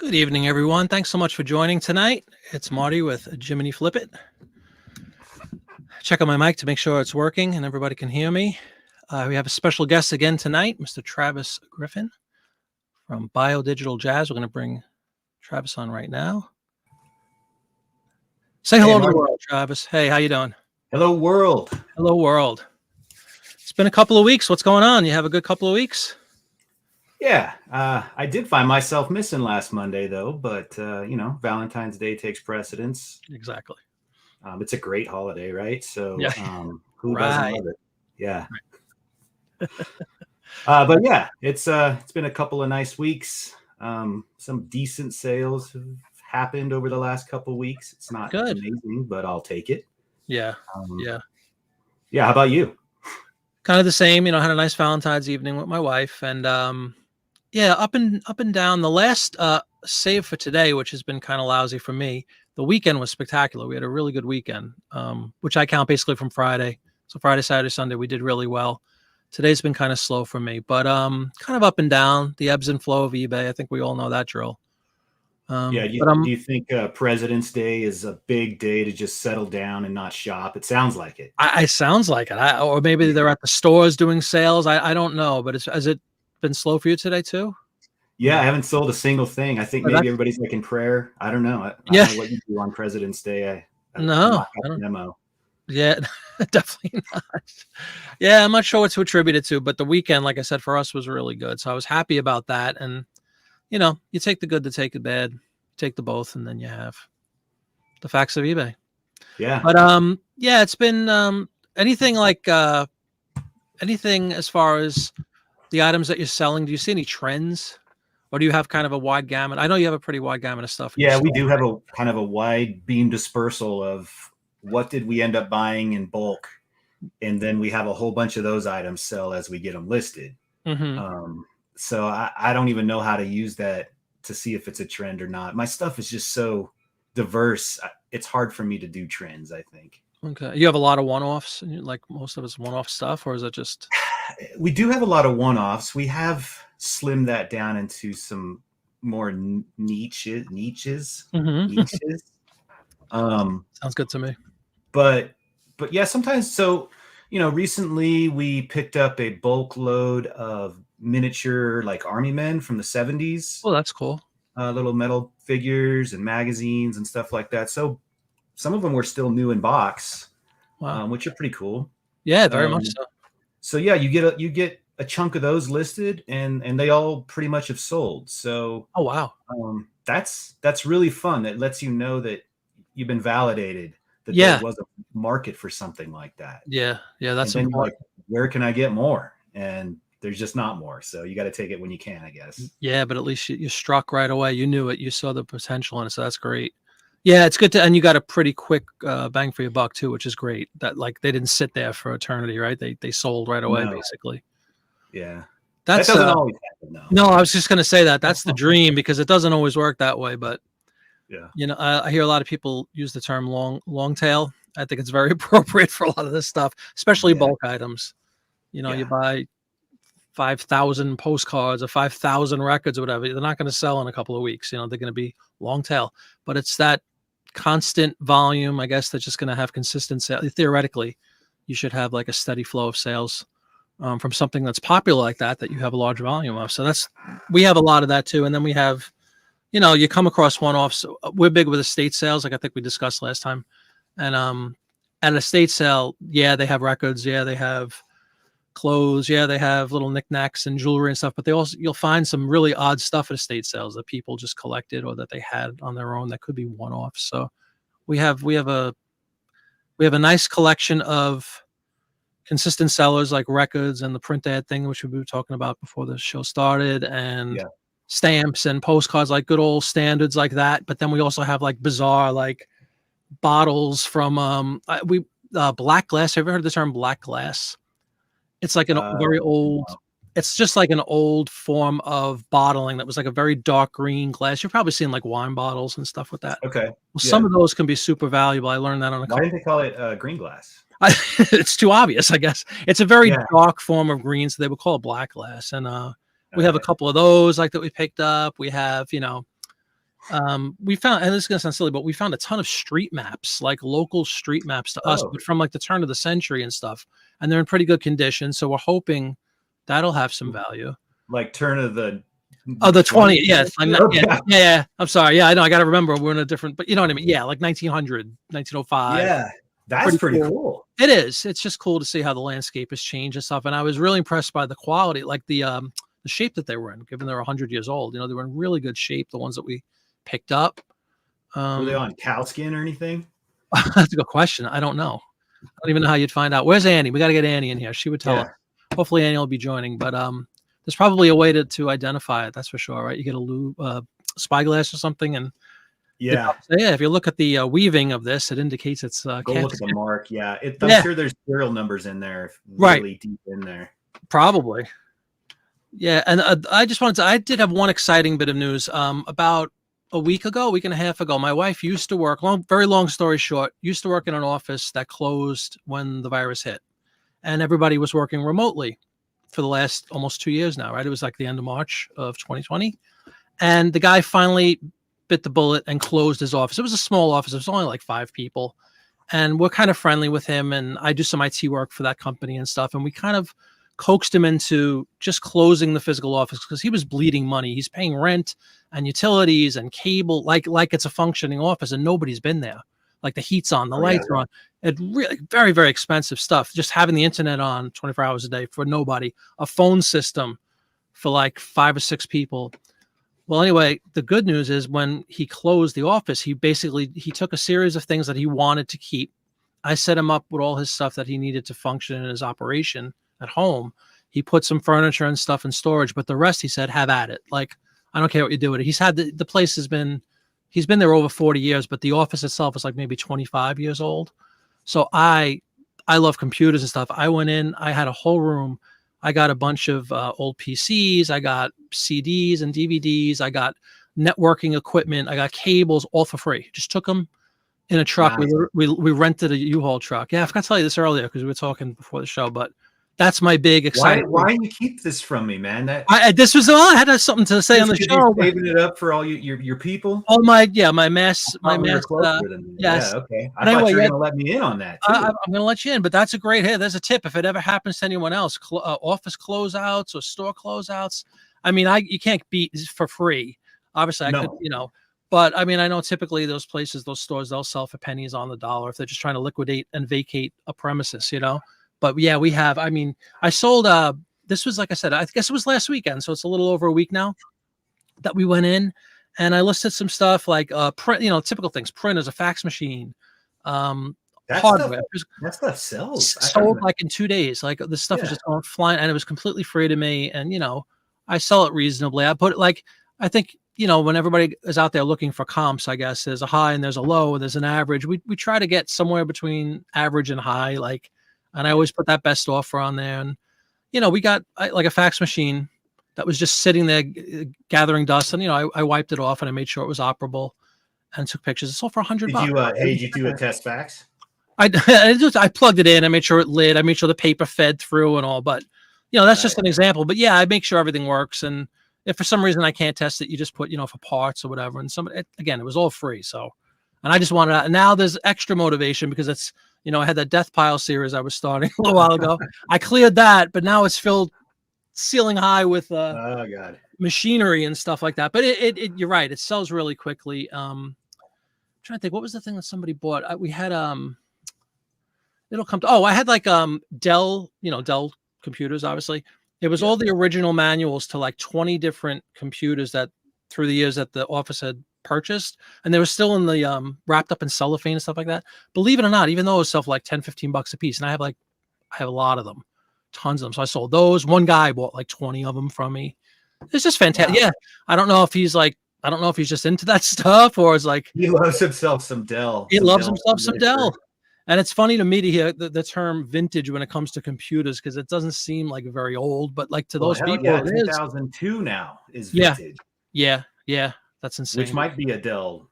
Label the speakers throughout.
Speaker 1: Good evening, everyone. Thanks so much for joining tonight. It's Marty with Jiminy Flip It. Check out my mic to make sure it's working and everybody can hear me. We have a special guest again tonight, Mr. Travis Griffin from Bio Digital Jazz. We're going to bring Travis on right now. Say hello to the world, Travis. Hey, how you doing?
Speaker 2: Hello, world.
Speaker 1: Hello, world. It's been a couple of weeks. What's going on? You have a good couple of weeks?
Speaker 2: Yeah, I did find myself missing last Monday, though. But, Valentine's Day takes precedence.
Speaker 1: Exactly.
Speaker 2: It's a great holiday, right? So
Speaker 1: Yeah.
Speaker 2: who doesn't love it? Yeah.
Speaker 1: Right.
Speaker 2: But yeah, it's been a couple of nice weeks. Some decent sales have happened over the last couple of weeks. It's not
Speaker 1: Good.
Speaker 2: amazing, but I'll take it.
Speaker 1: Yeah.
Speaker 2: Yeah. How about you?
Speaker 1: Kind of the same. I had a nice Valentine's evening with my wife, and up and down. The last save for today, which has been kind of lousy for me. The weekend was spectacular. We had a really good weekend, which I count basically from Friday. So Friday, Saturday, Sunday, we did really well. Today's been kind of slow for me, but kind of up and down. The ebbs and flow of eBay. I think we all know that drill.
Speaker 2: Do you think President's Day is a big day to just settle down and not shop? It sounds like it.
Speaker 1: I sounds like it. Or maybe they're at the stores doing sales. I don't know, but has it been slow for you today too?
Speaker 2: Yeah, I haven't sold a single thing. I think maybe everybody's like in prayer. I don't know. I don't know what you do on President's Day.
Speaker 1: No, I don't know. Yeah, definitely not. Yeah, I'm not sure what to attribute it to, but the weekend, like I said, for us was really good. So I was happy about that. And, you take the good to take the bad, take the both, and then you have the facts of eBay.
Speaker 2: Yeah.
Speaker 1: But, it's been anything like anything as far as the items that you're selling. Do you see any trends? Or do you have kind of a wide gamut? I know you have a pretty wide gamut of stuff.
Speaker 2: Yeah, we do have a kind of a wide beam dispersal of what did we end up buying in bulk. And then we have a whole bunch of those items sell as we get them listed.
Speaker 1: Mm-hmm.
Speaker 2: So I don't even know how to use that to see if it's a trend or not. My stuff is just so diverse. It's hard for me to do trends, I think.
Speaker 1: Okay. You have a lot of one-offs, like most of it's one-off stuff, or is it just?
Speaker 2: We do have a lot of one-offs. We have slimmed that down into some more niches.
Speaker 1: Mm-hmm. Sounds good to me.
Speaker 2: But yeah, sometimes. So, recently we picked up a bulk load of miniature like army men from the 70s.
Speaker 1: Oh, that's cool.
Speaker 2: Little metal figures and magazines and stuff like that. So some of them were still new in box,
Speaker 1: wow.
Speaker 2: Which are pretty cool.
Speaker 1: Yeah, very much so.
Speaker 2: So yeah, you get a chunk of those listed, and they all pretty much have sold. So
Speaker 1: oh wow,
Speaker 2: that's really fun. That lets you know that you've been validated, that there was a market for something like that.
Speaker 1: Yeah, that's important.
Speaker 2: Like, where can I get more? And there's just not more. So you got to take it when you can, I guess.
Speaker 1: Yeah, but at least you struck right away. You knew it. You saw the potential in it. So that's great. Yeah, it's good to, and you got a pretty quick bang for your buck too, which is great. That like they didn't sit there for eternity, right? They sold right away, basically.
Speaker 2: Yeah,
Speaker 1: that
Speaker 2: doesn't always happen, though.
Speaker 1: No, I was just going to say that's the dream, because it doesn't always work that way. But
Speaker 2: yeah,
Speaker 1: I hear a lot of people use the term long tail. I think it's very appropriate for a lot of this stuff, especially bulk items. You buy 5,000 postcards or 5,000 records or whatever. They're not going to sell in a couple of weeks. They're going to be long tail. But it's that constant volume, I guess, that's just going to have consistent sales. Theoretically, you should have like a steady flow of sales from something that's popular like that you have a large volume of. So we have a lot of that too. And then we have, you come across one-offs. We're big with estate sales, like I think we discussed last time. And at an estate sale, they have records. They have clothes. They have little knickknacks and jewelry and stuff. But you'll find some really odd stuff at estate sales that people just collected or that they had on their own that could be one-offs. So we have a nice collection of consistent sellers like records and the print ad thing, which we were talking about before the show started, and stamps and postcards, like good old standards like that. But then we also have like bizarre, like bottles from black glass. Have you ever heard the term black glass? It's like a very old. It's just like an old form of bottling that was like a very dark green glass. You've probably seen like wine bottles and stuff with that.
Speaker 2: Okay.
Speaker 1: Well, some of those can be super valuable. I learned that on a.
Speaker 2: Why didn't they call it green glass?
Speaker 1: It's too obvious, I guess. It's a very dark form of green, so they would call it black glass. And we have a couple of those like that we picked up. We have, We found, and this is gonna sound silly, but we found a ton of street maps, like local street maps to us,
Speaker 2: Oh,
Speaker 1: but from like the turn of the century and stuff, and they're in pretty good condition. So we're hoping that'll have some value.
Speaker 2: like turn of the
Speaker 1: Oh, the 20,
Speaker 2: 20th
Speaker 1: yes. I'm
Speaker 2: century?
Speaker 1: not,
Speaker 2: Okay.
Speaker 1: yeah. I'm sorry. Yeah, I know. I got to remember we're in a different, but you know what I mean? Yeah, like 1900, 1905.
Speaker 2: Yeah, that's
Speaker 1: Pretty
Speaker 2: pretty
Speaker 1: cool.
Speaker 2: cool.
Speaker 1: It is. It's just cool to see how the landscape has changed and stuff. And I was really impressed by the quality, like the shape that they were in, given they're 100 years old. You know, they were in really good shape, the ones that we picked up.
Speaker 2: Were they on cow skin or anything?
Speaker 1: That's a good question. I don't know. I don't even know how you'd find out. Where's Annie? We got to get Annie in here. She would tell us. Hopefully Annie will be joining, but there's probably a way to identify it. That's for sure, right? You get a spyglass or something, and
Speaker 2: Yeah.
Speaker 1: if you look at the weaving of this, it indicates it's
Speaker 2: Go look at the mark. Yeah. I'm
Speaker 1: Yeah.
Speaker 2: sure there's serial numbers in there,
Speaker 1: Right.
Speaker 2: really deep in there.
Speaker 1: Probably. Yeah. And I did have one exciting bit of news. About a week and a half ago, my wife used to work, very long story short, used to work in an office that closed when the virus hit. And everybody was working remotely for the last almost 2 years now, right? It was like the end of March of 2020. And the guy finally bit the bullet and closed his office. It was a small office. It was only like 5 people. And we're kind of friendly with him. And I do some IT work for that company and stuff. And we kind of coaxed him into just closing the physical office because he was bleeding money. He's paying rent and utilities and cable like it's a functioning office, and nobody's been there. Like the heat's on, the lights are on. It really very, very expensive stuff. Just having the internet on 24 hours a day for nobody, a phone system for like 5 or 6 people. Well, anyway, the good news is when he closed the office, he took a series of things that he wanted to keep. I set him up with all his stuff that he needed to function in his operation at home. He put some furniture and stuff in storage, but the rest, he said, have at it. Like, I don't care what you do with it. He's had the place he's been there over 40 years, but the office itself is like maybe 25 years old. So I love computers and stuff. I went in, I had a whole room. I got a bunch of old PCs. I got CDs and DVDs. I got networking equipment. I got cables, all for free. Just took them in a truck.
Speaker 2: Nice.
Speaker 1: We rented a U-Haul truck. Yeah, I forgot to tell you this earlier because we were talking before the show, but that's my big excitement.
Speaker 2: Why you keep this from me, man?
Speaker 1: This was all I had something to say on the show.
Speaker 2: Saving it up for all your people.
Speaker 1: Oh my mass.
Speaker 2: Yes. Yeah, okay. I thought you were going to let me in on that too.
Speaker 1: I'm going to let you in, but that's a great hit. There's a tip. If it ever happens to anyone else, office closeouts or store closeouts, I mean, you can't beat for free. Obviously, I could, but I mean, I know typically those places, those stores, they'll sell for pennies on the dollar if they're just trying to liquidate and vacate a premises, But yeah, we have. I mean, I sold. This was, like I said, I guess it was last weekend, so it's a little over a week now that we went in, and I listed some stuff like print, typical things: printers, a fax machine, hardware.
Speaker 2: That stuff sells.
Speaker 1: Sold like in 2 days. Like this stuff is just going flying, and it was completely free to me. And I sell it reasonably. I put it like I think. When everybody is out there looking for comps, I guess there's a high and there's a low and there's an average. We try to get somewhere between average and high, and I always put that best offer on there. And, we got like a fax machine that was just sitting there gathering dust. And, I wiped it off and I made sure it was operable and took pictures. It sold for $100.
Speaker 2: Did you do a test fax?
Speaker 1: I plugged it in. I made sure it lit. I made sure the paper fed through and all. But, that's just an example. But yeah, I make sure everything works. And if for some reason I can't test it, you just put, for parts or whatever. And again, it was all free. So, and I just wanted to, and now there's extra motivation because it's, I had that Death Pile series I was starting a little while ago. I cleared that, but now it's filled ceiling high with
Speaker 2: oh God,
Speaker 1: machinery and stuff like that. But you're right. It sells really quickly. I'm trying to think, what was the thing that somebody bought? We had, it'll come to, I had like Dell, Dell computers, obviously. It was all the original manuals to like 20 different computers that through the years that the office had purchased, and they were still in the wrapped up in cellophane and stuff like that. Believe it or not, even though it was stuff like $10-15 a piece, and I have a lot of them, tons of them. So I sold those. One guy bought like 20 of them from me. It's just fantastic. Wow. Yeah, I don't know if he's just into that stuff or is like
Speaker 2: he loves himself some Dell.
Speaker 1: He loves himself some Dell. And it's funny to me to hear the term vintage when it comes to computers because it doesn't seem like very old, but like to those people, it is.
Speaker 2: 2002 now is vintage.
Speaker 1: Yeah, that's insane.
Speaker 2: Which might be a Dell.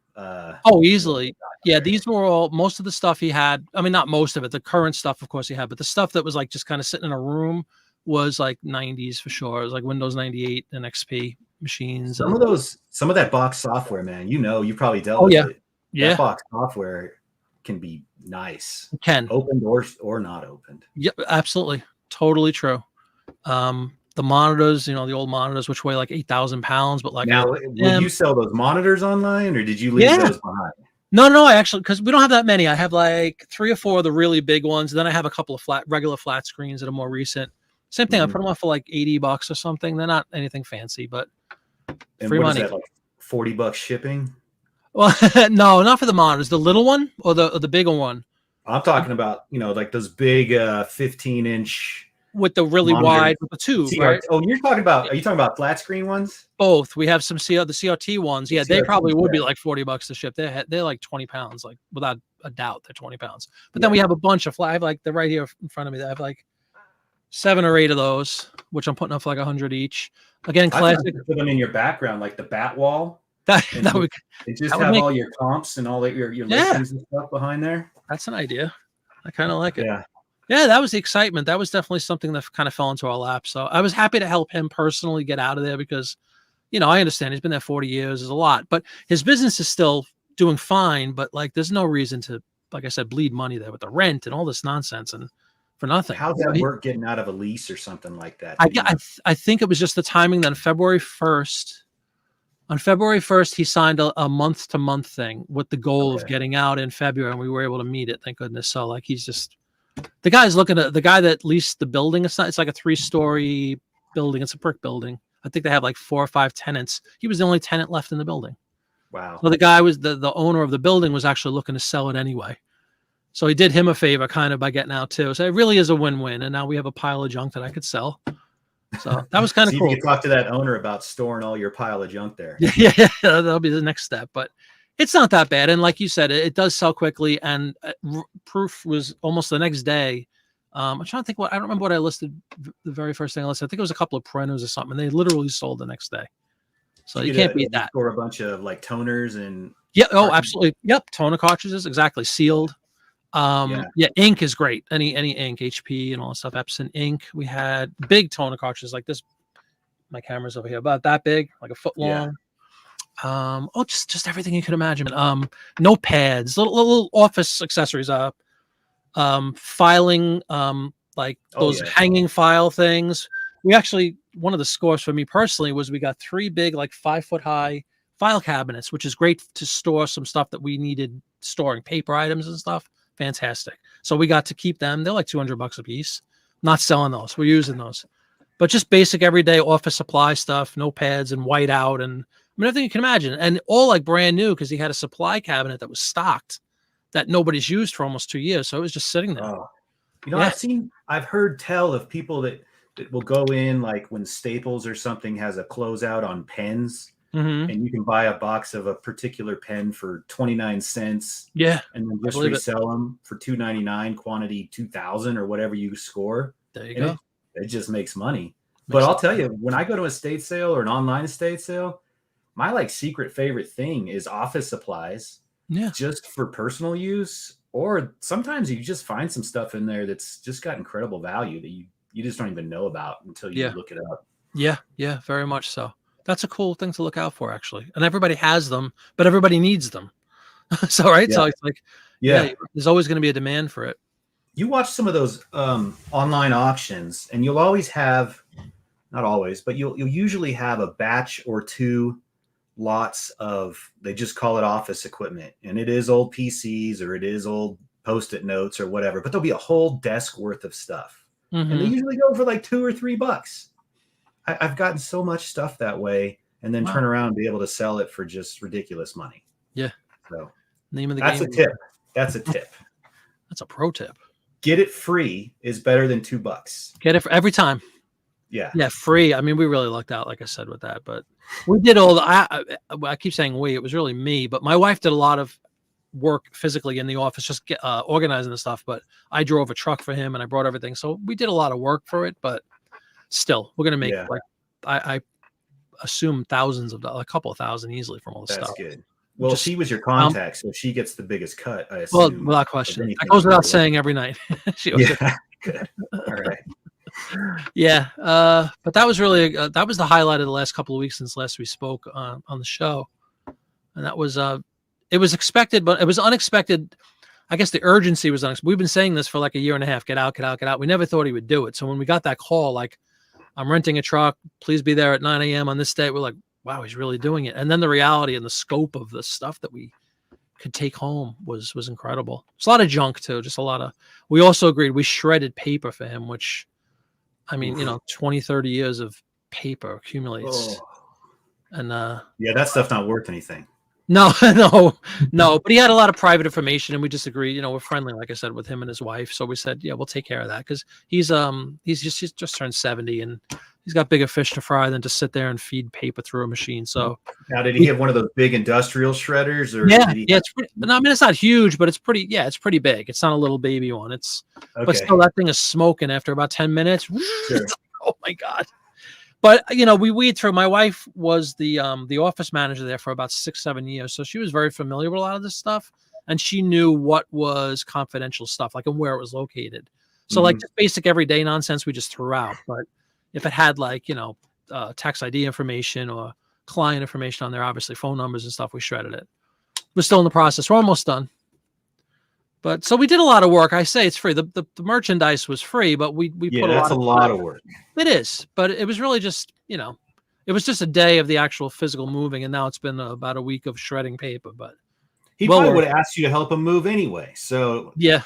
Speaker 1: Easily. Yeah, these were most of the stuff he had. I mean, not most of it. The current stuff, of course, he had, but the stuff that was like just kind of sitting in a room was like 90s for sure. It was like Windows 98 and XP machines.
Speaker 2: Some
Speaker 1: And
Speaker 2: of that box software, man, you probably dealt
Speaker 1: oh
Speaker 2: with
Speaker 1: yeah,
Speaker 2: it. That
Speaker 1: yeah,
Speaker 2: box software can be nice,
Speaker 1: it can.
Speaker 2: opened or not opened.
Speaker 1: Yep, absolutely, totally true. The monitors, the old monitors, which weigh like 8,000 pounds, but like I
Speaker 2: Now,
Speaker 1: love
Speaker 2: would you
Speaker 1: them.
Speaker 2: sell those monitors online, or did you leave
Speaker 1: Yeah.
Speaker 2: those behind?
Speaker 1: No, I actually, because we don't have that many. I have like 3 or 4 of the really big ones. Then I have a couple of regular flat screens that are more recent. Same thing. I put them off for like $80 or something. They're not anything fancy, but
Speaker 2: And
Speaker 1: free
Speaker 2: what is
Speaker 1: money.
Speaker 2: that, like $40 shipping?
Speaker 1: Well, no, not for the monitors. The little one or the bigger one
Speaker 2: I'm talking about, like those big 15-inch
Speaker 1: with the really
Speaker 2: monitors.
Speaker 1: wide with the tube,
Speaker 2: CRT.
Speaker 1: right?
Speaker 2: Oh, are you talking about flat screen ones?
Speaker 1: Both. We have some the CRT ones.
Speaker 2: The
Speaker 1: Yeah, they probably
Speaker 2: CRTs,
Speaker 1: would be
Speaker 2: yeah.
Speaker 1: like $40 to ship. They're like 20 pounds, like without a doubt, they're 20 pounds. But then
Speaker 2: Yeah.
Speaker 1: we have a bunch of flat. I have like they're right here in front of me. I have like 7 or 8 of those, which I'm putting up for like 100 each. Again,
Speaker 2: I thought
Speaker 1: classic.
Speaker 2: you put them in your background, like the bat wall.
Speaker 1: That
Speaker 2: And
Speaker 1: that would
Speaker 2: just
Speaker 1: that would
Speaker 2: have
Speaker 1: make
Speaker 2: all your comps and all your
Speaker 1: yeah.
Speaker 2: listings and stuff behind there.
Speaker 1: That's an idea. I kind of like it.
Speaker 2: Yeah.
Speaker 1: Yeah, that was the excitement. That was definitely something that kind of fell into our lap. So I was happy to help him personally get out of there because, I understand he's been there 40 years is a lot, but his business is still doing fine. But like, there's no reason to, like I said, bleed money there with the rent and all this nonsense and for nothing.
Speaker 2: How's that work getting out of a lease or something like that?
Speaker 1: I think it was just the timing that on February 1st, he signed a month to month thing with the goal of getting out in February, and we were able to meet it. Thank goodness. So like, he's just, the guy's looking at the guy that leased the building. It's like a 3-story building. It's a brick building. I think they have like 4 or 5 tenants. He was the only tenant left in the building.
Speaker 2: Wow.
Speaker 1: So the guy was the owner of the building was actually looking to sell it anyway. So he did him a favor kind of by getting out too. So it really is a win-win. And now we have a pile of junk that I could sell. So that was kind of
Speaker 2: See
Speaker 1: cool.
Speaker 2: if you can talk to that owner about storing all your pile of junk there.
Speaker 1: Yeah, that'll be the next step. But it's not that bad. And like you said, it does sell quickly. And proof was almost the next day. I'm trying to think I don't remember what I listed. The very first thing I listed, I think it was a couple of printers or something. And they literally sold the next day. So you can't beat that.
Speaker 2: Or a bunch of like toners and.
Speaker 1: Yeah. Oh, absolutely. Yep. Toner cartridges. Exactly. Sealed. Yeah, ink is great. Any ink, HP and all that stuff. Epson ink. We had big toner cartridges like this. My camera's over here, about that big, like a foot long. Yeah. Just everything you could imagine. Notepads, little office accessories. Filing, like those hanging file things. We actually, one of the scores for me personally was we got 3 big, like 5-foot high file cabinets, which is great to store some stuff that we needed storing, paper items and stuff. Fantastic. So we got to keep them. They're like $200 a piece. Not selling those. We're using those. But just basic everyday office supply stuff, notepads and whiteout and everything you can imagine. And all like brand new because he had a supply cabinet that was stocked that nobody's used for almost 2 years. So it was just sitting there.
Speaker 2: Oh. I've heard tell of people that will go in like when Staples or something has a closeout on pens. Mm-hmm. And you can buy a box of a particular pen for 29 cents.
Speaker 1: Yeah.
Speaker 2: And then just resell them for $2.99, quantity 2,000 or whatever you score.
Speaker 1: There you go.
Speaker 2: It just makes money. But I'll tell you, when I go to a estate sale or an online estate sale, my like secret favorite thing is office supplies.
Speaker 1: Yeah.
Speaker 2: Just for personal use. Or sometimes you just find some stuff in there that's just got incredible value that you just don't even know about until you look it up.
Speaker 1: Yeah. Yeah. Very much so. That's a cool thing to look out for, actually. And everybody has them, but everybody needs them. So, right. Yeah. So it's like, there's always going to be a demand for it.
Speaker 2: You watch some of those online auctions and you'll always have, not always, but you'll usually have a batch or 2 lots of, they just call it office equipment. And it is old PCs or it is old Post-it notes or whatever, but there'll be a whole desk worth of stuff. Mm-hmm. And they usually go for like $2 or $3. I've gotten so much stuff that way and then turn around and be able to sell it for just ridiculous money.
Speaker 1: Yeah.
Speaker 2: So
Speaker 1: name of the
Speaker 2: that's
Speaker 1: game.
Speaker 2: That's a tip.
Speaker 1: That's a pro tip.
Speaker 2: Get it free is better than $2.
Speaker 1: Get it for every time.
Speaker 2: Yeah.
Speaker 1: Yeah. Free. I mean, we really lucked out, like I said, with that, but we did all I keep saying we, it was really me, but my wife did a lot of work physically in the office, just organizing the stuff, but I drove a truck for him and I brought everything. So we did a lot of work for it, but still, we're going to make like, I assume thousands of dollars, a couple of thousand easily from all this stuff.
Speaker 2: That's good. Well, she was your contact, so she gets the biggest cut, I assume.
Speaker 1: Well, without question. That goes without saying every night.
Speaker 2: Yeah, good. All right.
Speaker 1: Yeah. But that was really that was the highlight of the last couple of weeks since last we spoke on the show, and that was it was expected, but it was unexpected. I guess the urgency was unexpected. We've been saying this for like a year and a half. Get out, get out, get out. We never thought he would do it. So when we got that call, like, I'm renting a truck, please be there at 9 a.m. on this day, we're like, wow, he's really doing it. And then the reality and the scope of the stuff that we could take home was incredible. It's a lot of junk too, just a lot of. We also agreed we shredded paper for him, which, I mean, 20, 30 years of paper accumulates. And
Speaker 2: yeah, that stuff's not worth anything.
Speaker 1: no, no. But he had a lot of private information, and we just agreed. We're friendly, like I said, with him and his wife. So we said, yeah, we'll take care of that, because he's just turned 70, and he's got bigger fish to fry than to sit there and feed paper through a machine. So
Speaker 2: now, did he have one of those big industrial shredders, or
Speaker 1: yeah, it's pretty, no, I mean, it's not huge, but it's pretty. Yeah, it's pretty big. It's not a little baby one. It's but still, that thing is smoking after about 10 minutes.
Speaker 2: Sure.
Speaker 1: Oh my god. But we weed through. My wife was the office manager there for about 6-7 years, so she was very familiar with a lot of this stuff, and she knew what was confidential stuff, like, and where it was located. So like just basic everyday nonsense we just threw out. But if it had like tax ID information or client information on there, obviously phone numbers and stuff, we shredded it. We're still in the process. We're almost done. But so we did a lot of work. I say it's free. The merchandise was free, but we put
Speaker 2: a lot of work.
Speaker 1: It is, but it was really just, it was just a day of the actual physical moving, and now it's been about a week of shredding paper. But
Speaker 2: he probably would have asked you to help him move anyway. So
Speaker 1: yeah,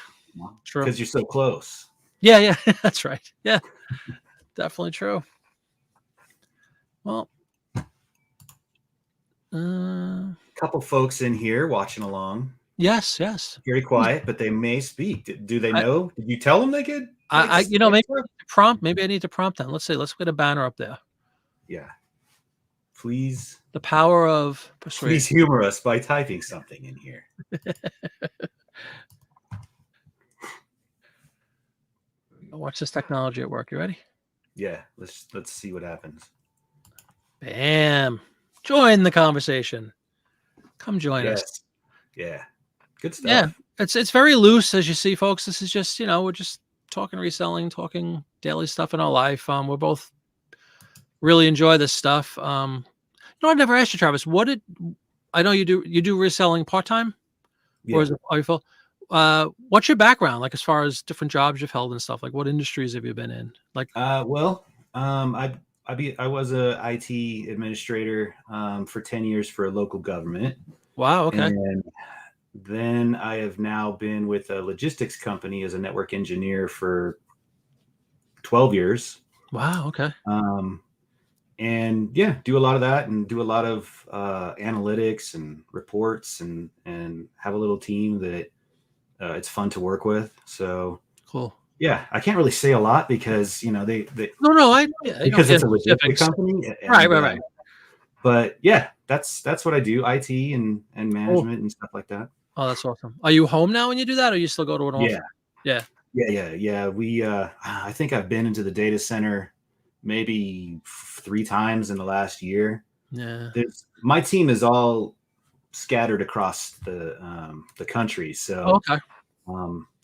Speaker 1: true,
Speaker 2: because you're so close.
Speaker 1: Yeah, that's right. Yeah, definitely true. Well,
Speaker 2: couple folks in here watching along.
Speaker 1: Yes.
Speaker 2: Very quiet, but they may speak. Do they know? Did you tell them they could?
Speaker 1: Maybe I need to prompt them. Let's get a banner up there.
Speaker 2: Yeah. Please.
Speaker 1: The power of persuasion.
Speaker 2: Please humor us by typing something in here.
Speaker 1: Watch this technology at work. You ready?
Speaker 2: Yeah. Let's see what happens.
Speaker 1: Bam. Join the conversation. Come join us.
Speaker 2: Yeah. Good stuff.
Speaker 1: Yeah, it's very loose, as you see, folks. This is just, we're just talking reselling, talking daily stuff in our life. We're both really enjoy this stuff. I never asked you, Travis, I know you do reselling part-time?
Speaker 2: Yeah.
Speaker 1: Or is it, are you full? What's your background, like, as far as different jobs you've held and stuff? Like, what industries have you been in? Like,
Speaker 2: I was a IT administrator for 10 years for a local government.
Speaker 1: Wow. Okay.
Speaker 2: And then I have now been with a logistics company as a network engineer for 12 years.
Speaker 1: Wow. Okay.
Speaker 2: And yeah, do a lot of that and do a lot of analytics and reports and have a little team that it's fun to work with. So
Speaker 1: cool.
Speaker 2: Yeah, I can't really say a lot because because it's a logistics company.
Speaker 1: Right.
Speaker 2: But yeah, that's what I do, IT and management and stuff like that.
Speaker 1: Oh, that's awesome. Are you home now when you do that, or you still go to an office?
Speaker 2: Yeah. We I think I've been into the data center maybe 3 times in the last year.
Speaker 1: Yeah.
Speaker 2: My team is all scattered across the country, so
Speaker 1: okay.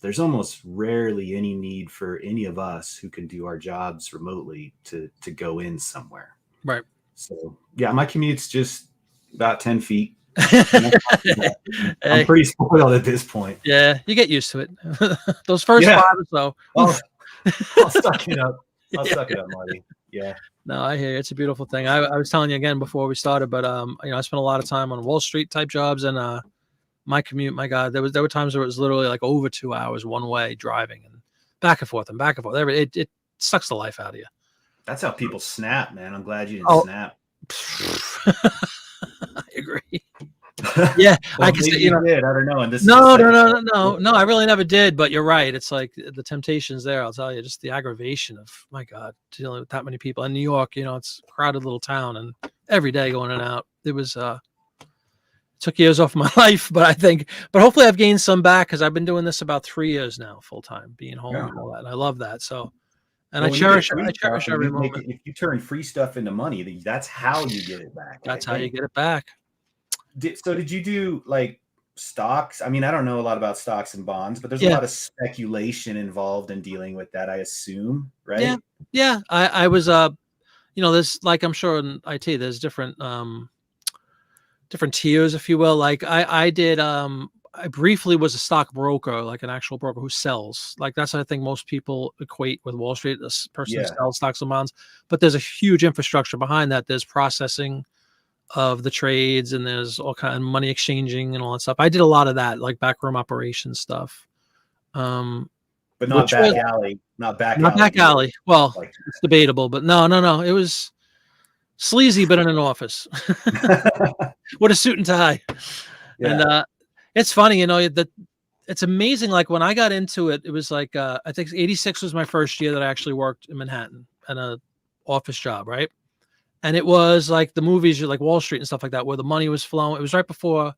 Speaker 2: There's almost rarely any need for any of us who can do our jobs remotely to go in somewhere.
Speaker 1: Right.
Speaker 2: So yeah, my commute's just about 10 feet. I'm pretty spoiled at this point.
Speaker 1: Yeah, you get used to it. Those first 5 or so.
Speaker 2: I'll suck it up. I'll suck it up, Marty. Yeah.
Speaker 1: No, I hear you. It's a beautiful thing. I was telling you again before we started, but I spent a lot of time on Wall Street type jobs, and my commute, my God, there were times where it was literally like over 2 hours one way driving and back and forth. It sucks the life out of you.
Speaker 2: That's how people snap, man. I'm glad you didn't snap.
Speaker 1: I agree. Yeah,
Speaker 2: well, I can say, did. I don't know. And this
Speaker 1: no. I really never did. But you're right. It's like the temptation's there. I'll tell you, just the aggravation of, my God, dealing with that many people in New York. It's a crowded little town, and every day going in and out. It was took years off my life, but hopefully I've gained some back, because I've been doing this about 3 years now, full time, being home and all that. And I love that. So. And I cherish every moment.
Speaker 2: If you turn free stuff into money, that's how you get it back.
Speaker 1: That's how you get it back.
Speaker 2: Did you do, like, stocks. I mean, I don't know a lot about stocks and bonds, but there's a
Speaker 1: Yeah.
Speaker 2: lot of speculation involved in dealing with that, I assume,
Speaker 1: Yeah.
Speaker 2: right?
Speaker 1: Yeah. I was, there's like, I'm sure in IT, there's different tiers, if you will. Like I did, I briefly was a stockbroker, like an actual broker who sells. Like that's what I think most people equate with Wall Street, this person who
Speaker 2: Yeah.
Speaker 1: sells stocks and bonds. But there's a huge infrastructure behind that. There's processing of the trades, and there's all kind of money exchanging and all that stuff. I did a lot of that, like backroom operations stuff.
Speaker 2: But not
Speaker 1: Which
Speaker 2: back
Speaker 1: was
Speaker 2: alley, not back
Speaker 1: not
Speaker 2: alley
Speaker 1: back
Speaker 2: deals
Speaker 1: alley. Well,
Speaker 2: like
Speaker 1: it's debatable, but no. It was sleazy, but in an office
Speaker 2: that.
Speaker 1: with a suit and tie. And
Speaker 2: Yeah.
Speaker 1: it's funny, that it's amazing. Like when I got into it, it was like I think '86 was my first year that I actually worked in Manhattan at a office job, right? And it was like the movies, like Wall Street and stuff like that, where the money was flowing. It was right before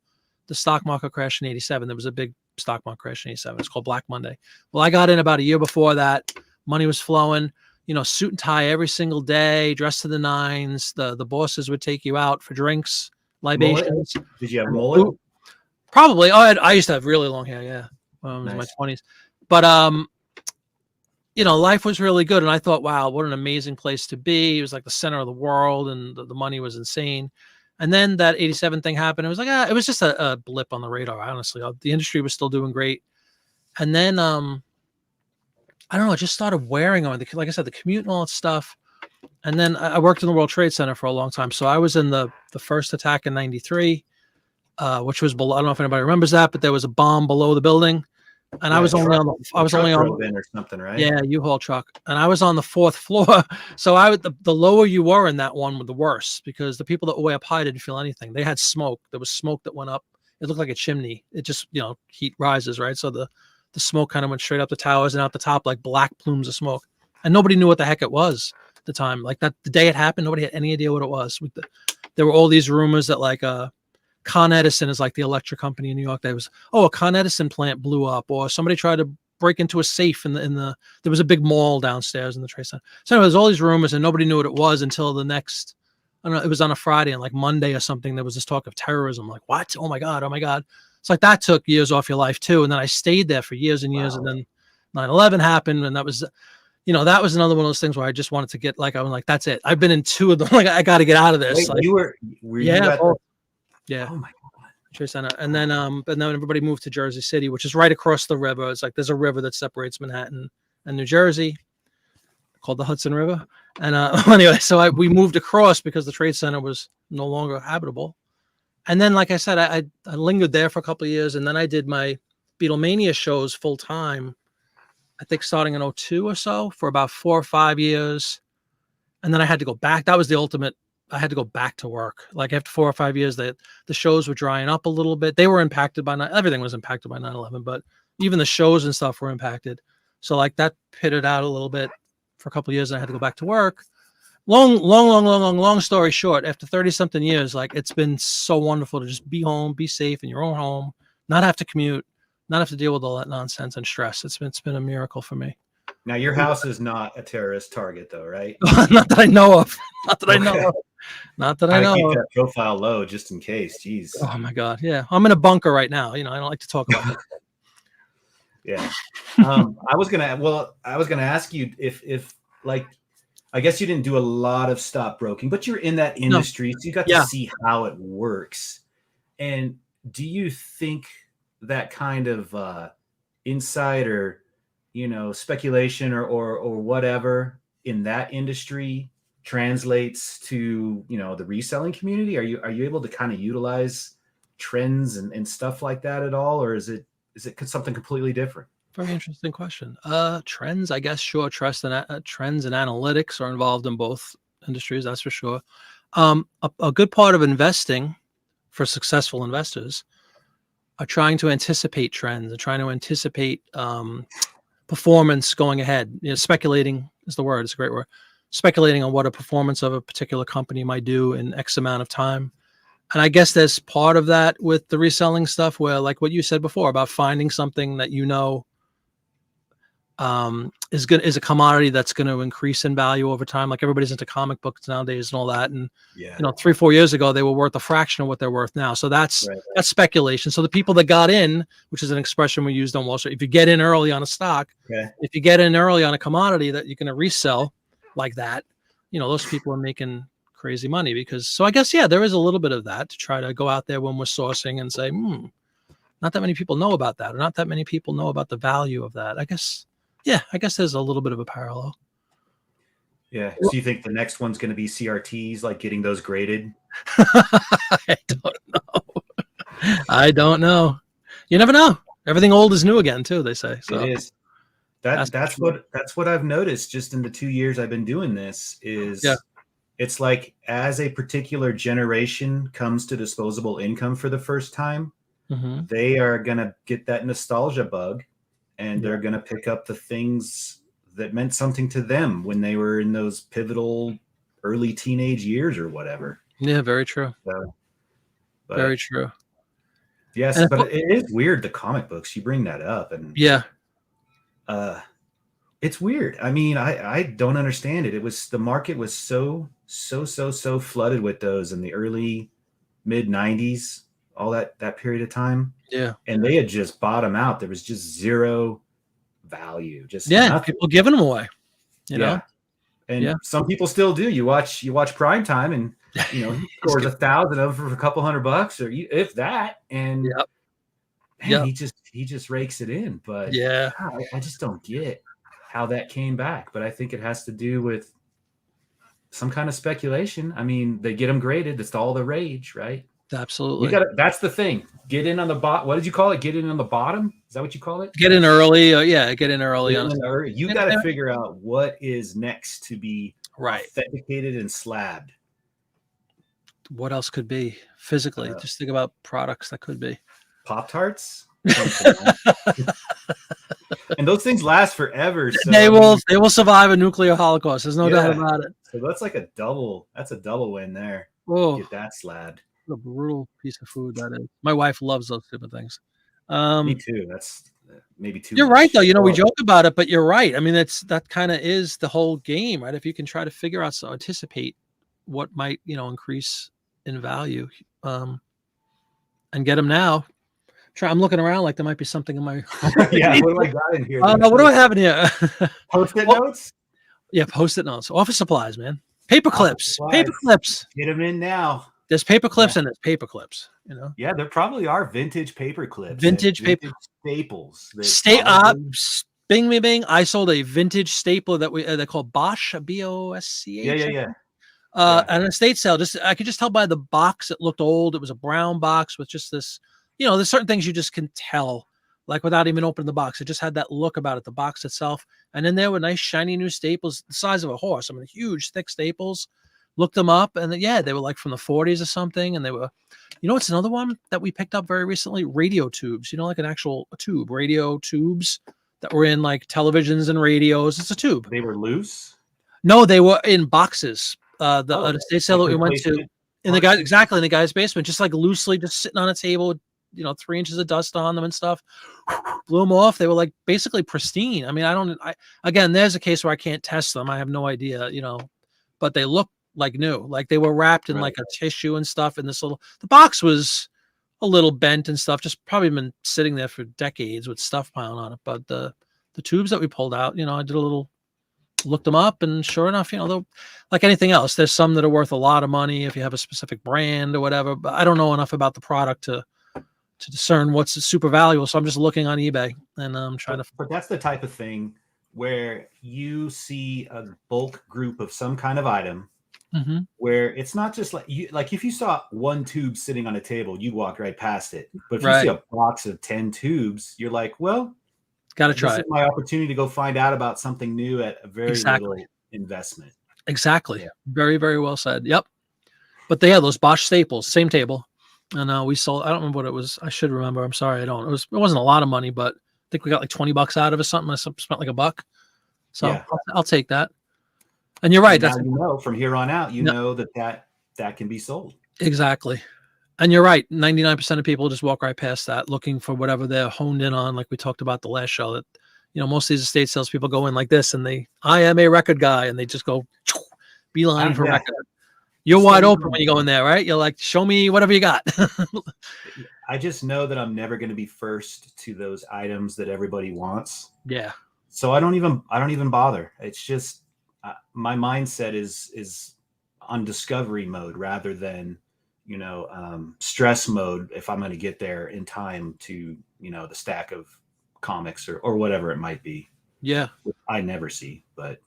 Speaker 1: the stock market crash in '87. There was a big stock market crash in '87. It's called Black Monday. Well, I got in about a year before that. Money was flowing. Suit and tie every single day, dressed to the nines. The bosses would take you out for drinks,
Speaker 2: Mullet?
Speaker 1: libations.
Speaker 2: Did you have
Speaker 1: And
Speaker 2: mullet?
Speaker 1: probably. Oh, I used to have really long hair. Yeah, I was in my
Speaker 2: Nice.
Speaker 1: 20s. But life was really good. And I thought, wow, what an amazing place to be. It was like the center of the world, and the money was insane. And then that '87 thing happened. It was like, it was just a blip on the radar, honestly. The industry was still doing great. And then, I don't know, it just started wearing on like I said, the commute and all that stuff. And then I worked in the World Trade Center for a long time. So I was in the first attack in '93, which was below, I don't know if anybody remembers that, but there was a bomb below the building. And I
Speaker 2: Yeah,
Speaker 1: was only on I was only on
Speaker 2: drove in or something, right?
Speaker 1: Yeah, U-Haul truck, and I was on the fourth floor. So the lower you were in that one, the worse, because the people that were way up high didn't feel anything. They had smoke. There was smoke that went up. It looked like a chimney. It just, heat rises, right? So the smoke kind of went straight up the towers and out the top like black plumes of smoke, and nobody knew what the heck it was at the time. Like that, the day it happened, nobody had any idea what it was. There were all these rumors that like Con Edison is like the electric company in New York. There was, a Con Edison plant blew up, or somebody tried to break into a safe in the there was a big mall downstairs in the Trade Center. So anyway, there's all these rumors, and nobody knew what it was until the next, I don't know, it was on a Friday, and like Monday or something, there was this talk of terrorism. Like, what? Oh my God. It's like that took years off your life too. And then I stayed there for years and years.
Speaker 2: Wow.
Speaker 1: And then 9/11 happened, and that was, that was another one of those things where I just wanted to get, like, I was like, that's it. I've been in two of them. Like, I got to get out of this.
Speaker 2: Wait,
Speaker 1: Like,
Speaker 2: were
Speaker 1: yeah,
Speaker 2: you at
Speaker 1: yeah.
Speaker 2: Oh my
Speaker 1: Trade Center. And then everybody moved to Jersey City, which is right across the river. It's like there's a river that separates Manhattan and New Jersey called the Hudson River. And anyway, so we moved across because the Trade Center was no longer habitable. And then, like I said, I lingered there for a couple of years, and then I did my Beatlemania shows full time, I think starting in '02 or so, for about 4 or 5 years. And then I had to go back. That was the ultimate. I had to go back to work. Like after 4 or 5 years, the shows were drying up a little bit. They were impacted by everything was impacted by 9/11, but even the shows and stuff were impacted. So like that pitted out a little bit for a couple of years, and I had to go back to work. Long story short, after 30 something years, like it's been so wonderful to just be home, be safe in your own home, not have to commute, not have to deal with all that nonsense and stress. It's been a miracle for me.
Speaker 2: Now your house is not a terrorist target, though, right?
Speaker 1: Not that I know of. Not that I know of. Not that I know
Speaker 2: keep
Speaker 1: of.
Speaker 2: that profile low just in case. Jeez.
Speaker 1: Oh my God. Yeah. I'm in a bunker right now. I don't like to talk about that.
Speaker 2: Yeah. I was gonna ask you if like, I guess you didn't do a lot of stockbroking, but you're in that industry, so you got to see how it works. And do you think that kind of insight or speculation or whatever in that industry translates to the reselling community? Are you able to kind of utilize trends and stuff like that at all, or is it something completely different?
Speaker 1: Very interesting question. Trends, I guess, sure. Trends and analytics are involved in both industries, that's for sure. A good part of investing for successful investors are trying to anticipate trends and trying to anticipate performance going ahead. Speculating is the word. It's a great word. Speculating on what a performance of a particular company might do in X amount of time. And I guess there's part of that with the reselling stuff where, like what you said before about finding something that is a commodity that's going to increase in value over time. Like everybody's into comic books nowadays and all that. And, 3-4 years ago, they were worth a fraction of what they're worth now. So that's speculation. So the people that got in, which is an expression we used on Wall Street, if you get in early on a stock, if you get in early on a commodity that you're going to resell like that, those people are making crazy money because, so I guess, there is a little bit of that to try to go out there when we're sourcing and say, not that many people know about that, or not that many people know about the value of that. I guess there's a little bit of a parallel.
Speaker 2: Yeah. So you think the next one's going to be CRTs, like getting those graded?
Speaker 1: I don't know. You never know. Everything old is new again, too, they say. So
Speaker 2: it is. That's what I've noticed just in the 2 years I've been doing this is it's like as a particular generation comes to disposable income for the first time, they are going to get that nostalgia bug. And they're going to pick up the things that meant something to them when they were in those pivotal early teenage years or whatever.
Speaker 1: Yeah, very true. Very true.
Speaker 2: Yes, but it is weird, the comic books. You bring that up. And it's weird. I mean, I don't understand it. The market was so flooded with those in the early mid 90s, all that period of time.
Speaker 1: Yeah.
Speaker 2: And they had just bottomed out. There was just zero value. Just nothing.
Speaker 1: People giving them away. You know?
Speaker 2: And some people still do. You watch prime time and he scores 1,000 of them for a couple $100 or if that. And he just rakes it in. But God, I just don't get how that came back. But I think it has to do with some kind of speculation. I mean, they get them graded. That's all the rage, right?
Speaker 1: Absolutely.
Speaker 2: That's the thing. Get in on the bottom. What did you call it? Get in on the bottom? Is that what you call it?
Speaker 1: Get in early. Get in early.
Speaker 2: You got to figure out what is next to be authenticated and slabbed.
Speaker 1: What else could be physically? Just think about products that could be.
Speaker 2: Pop-Tarts? And those things last forever. So
Speaker 1: they will survive a nuclear holocaust. There's no doubt about it.
Speaker 2: So that's like a double win there.
Speaker 1: Oh,
Speaker 2: get that slabbed.
Speaker 1: What a brutal piece of food that is. My wife loves those type of things.
Speaker 2: Me too. That's maybe too
Speaker 1: You're
Speaker 2: much.
Speaker 1: right, though. We joke about it, but you're right. I mean, that kind of is the whole game, right? If you can try to figure out, anticipate what might, increase in value, and get them now. I'm looking around like there might be something in my.
Speaker 2: What do I got in here?
Speaker 1: What do I have in here?
Speaker 2: Post-it notes.
Speaker 1: Yeah, Post-it notes. Office supplies, man. Paper clips. Paper clips.
Speaker 2: Get them in now.
Speaker 1: There's paper clips and there's paper clips.
Speaker 2: Yeah, there probably are vintage paper clips.
Speaker 1: Vintage paper
Speaker 2: staples.
Speaker 1: Bing me bing. I sold a vintage stapler that they're called Bosch, Bosch.
Speaker 2: Yeah.
Speaker 1: At an estate sale. I could just tell by the box it looked old. It was a brown box with just this. There's certain things you just can tell, like without even opening the box. It just had that look about it, the box itself. And then there were nice shiny new staples, the size of a horse. I mean, huge, thick staples. Looked them up, and they were like from the 40s or something. And they were, it's another one that we picked up very recently, radio tubes, like an actual tube, radio tubes that were in like televisions and radios. It's a tube.
Speaker 2: They were loose?
Speaker 1: No, they were in boxes. The estate sale that we went to in the guy's basement, just like loosely just sitting on a table, 3 inches of dust on them and stuff. Blew them off. They were like basically pristine. I mean, again, there's a case where I can't test them. I have no idea, but they look like new, like they were wrapped in like a tissue and stuff. And the box was a little bent and stuff, just probably been sitting there for decades with stuff piling on it. But the tubes that we pulled out, I did looked them up, and sure enough, like anything else, there's some that are worth a lot of money if you have a specific brand or whatever. But I don't know enough about the product to discern what's super valuable. So I'm just looking on eBay and I'm trying to.
Speaker 2: But that's the type of thing where you see a bulk group of some kind of item.
Speaker 1: Mm-hmm.
Speaker 2: Where it's not just like if you saw one tube sitting on a table, you'd walk right past it. But if you see a box of 10 tubes, you're like, well,
Speaker 1: got to try it.
Speaker 2: This is my opportunity to go find out about something new at a very little investment.
Speaker 1: Exactly. Yeah. Very, very well said. Yep. But those Bosch staples, same table. And we sold, I don't remember what it was. I should remember. I'm sorry. I don't. It wasn't a lot of money, but I think we got like $20 out of it. Something. I spent like $1. So I'll take that. And you're right.
Speaker 2: That's from here on out, know that can be sold.
Speaker 1: Exactly. And you're right. 99% of people just walk right past that looking for whatever they're honed in on. Like we talked about the last show, that, most of these estate sales people go in like this, and I am a record guy, and they just go beeline for record. You're wide open when you go in there, right? You're like, show me whatever you got.
Speaker 2: I just know that I'm never going to be first to those items that everybody wants.
Speaker 1: Yeah.
Speaker 2: So I don't even bother. It's just my mindset is on discovery mode rather than, stress mode. If I'm going to get there in time to, the stack of comics or whatever it might be.
Speaker 1: Yeah.
Speaker 2: Which I never see, but.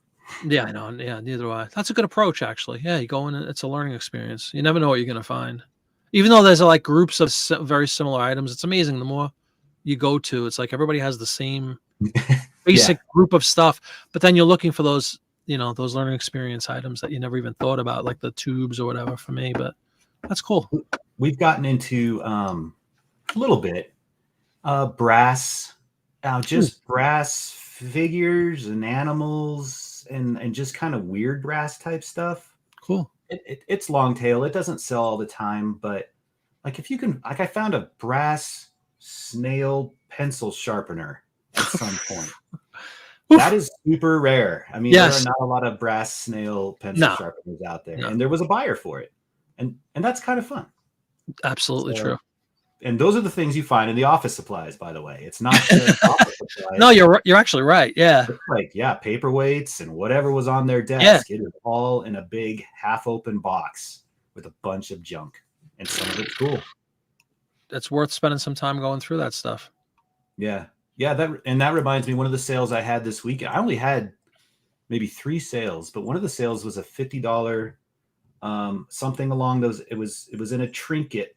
Speaker 1: Yeah, I know. Yeah, neither do I. That's a good approach, actually. Yeah, you go in, it's a learning experience. You never know what you're going to find. Even though there's like groups of very similar items, it's amazing. The more you go to, it's like everybody has the same basic group of stuff, but then you're looking for those, those learning experience items that you never even thought about, like the tubes or whatever for me, but that's cool.
Speaker 2: We've gotten into a little bit brass, brass figures and animals and just kind of weird brass type stuff.
Speaker 1: Cool.
Speaker 2: It's long tail. It doesn't sell all the time, but like if you can, like I found a brass snail pencil sharpener at some point. That is super rare. I mean, there are not a lot of brass snail pencil sharpeners out there, and there was a buyer for it, and that's kind of fun.
Speaker 1: Absolutely true.
Speaker 2: And those are the things you find in the office supplies, by the way. It's not just office supplies.
Speaker 1: No, you're actually right. Yeah.
Speaker 2: It's like, paperweights and whatever was on their desk. It is all in a big half-open box with a bunch of junk. And some of it's cool.
Speaker 1: It's worth spending some time going through that stuff.
Speaker 2: Yeah. Yeah, that reminds me, one of the sales I had this week, I only had maybe 3 sales, but one of the sales was a $50 something along those. It was in a trinket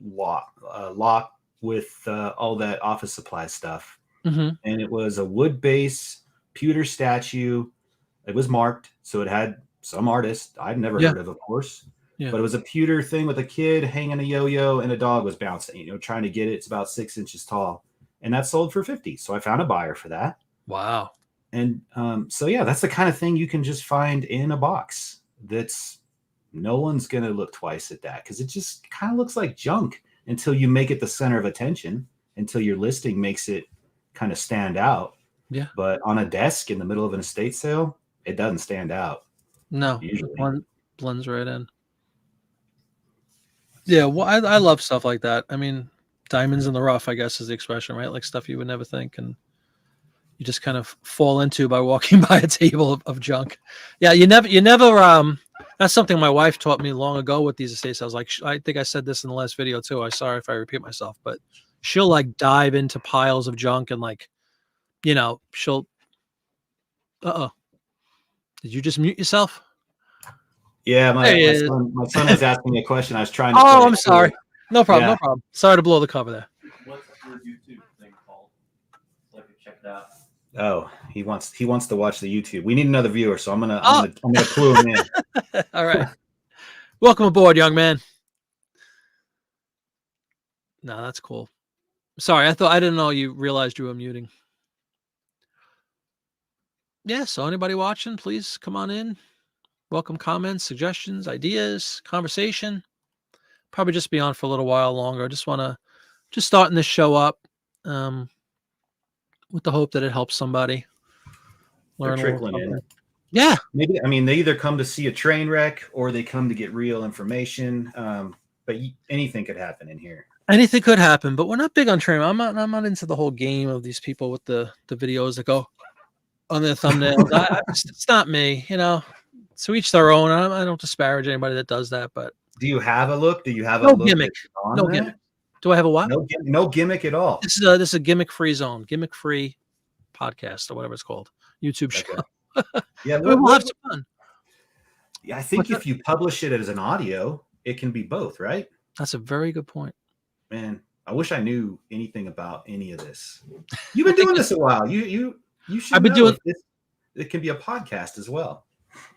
Speaker 2: lock with all that office supply stuff.
Speaker 1: Mm-hmm.
Speaker 2: And it was a wood base pewter statue. It was marked, so it had some artist I'd never heard of course. But it was a pewter thing with a kid hanging a yo-yo and a dog was bouncing, trying to get it. It's about 6 inches tall, and that sold for $50. So I found a buyer for that.
Speaker 1: Wow.
Speaker 2: And that's the kind of thing you can just find in a box. That's no one's going to look twice at that because it just kind of looks like junk until you make it the center of attention, until your listing makes it kind of stand out.
Speaker 1: Yeah.
Speaker 2: But on a desk in the middle of an estate sale, it doesn't stand out.
Speaker 1: No, one blends right in. Yeah, well, I love stuff like that. I mean, diamonds in the rough, I guess, is the expression, right? Like stuff you would never think, and you just kind of fall into by walking by a table of junk. Yeah, you never. That's something my wife taught me long ago with these estate sales. Like, I think I said this in the last video too. I'm sorry if I repeat myself, but she'll like dive into piles of junk and like, she'll. Did you just mute yourself?
Speaker 2: Yeah, my son was asking me a question. I was trying to.
Speaker 1: Oh, I'm sorry. No problem. No problem. Sorry to blow the cover there.
Speaker 3: What's your YouTube thing called? So I can check it out.
Speaker 2: Oh, he wants to watch the YouTube. We need another viewer, so I'm gonna clue him in.
Speaker 1: All right. Welcome aboard, young man. No, that's cool. Sorry, I didn't know you realized you were muting. Yeah, so anybody watching, please come on in. Welcome comments, suggestions, ideas, conversation. Probably just be on for a little while longer. I just want to starting this show up with the hope that it helps somebody.
Speaker 2: They're trickling in.
Speaker 1: Yeah.
Speaker 2: Maybe, they either come to see a train wreck or they come to get real information. But anything could happen in here.
Speaker 1: Anything could happen, but we're not big on train. I'm not into the whole game of these people with the videos that go on their thumbnails. It's not me, So each their own. I don't disparage anybody that does that, but
Speaker 2: do you have a look? Do you have
Speaker 1: no gimmick? No gimmick. Do I have a what?
Speaker 2: No gimmick at all.
Speaker 1: This is a gimmick-free zone, gimmick-free podcast or whatever it's called, YouTube show.
Speaker 2: Yeah,
Speaker 1: we'll have some fun.
Speaker 2: Yeah, I think if you publish it as an audio, it can be both, right?
Speaker 1: That's a very good point.
Speaker 2: Man, I wish I knew anything about any of this. You've been doing this a while. You should. I've been doing this. It can be a podcast as well.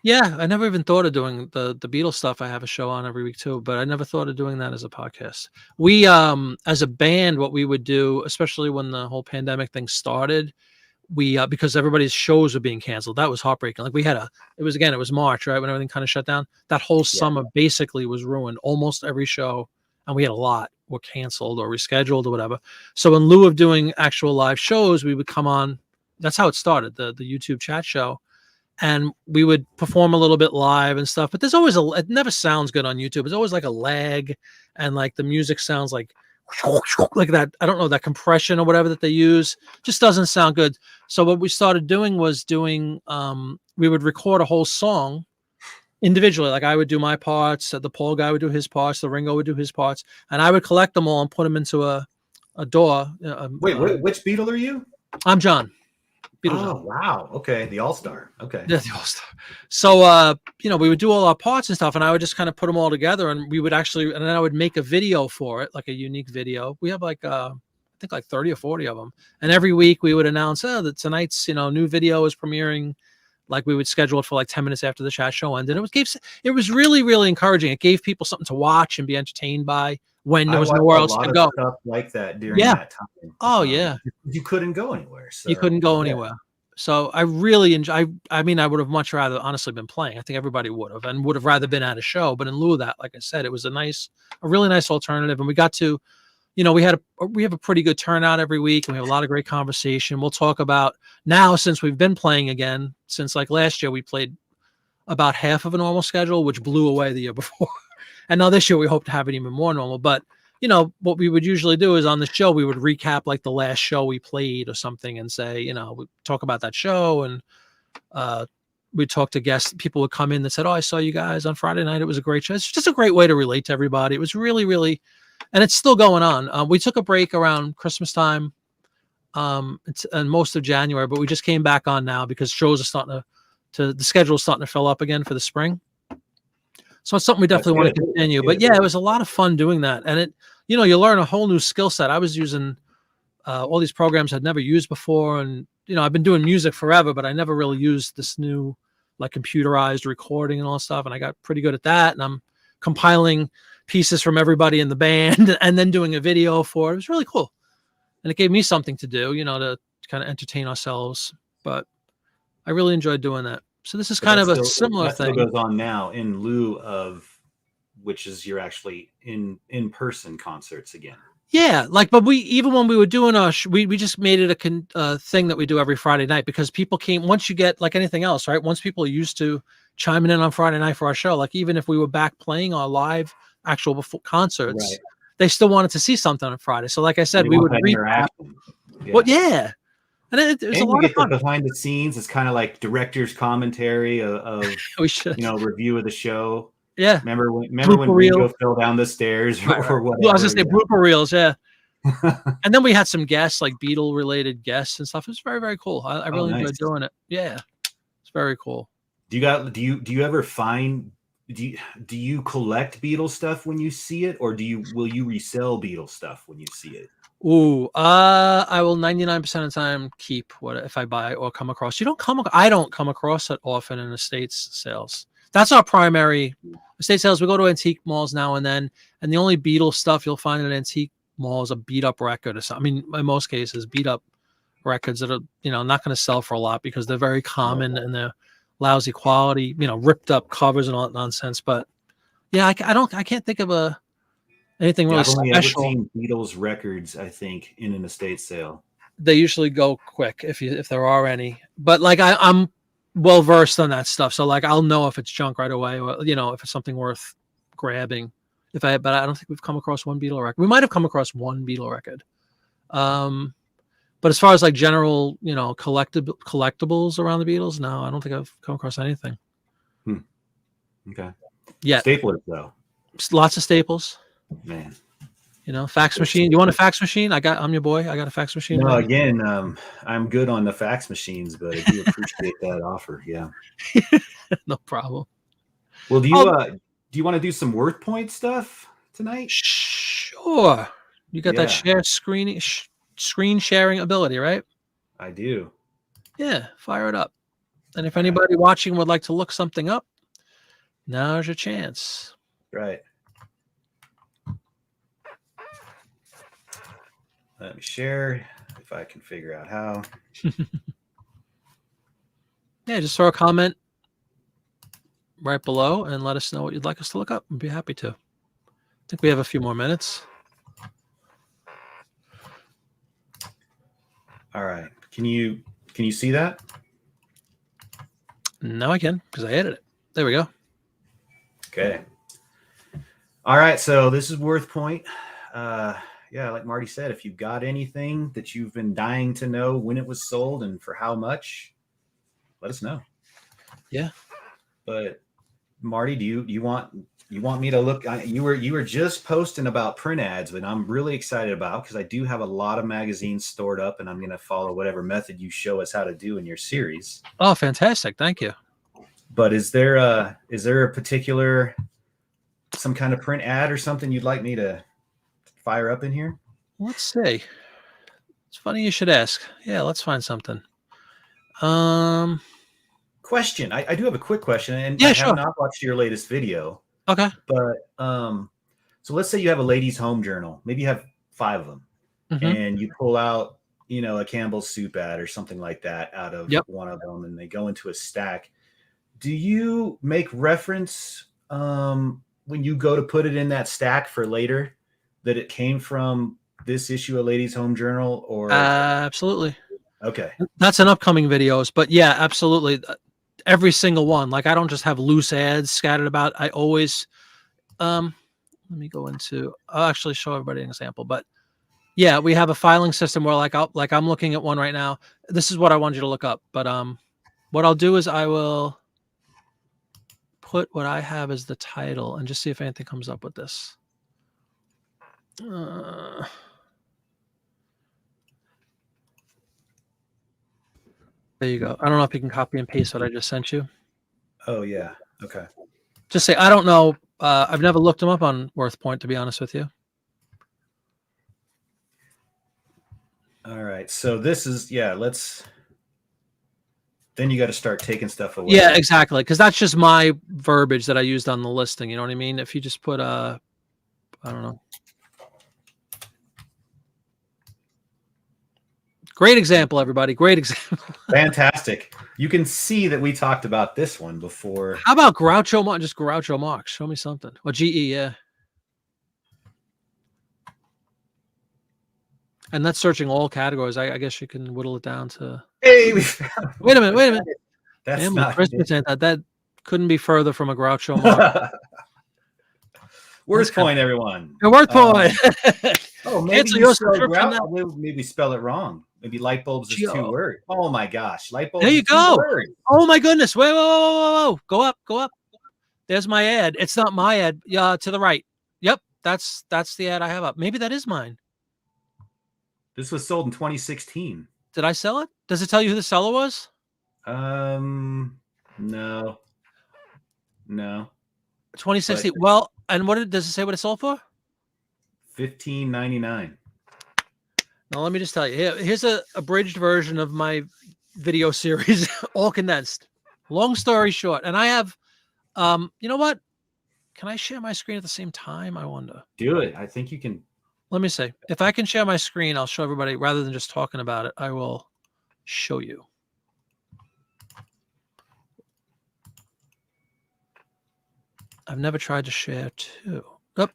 Speaker 1: Yeah, I never even thought of doing the Beatles stuff. I have a show on every week too, but I never thought of doing that as a podcast. We, as a band, what we would do, especially when the whole pandemic thing started, we because everybody's shows were being canceled. That was heartbreaking. Like it was March, right, when everything kind of shut down. That whole summer basically was ruined. Almost every show, and we had a lot, were canceled or rescheduled or whatever. So in lieu of doing actual live shows, we would come on that's how it started, the YouTube chat show. And we would perform a little bit live and stuff, but there's always it never sounds good on YouTube. It's always like a lag, and like the music sounds like that. I don't know, that compression or whatever that they use just doesn't sound good. So what we started doing was we would record a whole song individually. Like I would do my parts, the Paul guy would do his parts, the Ringo would do his parts, and I would collect them all and put them into a DAW.
Speaker 2: Wait, which Beatle are you?
Speaker 1: I'm John.
Speaker 2: Oh, wow. Okay. The All-Star. Okay.
Speaker 1: Yeah, the All-Star. So, we would do all our parts and stuff, and I would just kind of put them all together, and we would and then I would make a video for it, like a unique video. We have like, I think like 30 or 40 of them. And every week we would announce, that tonight's, new video is premiering. Like we would schedule it for like 10 minutes after the chat show ended. It was really, really encouraging. It gave people something to watch and be entertained by when there was nowhere else to go.
Speaker 2: Stuff like that during that time.
Speaker 1: Oh yeah.
Speaker 2: You couldn't go anywhere. So,
Speaker 1: you couldn't go anywhere. So I really enjoy. I mean, I would have much rather honestly been playing. I think everybody would have, and would have rather been at a show. But in lieu of that, like I said, it was a really nice alternative. And we got to, we have a pretty good turnout every week, and we have a lot of great conversation. We'll talk about now, since we've been playing again, since like last year we played about half of a normal schedule, which blew away the year before. And now this year we hope to have it even more normal. But what we would usually do is on the show, we would recap like the last show we played or something and say, we talk about that show, and we'd talk to guests. People would come in that said, "Oh, I saw you guys on Friday night. It was a great show." It's just a great way to relate to everybody. It was really, really, and it's still going on. We took a break around Christmas time, and most of January, but we just came back on now because shows are starting the schedule is starting to fill up again for the spring. So it's something we definitely want to continue. But yeah, it was a lot of fun doing that. And you learn a whole new skill set. I was using all these programs I'd never used before. And, I've been doing music forever, but I never really used this new like computerized recording and all that stuff. And I got pretty good at that. And I'm compiling pieces from everybody in the band and then doing a video for it. It was really cool. And it gave me something to do, to kind of entertain ourselves. But I really enjoyed doing that. So this is kind of a similar thing.
Speaker 2: That goes on now in lieu of, which is you're actually in-person concerts again.
Speaker 1: Yeah, but even when we were doing we just made it a thing that we do every Friday night, because people came, once you get like anything else, right? Once people are used to chiming in on Friday night for our show, like even if we were back playing our live actual concerts, right, they still wanted to see something on Friday. So like I said, we would recap. Yeah. Well, yeah. And it was a lot of fun.
Speaker 2: Behind the scenes, it's kind of like director's commentary of
Speaker 1: we should.
Speaker 2: Review of the show.
Speaker 1: Yeah.
Speaker 2: Remember when Ringo fell down the stairs or whatever?
Speaker 1: Well, I was just say blooper reels, yeah. And then we had some guests, like Beatle related guests and stuff. It was very, very cool. I really enjoyed doing it. Yeah. It's very cool.
Speaker 2: Do you ever find, do you collect Beatles stuff when you see it, or will you resell Beatles stuff when you see it?
Speaker 1: Ooh, I will 99% of the time keep what if I buy or come across. I don't come across it often in estates sales. That's our primary estate sales. We go to antique malls now and then, and the only Beatles stuff you'll find in an antique mall is a beat up record or something. I mean, in most cases, beat up records that are not going to sell for a lot because they're very common and they're lousy quality, ripped up covers and all that nonsense. But yeah, I can't think of anything really special. I've only ever
Speaker 2: seen Beatles records, I think, in an estate sale.
Speaker 1: They usually go quick if there are any. But like I'm well versed on that stuff, so like I'll know if it's junk right away, or if it's something worth grabbing. But I don't think we've come across one Beatle record. We might have come across one Beatle record. But as far as like general, collectibles around the Beatles, no, I don't think I've come across anything.
Speaker 2: Okay.
Speaker 1: Yeah.
Speaker 2: Staplers though.
Speaker 1: Lots of staples.
Speaker 2: Man.
Speaker 1: Fax machine. You want a fax machine? I'm your boy. I got a fax machine.
Speaker 2: No, again, I'm good on the fax machines, but I do appreciate that offer. Yeah.
Speaker 1: No problem.
Speaker 2: Well, do you want to do some worth point stuff tonight?
Speaker 1: Sure. You got that screen sharing ability, right?
Speaker 2: I do.
Speaker 1: Yeah, fire it up. And if anybody watching would like to look something up, now's your chance.
Speaker 2: Right. Let me share if I can figure out how.
Speaker 1: Yeah, just throw a comment right below and let us know what you'd like us to look up. We'd be happy to. I think we have a few more minutes.
Speaker 2: All right. Can you Can you see that?
Speaker 1: No, I can, because I edited it. There we go.
Speaker 2: Okay. All right. So this is Worth Point. Yeah, like Marty said, if you've got anything that you've been dying to know when it was sold and for how much, let us know.
Speaker 1: Yeah.
Speaker 2: But Marty, do you want me to look? You were just posting about print ads, but I'm really excited about, because I do have a lot of magazines stored up, and I'm going to follow whatever method you show us how to do in your series.
Speaker 1: Oh, fantastic! Thank you.
Speaker 2: But is there a particular, some kind of print ad or something you'd like me to fire up in here?
Speaker 1: Let's see. It's funny you should ask. Yeah, let's find something.
Speaker 2: Question. I do have a quick question, and
Speaker 1: yeah,
Speaker 2: I
Speaker 1: sure.
Speaker 2: have not watched your latest video.
Speaker 1: Okay.
Speaker 2: But so let's say you have a ladies' home journal. Maybe you have 5 of them, and you pull out, a Campbell's soup ad or something like that out of one of them, and they go into a stack. Do you make reference when you go to put it in that stack for later that it came from this issue of Ladies' Home Journal? Or
Speaker 1: absolutely.
Speaker 2: Okay,
Speaker 1: that's an upcoming videos, but yeah, absolutely. Every single one. Like, I don't just have loose ads scattered about. I always let me go into, I'll actually show everybody an example. But yeah, we have a filing system where I'm looking at one right now. This is what I want you to look up. But what I'll do is I will put what I have as the title and just see if anything comes up with this. There you go. I don't know if you can copy and paste what I just sent you.
Speaker 2: Oh yeah. Okay.
Speaker 1: Just say, I don't know. I've never looked them up on Worth Point, to be honest with you.
Speaker 2: All right. So this is, then you got to start taking stuff away.
Speaker 1: Yeah, exactly. Because that's just my verbiage that I used on the listing. You know what I mean? If you just put, I don't know. Great example, everybody. Great example.
Speaker 2: Fantastic. You can see that we talked about this one before.
Speaker 1: How about Groucho Marx? Just Groucho Marx. Show me something. Or GE, yeah. And that's searching all categories. I guess you can whittle it down to.
Speaker 2: Hey,
Speaker 1: wait a minute.
Speaker 2: That's
Speaker 1: Family
Speaker 2: not
Speaker 1: Christmas and that couldn't be further from a Groucho Marx.
Speaker 2: Worth Point, everyone.
Speaker 1: Worth Point.
Speaker 2: Oh, maybe you maybe spell it wrong. Maybe light bulbs is 2 words. Oh my gosh, light bulbs.
Speaker 1: There you go.
Speaker 2: Words.
Speaker 1: Oh my goodness. Whoa. Go up. There's my ad. It's not my ad. Yeah, to the right. Yep, that's the ad I have up. Maybe that is mine.
Speaker 2: This was sold in 2016.
Speaker 1: Did I sell it? Does it tell you who the seller was?
Speaker 2: No.
Speaker 1: 2016. Well, and does it say what it sold for?
Speaker 2: $15.99.
Speaker 1: Now let me just tell you. Here's a abridged version of my video series, all condensed. Long story short, and I have, you know what? Can I share my screen at the same time? I wonder.
Speaker 2: Do it. I think you can.
Speaker 1: Let me see. If I can share my screen, I'll show everybody. Rather than just talking about it, I will show you. I've never tried to share too. Oh.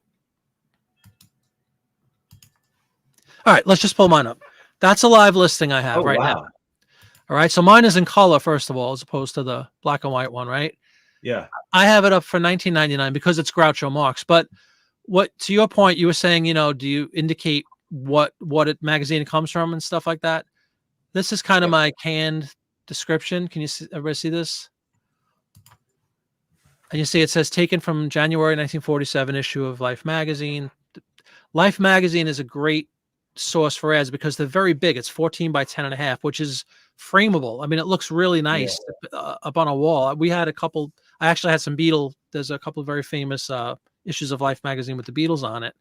Speaker 1: All right, let's just pull mine up. That's a live listing I have now. All right, so mine is in color, first of all, as opposed to the black and white one, right?
Speaker 2: Yeah.
Speaker 1: I have it up for $19.99 because it's Groucho Marx. But what, to your point, you were saying, do you indicate what magazine it comes from and stuff like that? This is kind of my canned description. Can you everybody see this? And you see it says taken from January 1947 issue of Life magazine. Life magazine is a great source for ads because they're very big. It's 14 by 10.5, which is frameable. I mean, it looks really nice up on a wall. We had a couple. I actually had some there's a couple of very famous issues of Life magazine with the Beatles on it,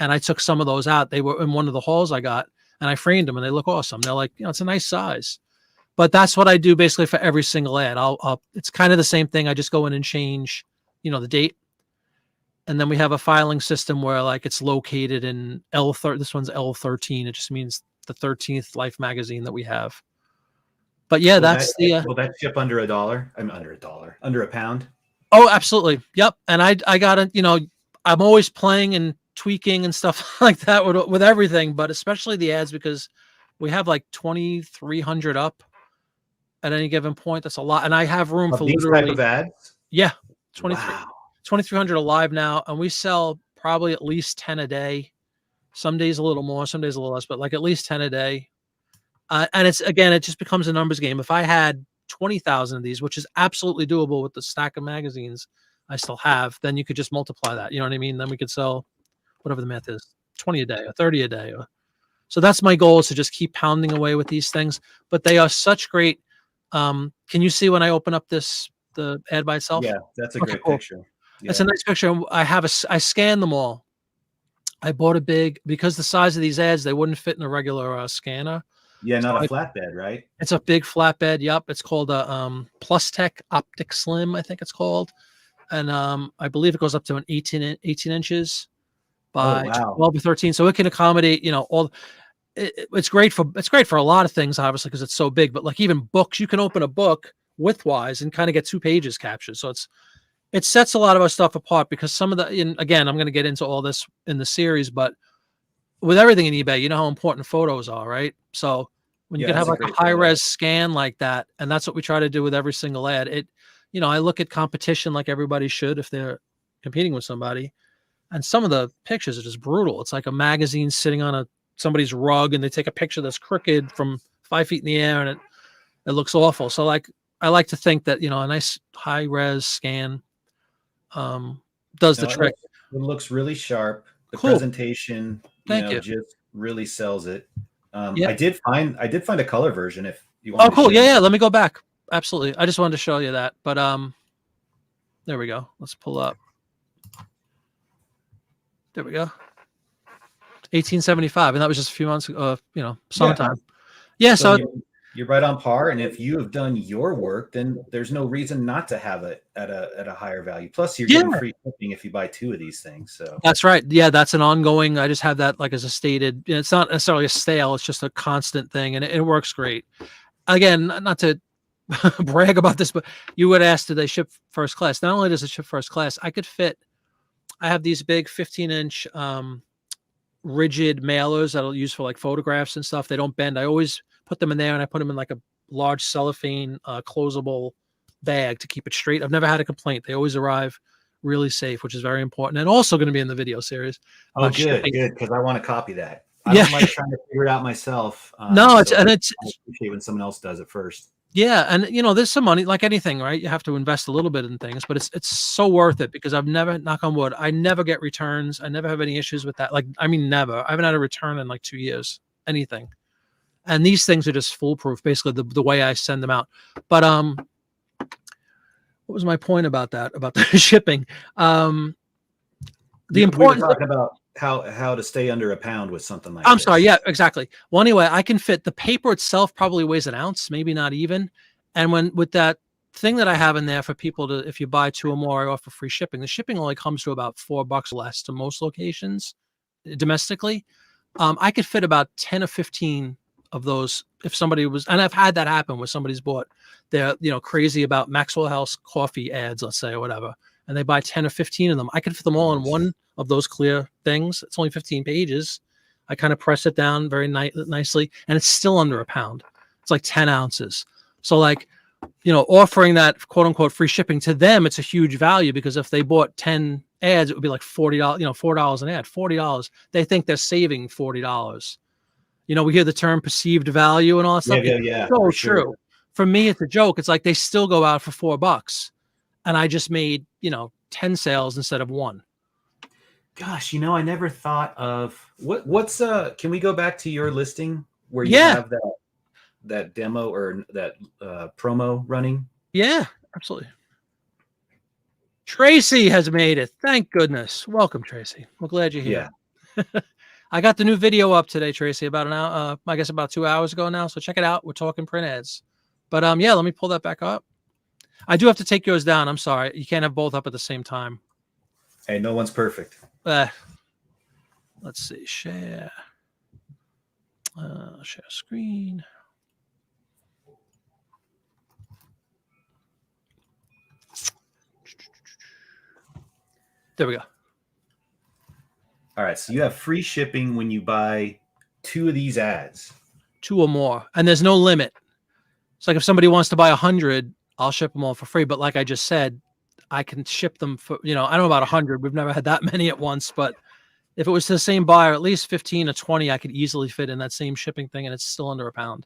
Speaker 1: and I took some of those out. They were in one of the hauls I got, and I framed them, and they look awesome. They're like, it's a nice size. But that's what I do basically for every single ad. It's kind of the same thing. I just go in and change, the date. And then we have a filing system where it's located in L13. This one's L13. It just means the 13th Life magazine that we have. But yeah, will
Speaker 2: that ship under $1? I'm under $1, under £1.
Speaker 1: Oh, absolutely. Yep. And I got to, I'm always playing and tweaking and stuff like that with everything, but especially the ads, because we have 2,300 up. at any given point. That's a lot. And I have room
Speaker 2: Of
Speaker 1: for
Speaker 2: these type
Speaker 1: literally,
Speaker 2: of ads?
Speaker 1: yeah, 23,
Speaker 2: Wow.
Speaker 1: 2,300 alive now. And we sell probably at least 10 a day. Some days a little more, some days a little less, but like at least 10 a day. And it's, again, it just becomes a numbers game. If I had 20,000 of these, which is absolutely doable with the stack of magazines I still have, then you could just multiply that. You know what I mean? Then we could sell whatever the math is, 20 a day or 30 a day. So that's my goal, is to just keep pounding away with these things. But they are such great. Can you see when I open up the ad by itself?
Speaker 2: Yeah, that's a
Speaker 1: Okay,
Speaker 2: great
Speaker 1: cool.
Speaker 2: picture. Yeah.
Speaker 1: It's a nice picture. I scanned them all. I bought a big, because the size of these ads, they wouldn't fit in a regular scanner.
Speaker 2: Yeah, not
Speaker 1: So
Speaker 2: a flatbed, right?
Speaker 1: it's a big flatbed. Yep. It's called a Plus Tech Optic Slim, I think it's called. And I believe it goes up to an 18 inches by
Speaker 2: wow.
Speaker 1: 12 or 13. So it can accommodate, all. It's great for a lot of things, obviously, because it's so big. But like even books, you can open a book widthwise and kind of get 2 pages captured. So it sets a lot of our stuff apart, because some of again, I'm going to get into all this in the series, but with everything in eBay, you know how important photos are, right? So when you
Speaker 2: Yeah,
Speaker 1: can have
Speaker 2: that's a
Speaker 1: like a
Speaker 2: great
Speaker 1: high
Speaker 2: photo.
Speaker 1: res scan like that, and that's what we try to do with every single ad. I look at competition like everybody should if they're competing with somebody, and some of the pictures are just brutal. It's like a magazine sitting on somebody's rug, and they take a picture that's crooked from 5 feet in the air, and it looks awful. So like, I like to think that, a nice high res scan does the
Speaker 2: No,
Speaker 1: trick.
Speaker 2: it looks really sharp. The
Speaker 1: Cool.
Speaker 2: presentation,
Speaker 1: Thank you.
Speaker 2: just really sells it.
Speaker 1: Yeah.
Speaker 2: I did find a color version if you want.
Speaker 1: Oh, cool. Yeah. Let me go back. Absolutely. I just wanted to show you that. But there we go. Let's pull up. There we go. 1875, and that was just a few months ago. Summertime. Yeah. So
Speaker 2: you're right on par, and if you have done your work, then there's no reason not to have it at a higher value. Plus, you're getting free shipping if you buy 2 of these things. So
Speaker 1: that's right. Yeah, that's an ongoing. I just have that like as a stated. It's not necessarily a sale. It's just a constant thing, and it works great. Again, not to brag about this, but you would ask, do they ship first class? Not only does it ship first class, I have these big 15-inch rigid mailers that I'll use for like photographs and stuff. They don't bend. I always put them in there, and I put them in like a large cellophane closable bag to keep it straight. I've never had a complaint. They always arrive really safe, which is very important, and also going to be in the video series.
Speaker 2: Oh, good, because I want to copy that. I
Speaker 1: Yeah.
Speaker 2: don't like trying to figure it out myself.
Speaker 1: No,
Speaker 2: I
Speaker 1: appreciate
Speaker 2: when someone else does it first.
Speaker 1: Yeah, and there's some money, like anything, right? You have to invest a little bit in things, but it's so worth it, because I've never, knock on wood, I never get returns. I never have any issues with that. Like, I mean, never. I haven't had a return in like 2 years, anything. And these things are just foolproof, basically the way I send them out. But what was my point about that? About the shipping? The important.
Speaker 2: We were talking about how to stay under a pound with something like
Speaker 1: I'm
Speaker 2: this.
Speaker 1: sorry. Yeah, exactly. Well, anyway, I can fit the paper itself probably weighs an ounce, maybe not even. And with that thing that I have in there for people to, if you buy 2 or more, I offer free shipping. The shipping only comes to about $4 less to most locations domestically. I could fit about 10 or 15 of those if somebody was, and I've had that happen where somebody's bought, they're, crazy about Maxwell House coffee ads, let's say, or whatever, and they buy 10 or 15 of them. I could fit them all in one of those clear things. It's only 15 pages. I kind of press it down very nicely, and it's still under a pound. It's like 10 ounces. So like, offering that quote unquote free shipping to them, it's a huge value, because if they bought 10 ads, it would be like $40, $4 an ad, $40. They think they're saving $40. We hear the term perceived value and all that stuff.
Speaker 2: Yeah.
Speaker 1: So true. For me, it's a joke. It's like they still go out for $4, and I just made, 10 sales instead of 1.
Speaker 2: Gosh, I never thought of what's can we go back to your listing where you have that demo or that promo running?
Speaker 1: Yeah, absolutely. Tracy has made it. Thank goodness. Welcome, Tracy. We're glad you're here. Yeah. I got the new video up today, Tracy, about an hour, I guess about 2 hours ago now. So check it out. We're talking print ads. But yeah, let me pull that back up. I do have to take yours down. I'm sorry. You can't have both up at the same time.
Speaker 2: Hey, no one's perfect.
Speaker 1: Let's see. Share screen. There we go.
Speaker 2: All right. So you have free shipping when you buy 2 of these ads.
Speaker 1: 2 or more. And there's no limit. It's like if somebody wants to buy 100, I'll ship them all for free. But like I just said, I can ship them for, I don't know about 100. We've never had that many at once, but if it was to the same buyer, at least 15 or 20, I could easily fit in that same shipping thing, and it's still under £1.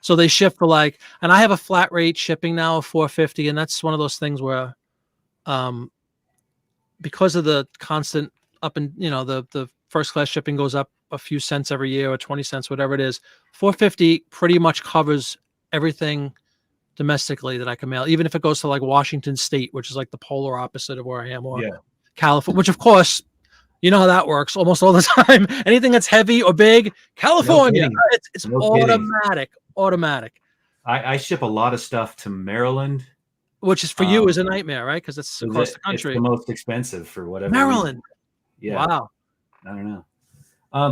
Speaker 1: So they ship for and I have a flat rate shipping now of $4.50, and that's one of those things where, because of the constant up and the first class shipping goes up a few cents every year or 20 cents, whatever it is, $4.50 pretty much covers everything domestically that I can mail, even if it goes to Washington State, which is the polar opposite of where I am, or California, which of course, you know how that works almost all the time. Anything that's heavy or big, California, it's automatic.
Speaker 2: I ship a lot of stuff to Maryland,
Speaker 1: which is for you is a nightmare, right? Because it's across the country.
Speaker 2: It's the most expensive for whatever
Speaker 1: Maryland.
Speaker 2: Reason. Yeah.
Speaker 1: Wow.
Speaker 2: I don't know.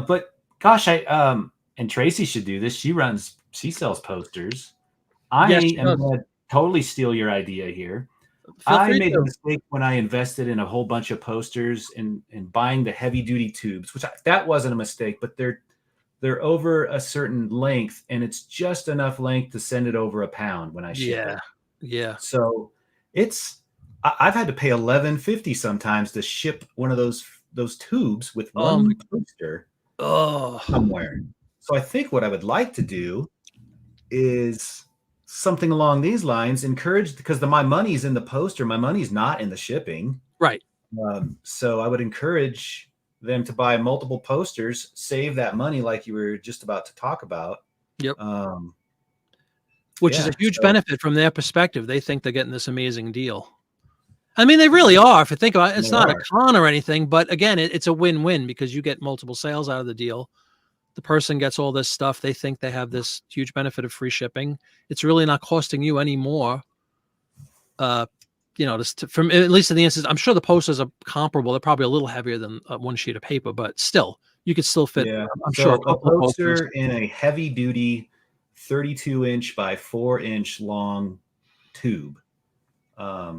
Speaker 2: But gosh, and Tracy should do this. She sells posters. I am going to totally steal your idea here. I made a mistake when I invested in a whole bunch of posters and buying the heavy duty tubes, that wasn't a mistake, but they're over a certain length, and it's just enough length to send it over £1 when I ship it.
Speaker 1: Yeah.
Speaker 2: So I've had to pay $11.50 sometimes to ship one of those tubes with one poster somewhere. So I think what I would like to do is something along these lines, because my money's in the poster, my money's not in the shipping.
Speaker 1: Right.
Speaker 2: So I would encourage them to buy multiple posters, save that money like you were just about to talk about.
Speaker 1: Yep. Which is a huge benefit from their perspective. They think they're getting this amazing deal. I mean, they really are. If you think about it, it's not a con or anything, but again, it's a win-win because you get multiple sales out of the deal. The person gets all this stuff. They think they have this huge benefit of free shipping. It's really not costing you any more. From at least in the instance, I'm sure the posters are comparable. They're probably a little heavier than one sheet of paper, but still, you could still fit.
Speaker 2: Yeah.
Speaker 1: I'm sure
Speaker 2: a poster in a heavy-duty 32-inch by 4-inch long tube. I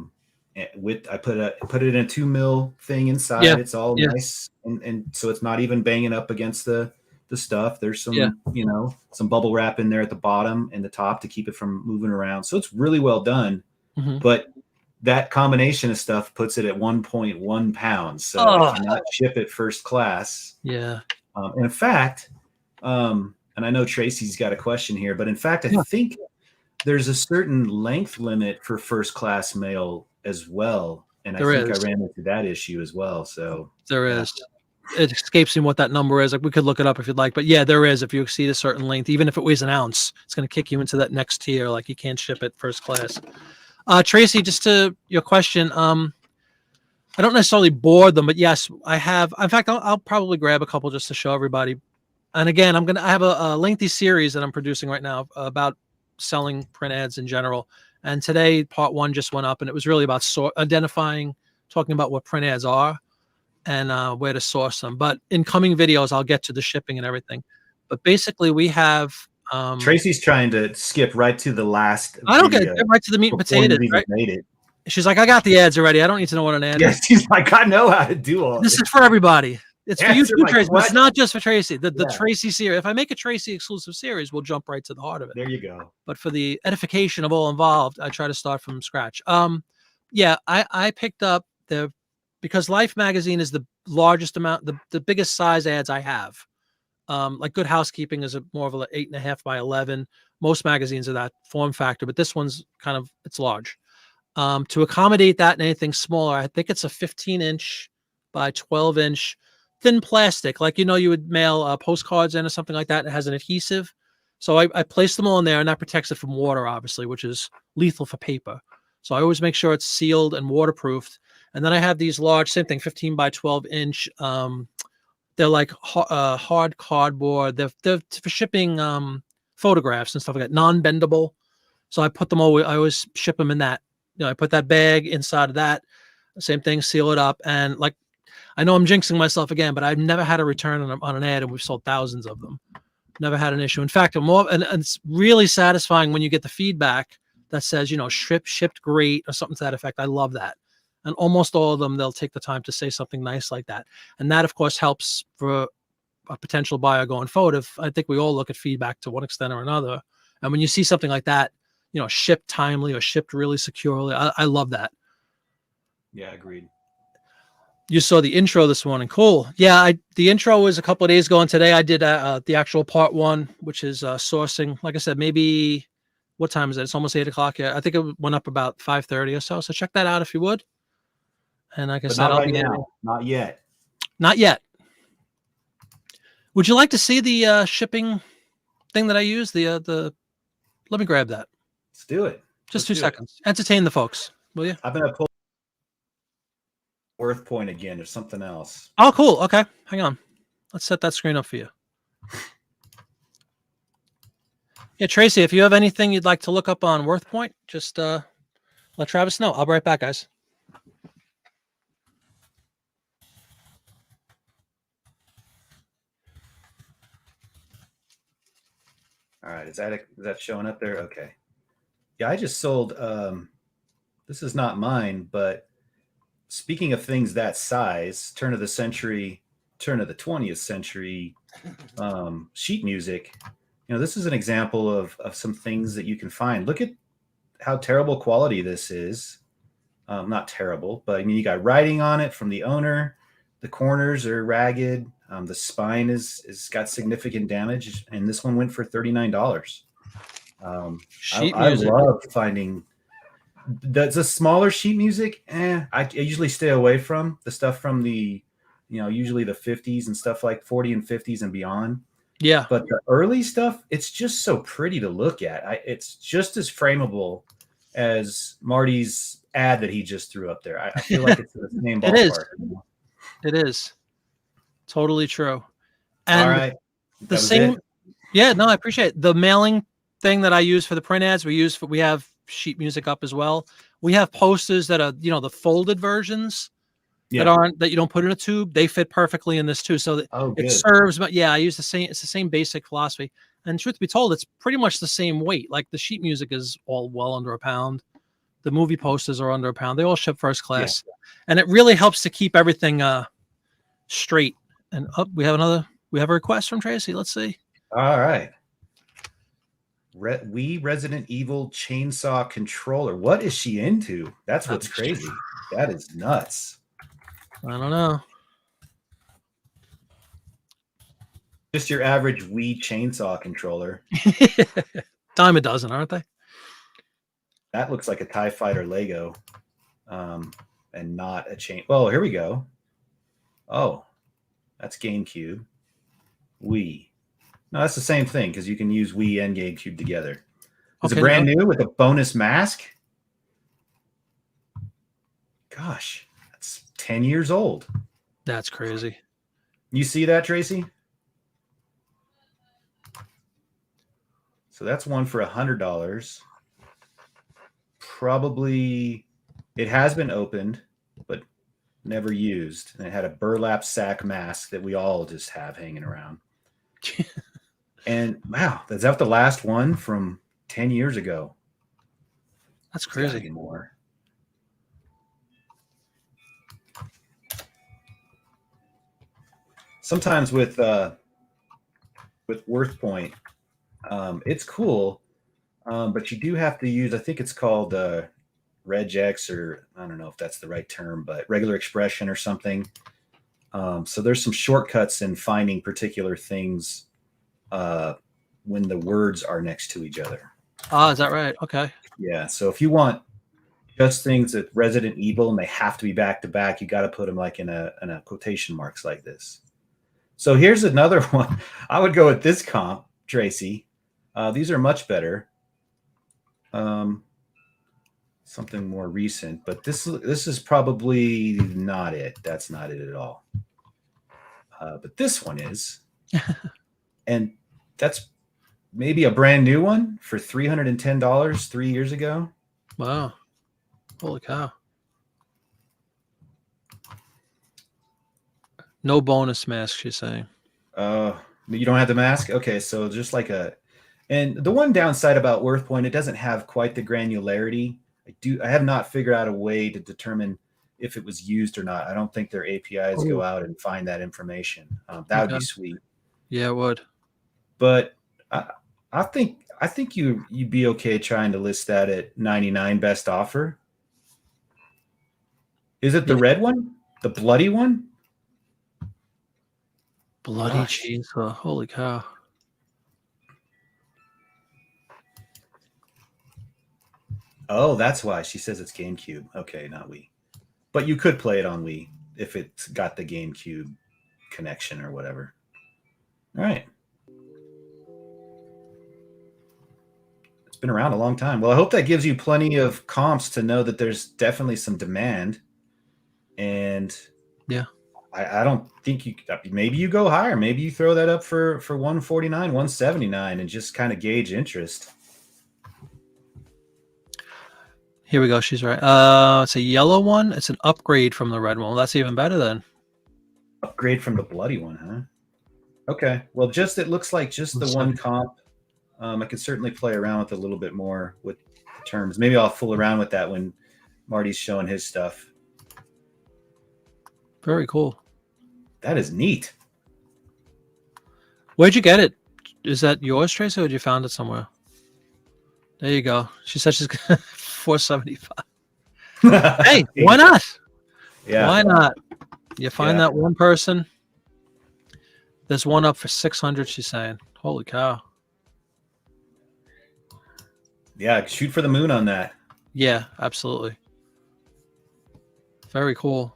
Speaker 2: put it in a 2 mil thing inside.
Speaker 1: Yeah.
Speaker 2: It's all nice, and so it's not even banging up against the stuff. There's some some bubble wrap in there at the bottom and the top to keep it from moving around. So it's really well done. Mm-hmm. But that combination of stuff puts it at 1.1 pounds. So I cannot ship it first class.
Speaker 1: Yeah.
Speaker 2: And in fact, and I know Tracy's got a question here, but in fact, I think there's a certain length limit for first class mail as well. And I ran into that issue as well. So
Speaker 1: there is. It escapes me what that number is. We could look it up if you'd like, but yeah, there is. If you exceed a certain length, even if it weighs an ounce, it's going to kick you into that next tier. You can't ship it first class. Tracy, just to your question, I don't necessarily board them, but yes, I have. In fact, I'll probably grab a couple just to show everybody. And again, I have a lengthy series that I'm producing right now about selling print ads in general. And today, part 1 just went up, and it was really about talking about what print ads are and where to source them. But in coming videos, I'll get to the shipping and everything. But basically, we have
Speaker 2: Tracy's trying to skip right to the last.
Speaker 1: I don't get right to the meat and potatoes. Right?
Speaker 2: Made it.
Speaker 1: She's like, I got the ads already. I don't need to know what an ad is.
Speaker 2: She's like, I know how to do all
Speaker 1: this. Is for everybody. It's for you too, Tracy. But it's not just for Tracy. The Tracy series. If I make a Tracy exclusive series, we'll jump right to the heart of it.
Speaker 2: There you go.
Speaker 1: But for the edification of all involved, I try to start from scratch. I picked up because Life magazine is the largest amount, the biggest size ads I have. Good Housekeeping is more of an 8.5 by 11. Most magazines are that form factor, but this one's it's large. To accommodate that and anything smaller, I think it's a 15-inch by 12-inch thin plastic, you would mail postcards in or something like that. It has an adhesive. So I place them all in there, and that protects it from water, obviously, which is lethal for paper. So I always make sure it's sealed and waterproofed. And then I have these large, same thing, 15 by 12-inch. They're like hard cardboard. They're for shipping photographs and stuff like that, non-bendable. So I put them I always ship them in that. I put that bag inside of that. Same thing, seal it up. And I know I'm jinxing myself again, but I've never had a return on an ad, and we've sold thousands of them. Never had an issue. In fact, and it's really satisfying when you get the feedback that says, shipped great or something to that effect. I love that. And almost all of them, they'll take the time to say something nice like that. And that, of course, helps for a potential buyer going forward. I think we all look at feedback to one extent or another, And when you see something like that, shipped timely or shipped really securely, I love that.
Speaker 2: Yeah, agreed.
Speaker 1: You saw the intro this morning. Cool. Yeah, the intro was a couple of days ago, and today I did the actual part 1, which is sourcing. Like I said, maybe what time is it? It's almost 8 o'clock. Yeah, I think it went up about 5:30 or so. So check that out if you would. And like I said,
Speaker 2: not right now. Not yet.
Speaker 1: Not yet. Would you like to see the shipping thing that I use? The let me grab that.
Speaker 2: Let's do it.
Speaker 1: Just 2 seconds. Entertain the folks, will you?
Speaker 2: I'm gonna pull Worth Point again or something else.
Speaker 1: Oh, cool. Okay, hang on. Let's set that screen up for you. Yeah, Tracy, if you have anything you'd like to look up on Worth Point, just let Travis know. I'll be right back, guys.
Speaker 2: All right, is that showing up there? Okay. Yeah, I just sold. This is not mine, but speaking of things that size, turn of the 20th century sheet music. This is an example of some things that you can find. Look at how terrible quality this is. Not terrible, but I mean, you got writing on it from the owner. The corners are ragged. The spine is got significant damage, and this one went for $39. I love finding the smaller sheet music. I usually stay away from the stuff from the, usually the 50s and stuff like 40 and 50s and beyond.
Speaker 1: Yeah.
Speaker 2: But the early stuff, it's just so pretty to look at. It's just as frameable as Marty's ad that he just threw up there. I feel like it's the same ballpark.
Speaker 1: It is. It is. Totally true. And
Speaker 2: all right.
Speaker 1: The same. Yeah, no, I appreciate it. The mailing thing that I use for the print ads, we have sheet music up as well. We have posters that are, the folded versions that you don't put in a tube. They fit perfectly in this too. So that it serves, but yeah, I use it's the same basic philosophy. And truth be told, it's pretty much the same weight. Like the sheet music is all well under a pound. The movie posters are under a pound. They all ship first class. Yeah. And it really helps to keep everything straight. And we have a request from Tracy. Let's see.
Speaker 2: All right. Resident Evil chainsaw controller. What is she into? That's what's crazy. That is nuts.
Speaker 1: I don't know.
Speaker 2: Just your average Wii chainsaw controller.
Speaker 1: Dime a dozen, aren't they?
Speaker 2: That looks like a TIE Fighter Lego, and not a chain. Oh, here we go. Oh, that's GameCube. Wii. No, that's the same thing because you can use Wii and GameCube together. It's a brand new with a bonus mask. Gosh, that's 10 years old.
Speaker 1: That's crazy.
Speaker 2: You see that, Tracy? So that's one for $100. Probably it has been opened, but never used. And it had a burlap sack mask that we all just have hanging around. And wow, is that the last one from 10 years ago?
Speaker 1: That's crazy.
Speaker 2: More. Sometimes with Worth Point, it's cool, but you do have to use, I think it's called regex, or I don't know if that's the right term, but regular expression or something. So there's some shortcuts in finding particular things when the words are next to each other.
Speaker 1: Ah, is that right? Okay.
Speaker 2: Yeah. So if you want just things that Resident Evil and they have to be back to back, you got to put them like in a quotation marks like this. So here's another one. I would go with this comp, Tracy. These are much better. Something more recent, but this is probably not it. That's not it at all. But this one is, and that's maybe a brand new one for $310 3 years ago.
Speaker 1: Wow. Holy cow. No bonus mask, she's saying.
Speaker 2: You don't have the mask? Okay, so just like and the one downside about Worth Point, it doesn't have quite the granularity. I have not figured out a way to determine if it was used or not. I don't think their APIs go out and find that information. That would be sweet.
Speaker 1: Yeah, it would.
Speaker 2: But I I think you'd be okay trying to list that at 99 best offer. Is it the red one? The bloody one?
Speaker 1: Bloody
Speaker 2: Gosh.
Speaker 1: chainsaw. Holy cow.
Speaker 2: Oh, that's why she says it's GameCube. Okay, not Wii. But you could play it on Wii if it's got the GameCube connection or whatever. All right. It's been around a long time. Well, I hope that gives you plenty of comps to know that there's definitely some demand. And
Speaker 1: yeah,
Speaker 2: I don't think maybe you go higher. Maybe you throw that up for 149, 179 and just kind of gauge interest.
Speaker 1: Here we go. She's right. It's a yellow one. It's an upgrade from the red one. Well, that's even better then.
Speaker 2: Upgrade from the bloody one, huh? Okay. Well, it looks like just the one comp. I could certainly play around with it a little bit more with the terms. Maybe I'll fool around with that when Marty's showing his stuff.
Speaker 1: Very cool.
Speaker 2: That is neat.
Speaker 1: Where'd you get it? Is that yours, Tracy, or did you found it somewhere? There you go. She said she's $475. Hey, why not?
Speaker 2: Yeah.
Speaker 1: Why not? You find that one person. There's one up for 600. She's saying, "Holy cow!"
Speaker 2: Yeah, shoot for the moon on that.
Speaker 1: Yeah, absolutely. Very cool.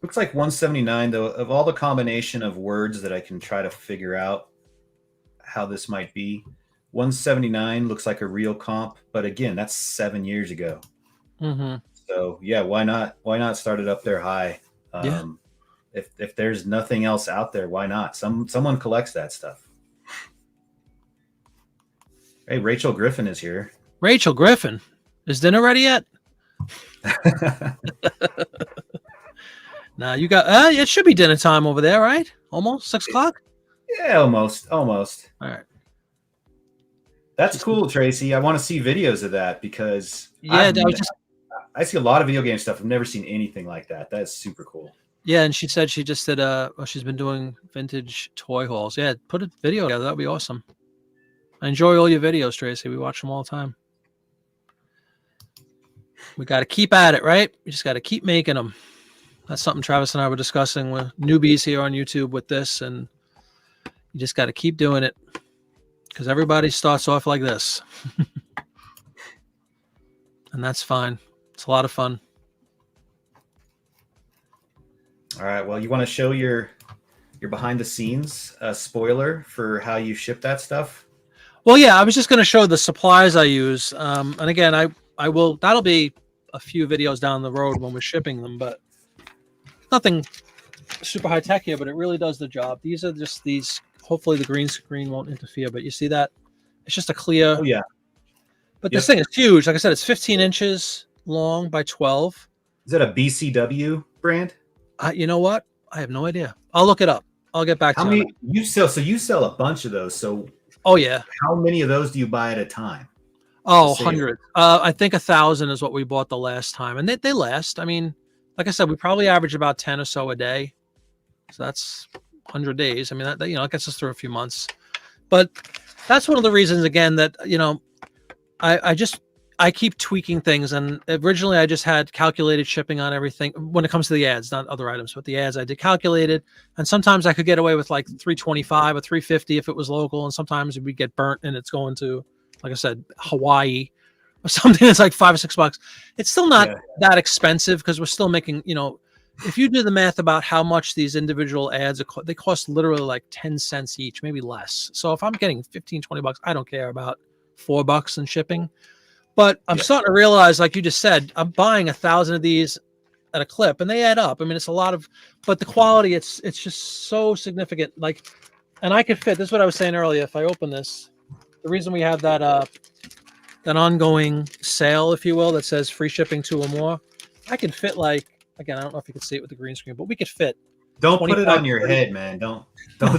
Speaker 2: Looks like 179 though. Of all the combination of words that I can try to figure out how this might be, 179 looks like a real comp, but again, that's 7 years ago.
Speaker 1: Mm-hmm.
Speaker 2: So yeah, why not start it up there high? If there's nothing else out there, why not? Someone collects that stuff. Hey, Rachel Griffin is here.
Speaker 1: Rachel Griffin, is dinner ready yet? Nah, you got. It should be dinner time over there, right? Almost 6 o'clock.
Speaker 2: Yeah, almost. All
Speaker 1: right.
Speaker 2: That's cool, Tracy. I want to see videos of that because
Speaker 1: I
Speaker 2: see a lot of video game stuff. I've never seen anything like that. That's super cool.
Speaker 1: Yeah, and she said she just did she's been doing vintage toy hauls. Yeah, put a video together. That'd be awesome. I enjoy all your videos, Tracy. We watch them all the time. We got to keep at it, right? We just got to keep making them. That's something Travis and I were discussing with newbies here on YouTube with this, and you just got to keep doing it because everybody starts off like this. And that's fine. It's a lot of fun.
Speaker 2: All right. Well, you want to show your behind the scenes spoiler for how you ship that stuff?
Speaker 1: Well, yeah, I was just going to show the supplies I use. And again, I will, that'll be a few videos down the road when we're shipping them, but nothing super high tech here, but it really does the job. These are just these, hopefully the green screen won't interfere, but you see that? It's just a clear.
Speaker 2: Oh, yeah.
Speaker 1: But this thing is huge. Like I said, it's 15 inches long by 12.
Speaker 2: Is that a BCW brand?
Speaker 1: You know what? I have no idea. I'll look it up. I'll get back to you.
Speaker 2: You sell? So you sell a bunch of those. So
Speaker 1: oh yeah.
Speaker 2: How many of those do you buy at a time?
Speaker 1: Oh, 100. I think 1,000 is what we bought the last time, and they last. I mean, like I said, we probably average about 10 or so a day. So that's 100 days. I mean, that it gets us through a few months. But that's one of the reasons, again, that I keep tweaking things. And originally I just had calculated shipping on everything when it comes to the ads, not other items, but the ads I did calculated. And sometimes I could get away with like 325 or 350 if it was local. And sometimes we get burnt and it's going to, like I said, Hawaii or something that's like $5 or $6. It's still not that expensive because we're still making, if you do the math about how much these individual ads, they cost literally like 10 cents each, maybe less. So if I'm getting 15, 20 bucks, I don't care about $4 in shipping. But I'm starting to realize, like you just said, I'm buying 1,000 of these at a clip, and they add up. I mean, it's a lot of, but the quality, it's just so significant. Like, and I could fit. This is what I was saying earlier. If I open this, the reason we have that that ongoing sale, if you will, that says free shipping 2 or more, I could fit like, again, I don't know if you can see it with the green screen, but we could fit.
Speaker 2: Don't put it on your head, man. Don't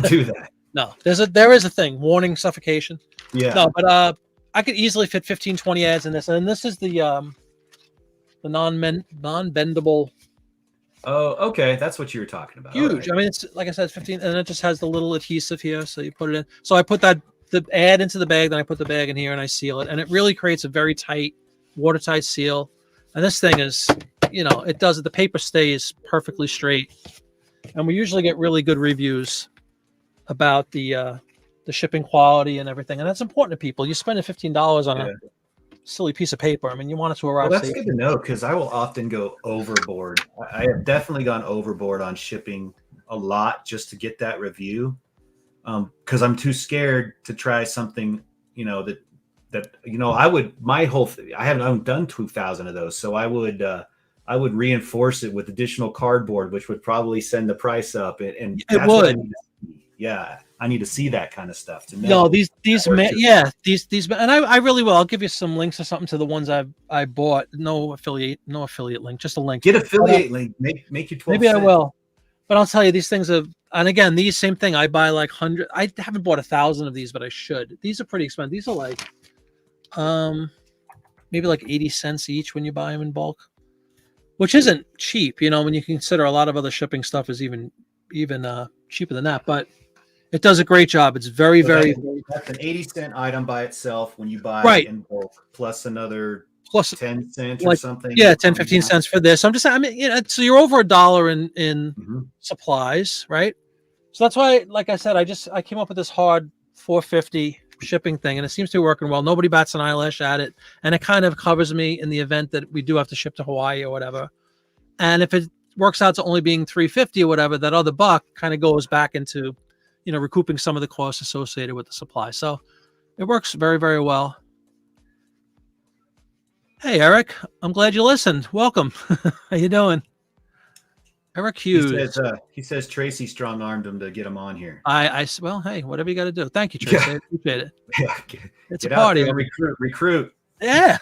Speaker 2: do that.
Speaker 1: No, there is a thing, warning suffocation.
Speaker 2: Yeah.
Speaker 1: No, but I could easily fit 15, 20 ads in this. And this is the non-bendable
Speaker 2: Oh, okay. That's what you were talking about. All
Speaker 1: Huge.
Speaker 2: right.
Speaker 1: I mean, it's like I said, it's 15, and it just has the little adhesive here, so you put it in. So I put the ad into the bag, then I put the bag in here, and I seal it, and it really creates a very tight, watertight seal. And this thing is, it does it. The paper stays perfectly straight, and we usually get really good reviews about the shipping quality and everything, and that's important to people. You're spending $15 on a silly piece of paper. I mean, you want it to arrive.
Speaker 2: Well, that's
Speaker 1: safely.
Speaker 2: good to know because I will often go overboard. I have definitely gone overboard on shipping a lot just to get that review. Because I'm too scared to try something, I would I haven't done 2,000 of those, so I would reinforce it with additional cardboard, which would probably send the price up, and
Speaker 1: It
Speaker 2: that's what I
Speaker 1: would.
Speaker 2: need to see. Yeah, I need to see that kind of stuff to know.
Speaker 1: No, these
Speaker 2: that
Speaker 1: these, and I really will. I'll give you some links or something to the ones I bought. No affiliate link, just a link.
Speaker 2: Get affiliate link, make you 12
Speaker 1: Maybe I
Speaker 2: cents.
Speaker 1: will, but I'll tell you these things have. And again, these same thing. I buy like 100. I haven't bought 1,000 of these, but I should. These are pretty expensive. These are like, maybe like 80 cents each when you buy them in bulk, which isn't cheap. When you consider a lot of other shipping stuff is even cheaper than that. But it does a great job. It's very,
Speaker 2: that's an 80-cent item by itself when you buy in bulk, plus another 10 cents or something.
Speaker 1: Yeah, 10, 15 cents for this. I'm just saying, I mean, so you're over $1 in supplies, right? So that's why, like I said, I came up with this hard $4.50 shipping thing, and it seems to be working well. Nobody bats an eyelash at it, and it kind of covers me in the event that we do have to ship to Hawaii or whatever. And if it works out to only being $3.50 or whatever, that other buck kind of goes back into, recouping some of the costs associated with the supply. So it works very, very well. Hey, Eric, I'm glad you listened. Welcome. How you doing? Eric Hughes.
Speaker 2: He says Tracy strong-armed him to get him on here.
Speaker 1: Well, hey, whatever you got to do. Thank you, Tracy. I appreciate it.
Speaker 2: Yeah,
Speaker 1: It's a party.
Speaker 2: Recruit.
Speaker 1: Yeah.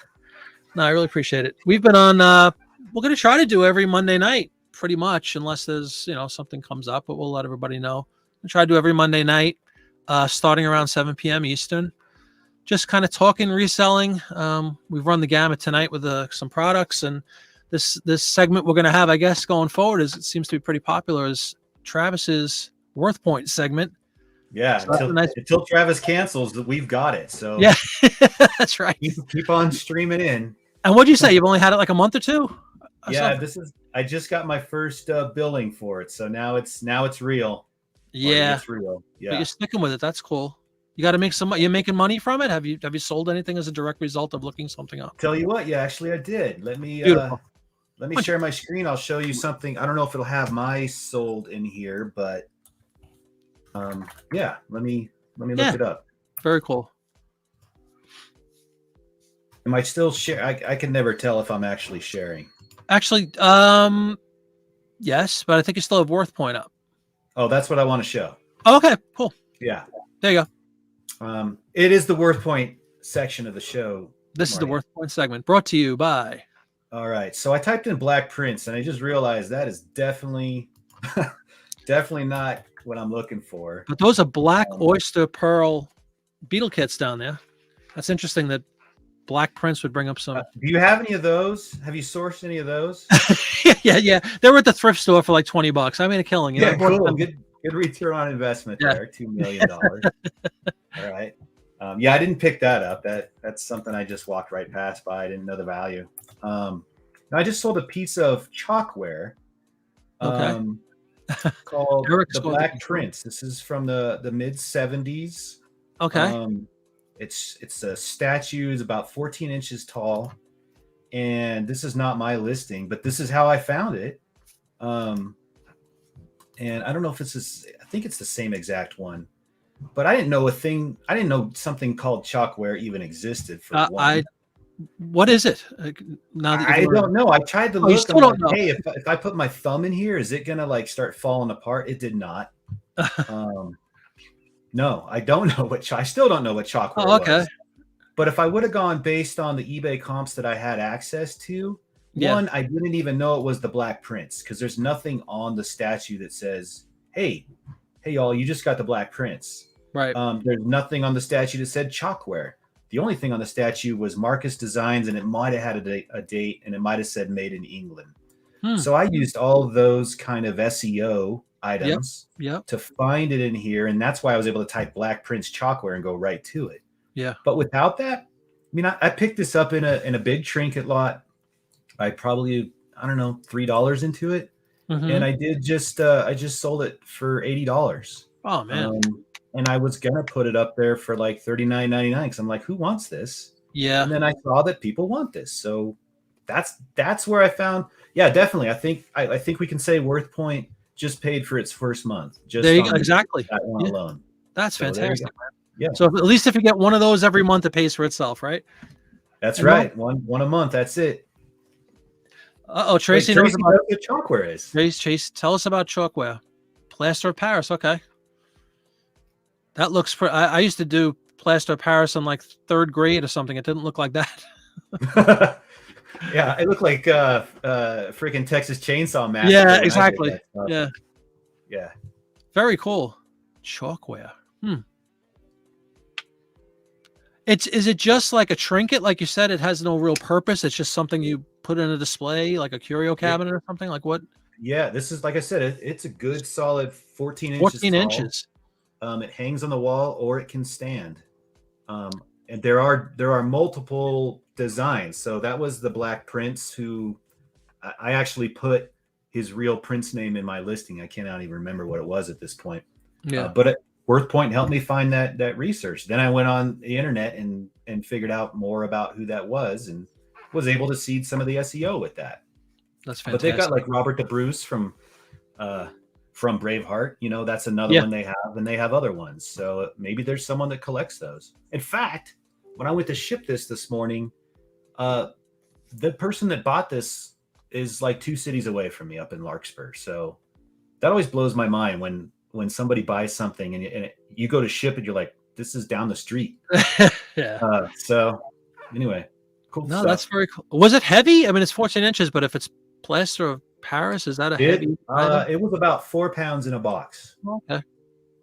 Speaker 1: No, I really appreciate it. We've been on, we're going to try to do every Monday night, pretty much, unless there's, something comes up, but we'll let everybody know. We try to do every Monday night, starting around 7 p.m. Eastern. Just kind of talking reselling. We've run the gamut tonight with some products, and this segment we're going to have, I guess, going forward, it seems to be pretty popular, is Travis's Worth Point segment.
Speaker 2: Yeah, so until Travis cancels, we've got it. So
Speaker 1: yeah, that's right.
Speaker 2: Keep on streaming in.
Speaker 1: And what'd you say? You've only had it like a month or two?
Speaker 2: Yeah, I just got my first billing for it, so now it's real.
Speaker 1: Yeah,
Speaker 2: it's real. Yeah,
Speaker 1: but you're sticking with it. That's cool. You got to make some. You're making money from it. Have you sold anything as a direct result of looking something up?
Speaker 2: Tell you what, yeah, actually I did. Let me share my screen. I'll show you something. I don't know if it'll have my sold in here, but yeah, let me look it up.
Speaker 1: Very cool.
Speaker 2: Am I still share? I can never tell if I'm actually sharing.
Speaker 1: Actually, yes, but I think you still have Worth Point up.
Speaker 2: Oh, that's what I want to show.
Speaker 1: Oh, okay, cool.
Speaker 2: Yeah,
Speaker 1: there you
Speaker 2: go. It is the Worth Point section of the show.
Speaker 1: This is the Worth Point segment, brought to you by.
Speaker 2: All right, so I typed in Black Prince, and I just realized that is definitely not what I'm looking for.
Speaker 1: But those are black oyster pearl beetle kits down there. That's interesting that Black Prince would bring up some.
Speaker 2: Do you have any of those? Have you sourced any of those?
Speaker 1: yeah. They were at the thrift store for like $20. I made a killing.
Speaker 2: Yeah, cool. Good return on investment there. $2 million. All right. Yeah, I didn't pick that up. That's something I just walked right past by. I didn't know the value. I just sold a piece of chalkware. Called the Black Prince. This is from the mid 70s.
Speaker 1: Okay.
Speaker 2: It's a statue, is about 14 inches tall, and this is not my listing, but this is how I found it. And I don't know if I think it's the same exact one, but I didn't know something called chalkware even existed.
Speaker 1: What is it?
Speaker 2: Now that I don't know. I tried to look. Hey, if I put my thumb in here, is it gonna like start falling apart? It did not. No, I don't know I still don't know what chalkware was. But if I would have gone based on the eBay comps that I had access to, one, I didn't even know it was the Black Prince, because there's nothing on the statue that says, hey, y'all, you just got the Black Prince.
Speaker 1: Right.
Speaker 2: There's nothing on the statue that said chalkware. The only thing on the statue was Marcus Designs, and it might have had a date, and it might have said made in England. So I used all those kind of SEO items
Speaker 1: Yep.
Speaker 2: to find it in here. And that's why I was able to type Black Prince chalkware and go right to it.
Speaker 1: Yeah.
Speaker 2: But without that, I mean, I picked this up in a big trinket lot. I probably, I don't know, $3 into it. And I did I just sold it for $80.
Speaker 1: Oh man.
Speaker 2: And I was gonna put it up there for like $39.99 because I'm like, who wants this?
Speaker 1: Yeah.
Speaker 2: And then I saw that people want this. So that's where I found, yeah, definitely. I think we can say WorthPoint just paid for its first month. Just
Speaker 1: there you go. Exactly.
Speaker 2: That one alone.
Speaker 1: That's
Speaker 2: So
Speaker 1: fantastic, man.
Speaker 2: Yeah.
Speaker 1: So at least if you get one of those every month, it pays for itself, right?
Speaker 2: That's right. One a month. That's it.
Speaker 1: Tracy
Speaker 2: knows
Speaker 1: knows about
Speaker 2: what chalkware is.
Speaker 1: Chase, tell us about chalkware. Plaster of Paris. Okay. That looks I used to do plaster of Paris in like 3rd grade or something. It didn't look like that.
Speaker 2: Yeah, it looked like freaking Texas Chainsaw Massacre.
Speaker 1: Yeah, exactly. Yeah.
Speaker 2: Yeah.
Speaker 1: Very cool. Chalkware. Is it just like a trinket? Like you said, it has no real purpose. It's just something you put in a display, like a curio cabinet or something. Like what?
Speaker 2: Yeah, this is, like I said, it's a good solid 14 inches.
Speaker 1: 14 inches.
Speaker 2: It hangs on the wall or it can stand. And there are multiple designs. So that was the Black Prince who I actually put his real Prince name in my listing. I cannot even remember what it was at this point.
Speaker 1: Yeah.
Speaker 2: But WorthPoint helped me find that research. Then I went on the internet and figured out more about who that was and was able to seed some of the SEO with that.
Speaker 1: That's fantastic.
Speaker 2: But they've got like Robert the Bruce from Braveheart. You know, that's another one they have, and they have other ones. So maybe there's someone that collects those. In fact, when I went to ship this morning, the person that bought this is like 2 cities away from me up in Larkspur. So that always blows my mind when somebody buys something and you go to ship it, you're like, this is down the street.
Speaker 1: Yeah.
Speaker 2: So anyway, cool.
Speaker 1: No,
Speaker 2: stuff.
Speaker 1: that's very cool. Was it heavy? I mean, it's 14 inches, but if it's plaster of Paris, is that a heavy item?
Speaker 2: It was about 4 pounds in a box.
Speaker 1: Okay.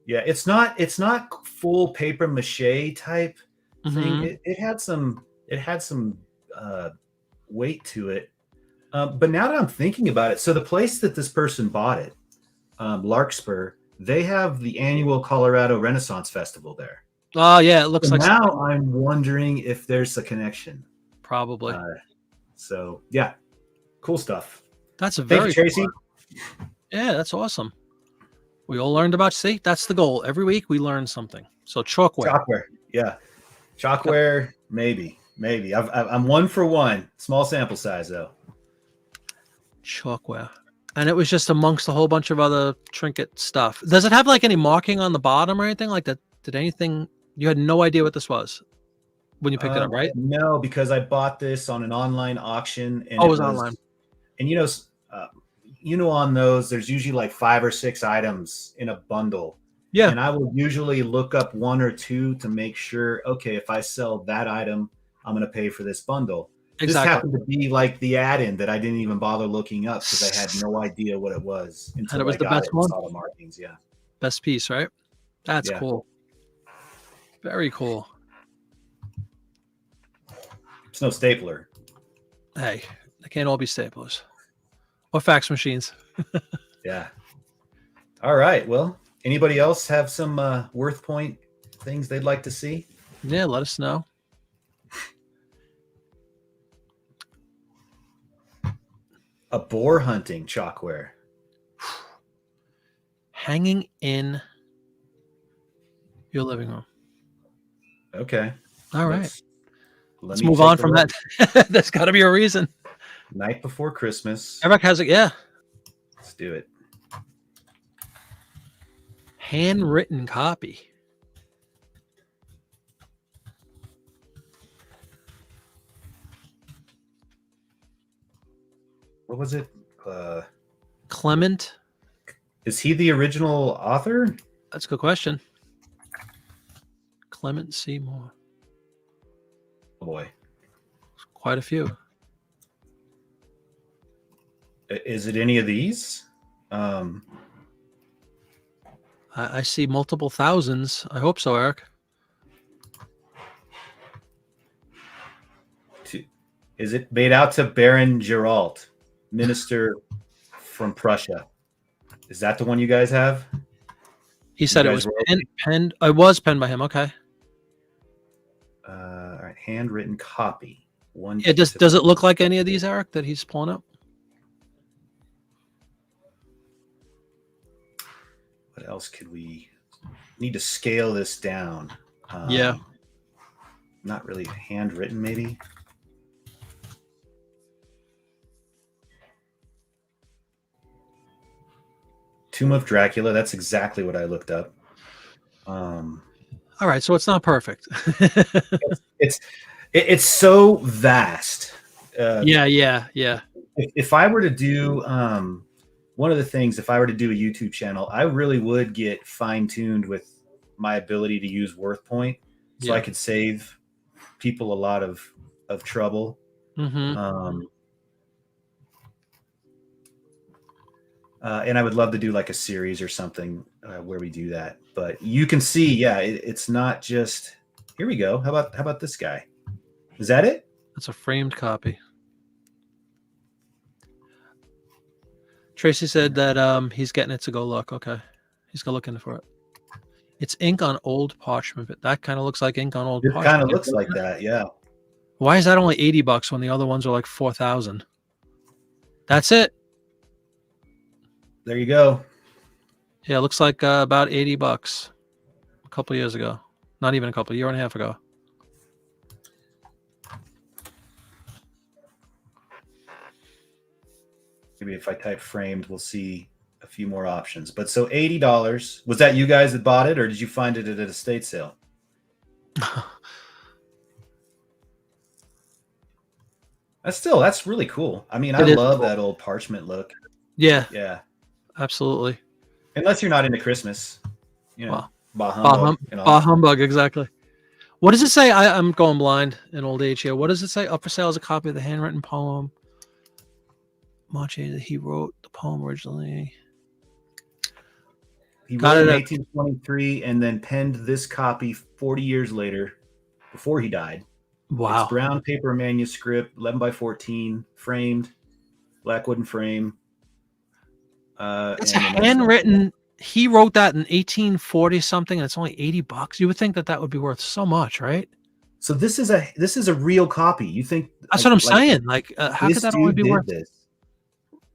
Speaker 2: Yeah, it's not full paper mache type thing. It had some weight to it. But now that I'm thinking about it, so the place that this person bought it, Larkspur, they have the annual Colorado Renaissance Festival there.
Speaker 1: Oh yeah, it looks like
Speaker 2: now something. I'm wondering if there's a connection.
Speaker 1: Probably.
Speaker 2: So yeah, cool stuff.
Speaker 1: That's a very
Speaker 2: Thank you, Tracy.
Speaker 1: Cool. Yeah, that's awesome. We all learned about. See, that's the goal. Every week we learn something. So chalkware.
Speaker 2: Yeah, chalkware. Maybe. I'm 1 for 1. Small sample size though.
Speaker 1: Chalkware. And it was just amongst a whole bunch of other trinket stuff. Does it have like any marking on the bottom or anything like that? Did anything, you had no idea what this was when you picked it up, right?
Speaker 2: No, because I bought this on an online auction. And
Speaker 1: it was online.
Speaker 2: And on those, there's usually like 5 or 6 items in a bundle. Yeah. And I will usually look up 1 or 2 to make sure, okay, if I sell that item, I'm going to pay for this bundle. Exactly. This happened to be like the add-in that I didn't even bother looking up because I had no idea what it was until
Speaker 1: and it was the best one.
Speaker 2: Saw the markings. Yeah,
Speaker 1: best piece, right? That's cool. Very cool.
Speaker 2: It's no stapler.
Speaker 1: Hey, they can't all be staplers or fax machines.
Speaker 2: Yeah. All right. Well, anybody else have some WorthPoint things they'd like to see?
Speaker 1: Yeah, let us know.
Speaker 2: A boar hunting chalkware.
Speaker 1: Hanging in your living room.
Speaker 2: Okay.
Speaker 1: All right. Let's move on from that. There's got to be a reason.
Speaker 2: Night before Christmas.
Speaker 1: Eric has it. Yeah.
Speaker 2: Let's do it.
Speaker 1: Handwritten copy.
Speaker 2: What was it?
Speaker 1: Clement.
Speaker 2: Is he the original author?
Speaker 1: That's a good question. Clement Seymour.
Speaker 2: Oh boy.
Speaker 1: Quite a few.
Speaker 2: Is it any of these?
Speaker 1: I see multiple thousands. I hope so, Eric.
Speaker 2: Is it made out to Baron Geralt, Minister from Prussia. Is that the one you guys have?
Speaker 1: He said it
Speaker 2: guys
Speaker 1: was
Speaker 2: wrote
Speaker 1: penned. It was penned by him. Okay.
Speaker 2: All right, handwritten copy. One.
Speaker 1: Yeah. Does it look like any of these, Eric, that he's pulling up?
Speaker 2: What else could we need to scale this down?
Speaker 1: Yeah.
Speaker 2: Not really handwritten, maybe. Tomb of Dracula. That's exactly what I looked up.
Speaker 1: All right, so it's not perfect.
Speaker 2: It's so vast.
Speaker 1: Yeah.
Speaker 2: If I were to do one of the things, if I were to do a YouTube channel, I really would get fine-tuned with my ability to use WorthPoint, so I could save people a lot of trouble.
Speaker 1: Mm-hmm.
Speaker 2: And I would love to do like a series or something where we do that. But you can see, yeah, it's not just. Here we go. How about this guy? Is that it?
Speaker 1: That's a framed copy. Tracy said that he's getting it to go look. Okay, he's going looking for it. It's ink on old parchment, but that kind of looks like ink on old
Speaker 2: It
Speaker 1: parchment.
Speaker 2: kind of looks like that, yeah.
Speaker 1: Why is that only $80 when the other ones are like 4,000? That's it.
Speaker 2: There you go.
Speaker 1: Yeah, it looks like about $80 a couple years ago. Not even a year and a half ago.
Speaker 2: Maybe if I type framed, we'll see a few more options. But so $80. Was that you guys that bought it, or did you find it at an estate sale? That's really cool. I mean, I love that old parchment look.
Speaker 1: Yeah.
Speaker 2: Yeah.
Speaker 1: Absolutely.
Speaker 2: Unless you're not into Christmas. You know,
Speaker 1: bah
Speaker 2: humbug,
Speaker 1: exactly. What does it say? I'm going blind in old age here. What does it say? Up for sale is a copy of the handwritten poem. Mache, he wrote the poem originally.
Speaker 2: He wrote it in 1823 and then penned this copy 40 years later, before he died.
Speaker 1: Wow.
Speaker 2: It's brown paper manuscript, 11 by 14, framed, black wooden frame.
Speaker 1: It's a handwritten. He wrote that in 1840 something, and it's only $80. You would think that would be worth so much, right?
Speaker 2: So this is a real copy. You think
Speaker 1: that's what I'm saying? Like, how could that only be worth
Speaker 2: this?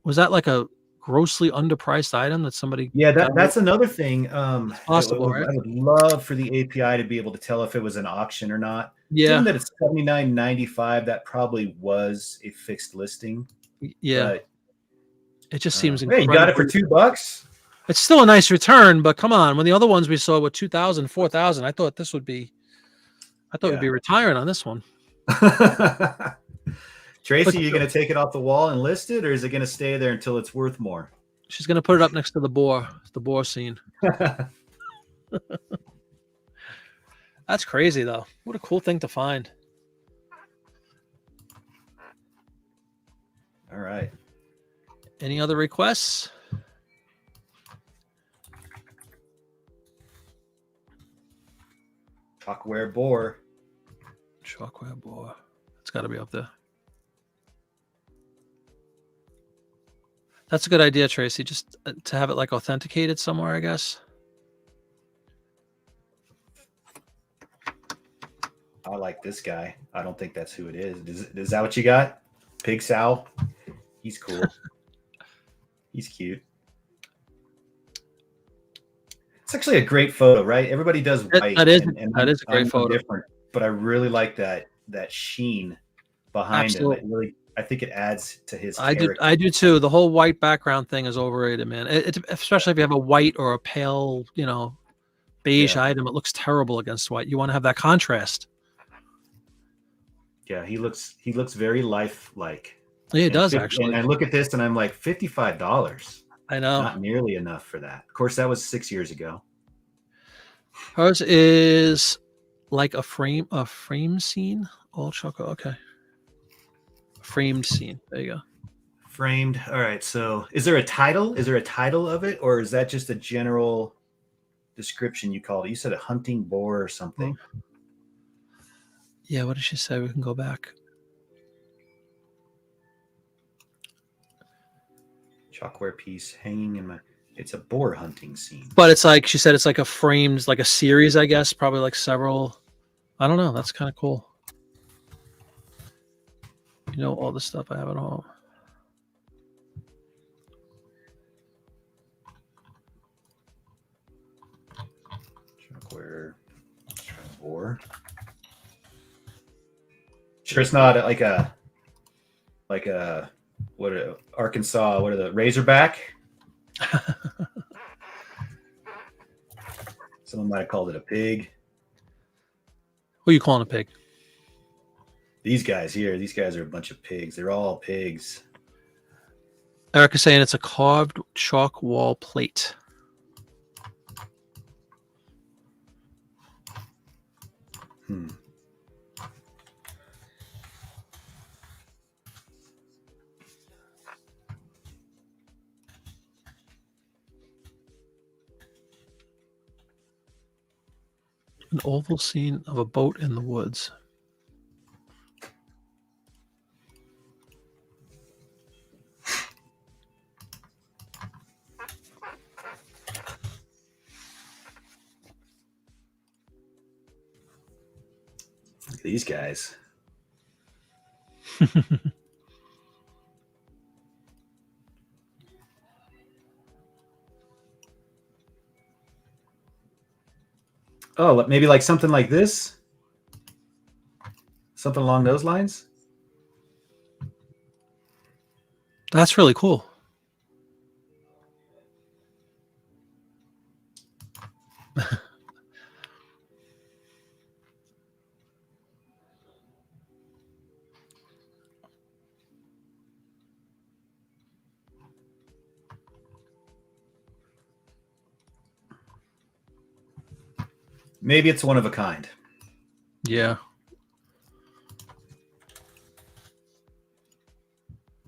Speaker 1: Was that like a grossly underpriced item that somebody?
Speaker 2: Yeah, that's another thing.
Speaker 1: Possible, right?
Speaker 2: I would love for the API to be able to tell if it was an auction or not.
Speaker 1: Yeah.
Speaker 2: Given that it's $79.95, that probably was a fixed listing.
Speaker 1: Yeah.
Speaker 2: But,
Speaker 1: it just seems
Speaker 2: incredible. Hey, you got it for $2?
Speaker 1: It's still a nice return, but come on. When the other ones we saw were 2,000, 4,000, I thought we'd be retiring on this one.
Speaker 2: Tracy, you going to take it off the wall and list it, or is it going to stay there until it's worth more?
Speaker 1: She's going to put it up next to the boar scene. That's crazy, though. What a cool thing to find.
Speaker 2: All right.
Speaker 1: Any other requests?
Speaker 2: Chalkware boar.
Speaker 1: Chalkware boar. It's got to be up there. That's a good idea, Tracy. Just to have it like authenticated somewhere, I guess.
Speaker 2: I like this guy. I don't think that's who it is. Is that what you got? Pig Sal? He's cool. He's cute. It's actually a great photo, right? Everybody does white.
Speaker 1: That is a great photo.
Speaker 2: Different, but I really like that sheen behind him. I think it adds to his character.
Speaker 1: I do too. The whole white background thing is overrated, man. Especially if you have a white or a pale, beige item. It looks terrible against white. You want to have that contrast.
Speaker 2: Yeah, he looks very lifelike.
Speaker 1: Yeah, he does actually.
Speaker 2: And I look at this and I'm like, $55.
Speaker 1: I know.
Speaker 2: Not nearly enough for that. Of course, that was 6 years ago.
Speaker 1: Hers is like a frame scene. All chocolate. Okay. Framed scene. There you go.
Speaker 2: Framed. All right. So is there a title? Is there a title of it? Or is that just a general description you called it? You said a hunting boar or something.
Speaker 1: Yeah. What did she say? We can go back.
Speaker 2: Chalkware piece hanging in my. It's a boar hunting scene.
Speaker 1: But it's like she said, it's like a framed, like a series, I guess, probably like several. I don't know. That's kind of cool. You know, all the stuff I have at home.
Speaker 2: Chalkware. Boar. Sure, it's not like a Arkansas. What are the Razorback? Someone might have called it a pig.
Speaker 1: Who are you calling a pig?
Speaker 2: These guys here, these guys are a bunch of pigs. They're all pigs.
Speaker 1: Eric is saying it's a carved chalk wall plate.
Speaker 2: Hmm.
Speaker 1: An oval scene of a boat in the woods.
Speaker 2: Look at these guys. Oh, maybe like something like this? Something along those lines?
Speaker 1: That's really cool.
Speaker 2: Maybe it's one of a kind.
Speaker 1: Yeah.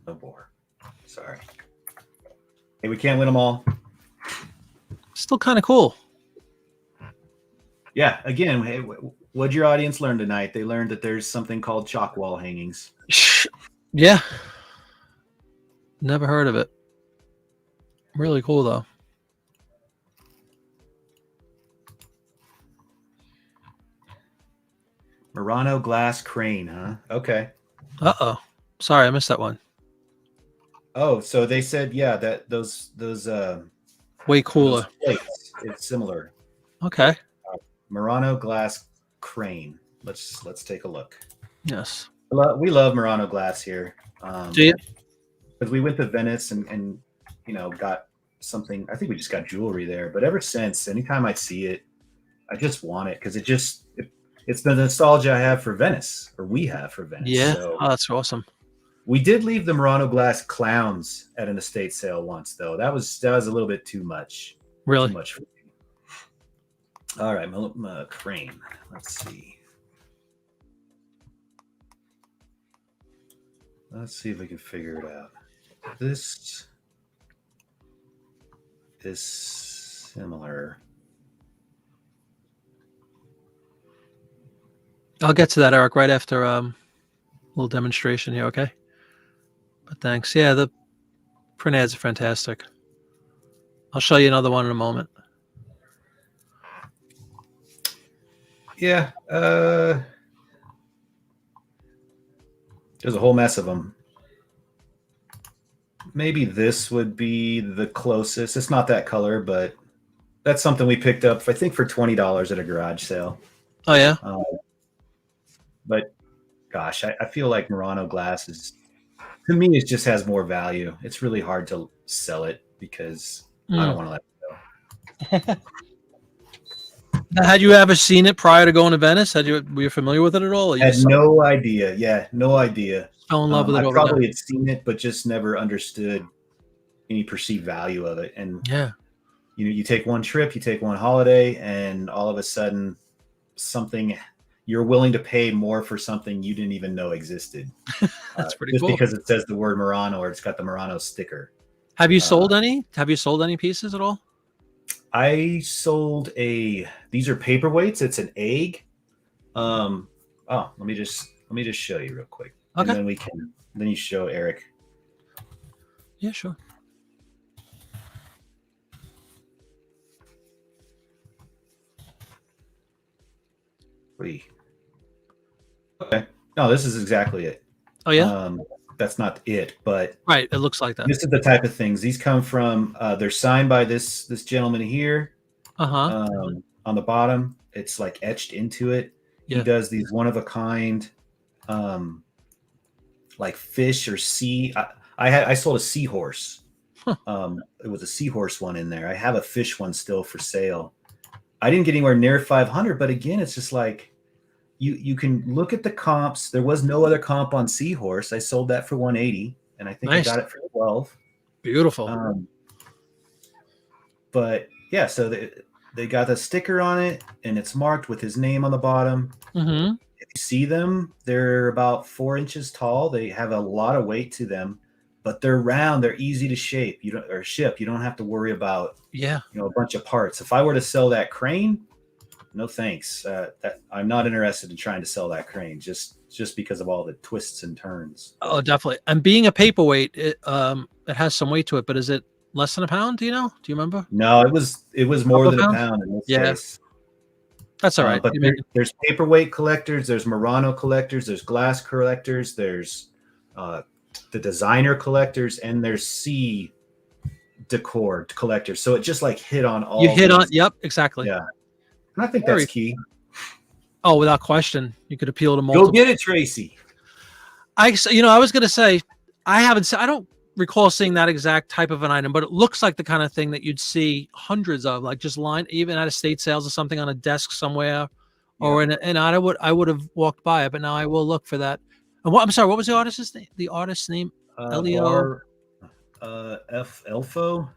Speaker 2: No boar. Sorry. Hey, we can't win them all.
Speaker 1: Still kind of cool.
Speaker 2: Yeah, again, hey, what'd your audience learn tonight? They learned that there's something called chalk wall hangings.
Speaker 1: Yeah. Never heard of it. Really cool, though.
Speaker 2: Murano glass crane, huh? Okay.
Speaker 1: Uh-oh. Sorry, I missed that one.
Speaker 2: Oh, so they said, yeah, that those
Speaker 1: Way cooler.
Speaker 2: those plates, it's similar.
Speaker 1: Okay.
Speaker 2: Murano glass crane. Let's take a look.
Speaker 1: Yes.
Speaker 2: We love Murano glass here.
Speaker 1: Do you?
Speaker 2: Because we went to Venice and got something. I think we just got jewelry there. But ever since, anytime I see it, I just want it because it's the nostalgia I have for Venice, or we have for Venice.
Speaker 1: Yeah.
Speaker 2: So
Speaker 1: Oh, that's awesome.
Speaker 2: we did leave the Murano glass clowns at an estate sale once, though. That was a little bit too much.
Speaker 1: Really?
Speaker 2: Too much for me. All right, crane. Let's see. Let's see if we can figure it out. This is similar.
Speaker 1: I'll get to that, Eric, right after a little demonstration here, okay? But thanks. Yeah, the print ads are fantastic. I'll show you another one in a moment.
Speaker 2: Yeah, there's a whole mess of them. Maybe this would be the closest. It's not that color, but that's something we picked up, I think, for $20 at a garage sale.
Speaker 1: Oh, yeah?
Speaker 2: But gosh, I feel like Murano glass is, to me, it just has more value. It's really hard to sell it because I don't want to let it go.
Speaker 1: Now, had you ever seen it prior to going to Venice? Were you familiar with it at all? Or you
Speaker 2: Had
Speaker 1: just
Speaker 2: no idea. Yeah, no idea.
Speaker 1: fell in love with it
Speaker 2: I
Speaker 1: over
Speaker 2: probably
Speaker 1: there?
Speaker 2: had seen it, but just never understood any perceived value of it. And
Speaker 1: Yeah.
Speaker 2: you take one trip, you take one holiday, and all of a sudden, you're willing to pay more for something you didn't even know existed.
Speaker 1: That's pretty
Speaker 2: just
Speaker 1: cool.
Speaker 2: because it says the word Murano or it's got the Murano sticker.
Speaker 1: Have you sold any? Have you sold any pieces at all?
Speaker 2: I sold these are paperweights. It's an egg. Let me just show you real quick.
Speaker 1: Okay.
Speaker 2: And then you show Eric.
Speaker 1: Yeah, sure.
Speaker 2: Wait. Okay. No, this is exactly it.
Speaker 1: Oh yeah.
Speaker 2: That's not it, but
Speaker 1: Right. It looks like that.
Speaker 2: this is the type of things. These come from. They're signed by this gentleman here.
Speaker 1: Uh-huh.
Speaker 2: On the bottom, it's like etched into it. He
Speaker 1: Yeah.
Speaker 2: does these one of a kind, like fish or sea. I sold a seahorse.
Speaker 1: Huh.
Speaker 2: It was a seahorse one in there. I have a fish one still for sale. I didn't get anywhere near 500, but again, it's just like you can look at the comps. There was no other comp on seahorse. I sold that for 180, and I think
Speaker 1: Nice.
Speaker 2: I got it for 12.
Speaker 1: Beautiful.
Speaker 2: But yeah, so they got the sticker on it, and it's marked with his name on the bottom.
Speaker 1: Mm-hmm.
Speaker 2: If you see them, they're about 4 inches tall. They have a lot of weight to them, but they're round. They're easy to ship. You don't have to worry about
Speaker 1: Yeah.
Speaker 2: a bunch of parts. If I were to sell that crane, no thanks. I'm not interested in trying to sell that crane just because of all the twists and turns.
Speaker 1: Oh, definitely. And being a paperweight, it has some weight to it, but is it less than a pound? Do you know? Do you remember?
Speaker 2: No, it was more
Speaker 1: Couple
Speaker 2: than a
Speaker 1: pounds?
Speaker 2: pound in this
Speaker 1: Yeah.
Speaker 2: case.
Speaker 1: That's all right.
Speaker 2: But there's paperweight collectors, there's Murano collectors, there's glass collectors, there's the designer collectors, and there's sea decor collectors. So it just like hit on all.
Speaker 1: You hit on. Yep, exactly.
Speaker 2: Yeah, and I think
Speaker 1: Very
Speaker 2: that's key.
Speaker 1: Oh, without question, you could appeal to multiple.
Speaker 2: Go get it, Tracy.
Speaker 1: I was going to say, I don't recall seeing that exact type of an item, but it looks like the kind of thing that you'd see hundreds of, like just even at estate sales or something on a desk somewhere, or and I would have walked by it, but now I will look for that. And I'm sorry, what was the artist's name? The artist's name? Elio.
Speaker 2: Elio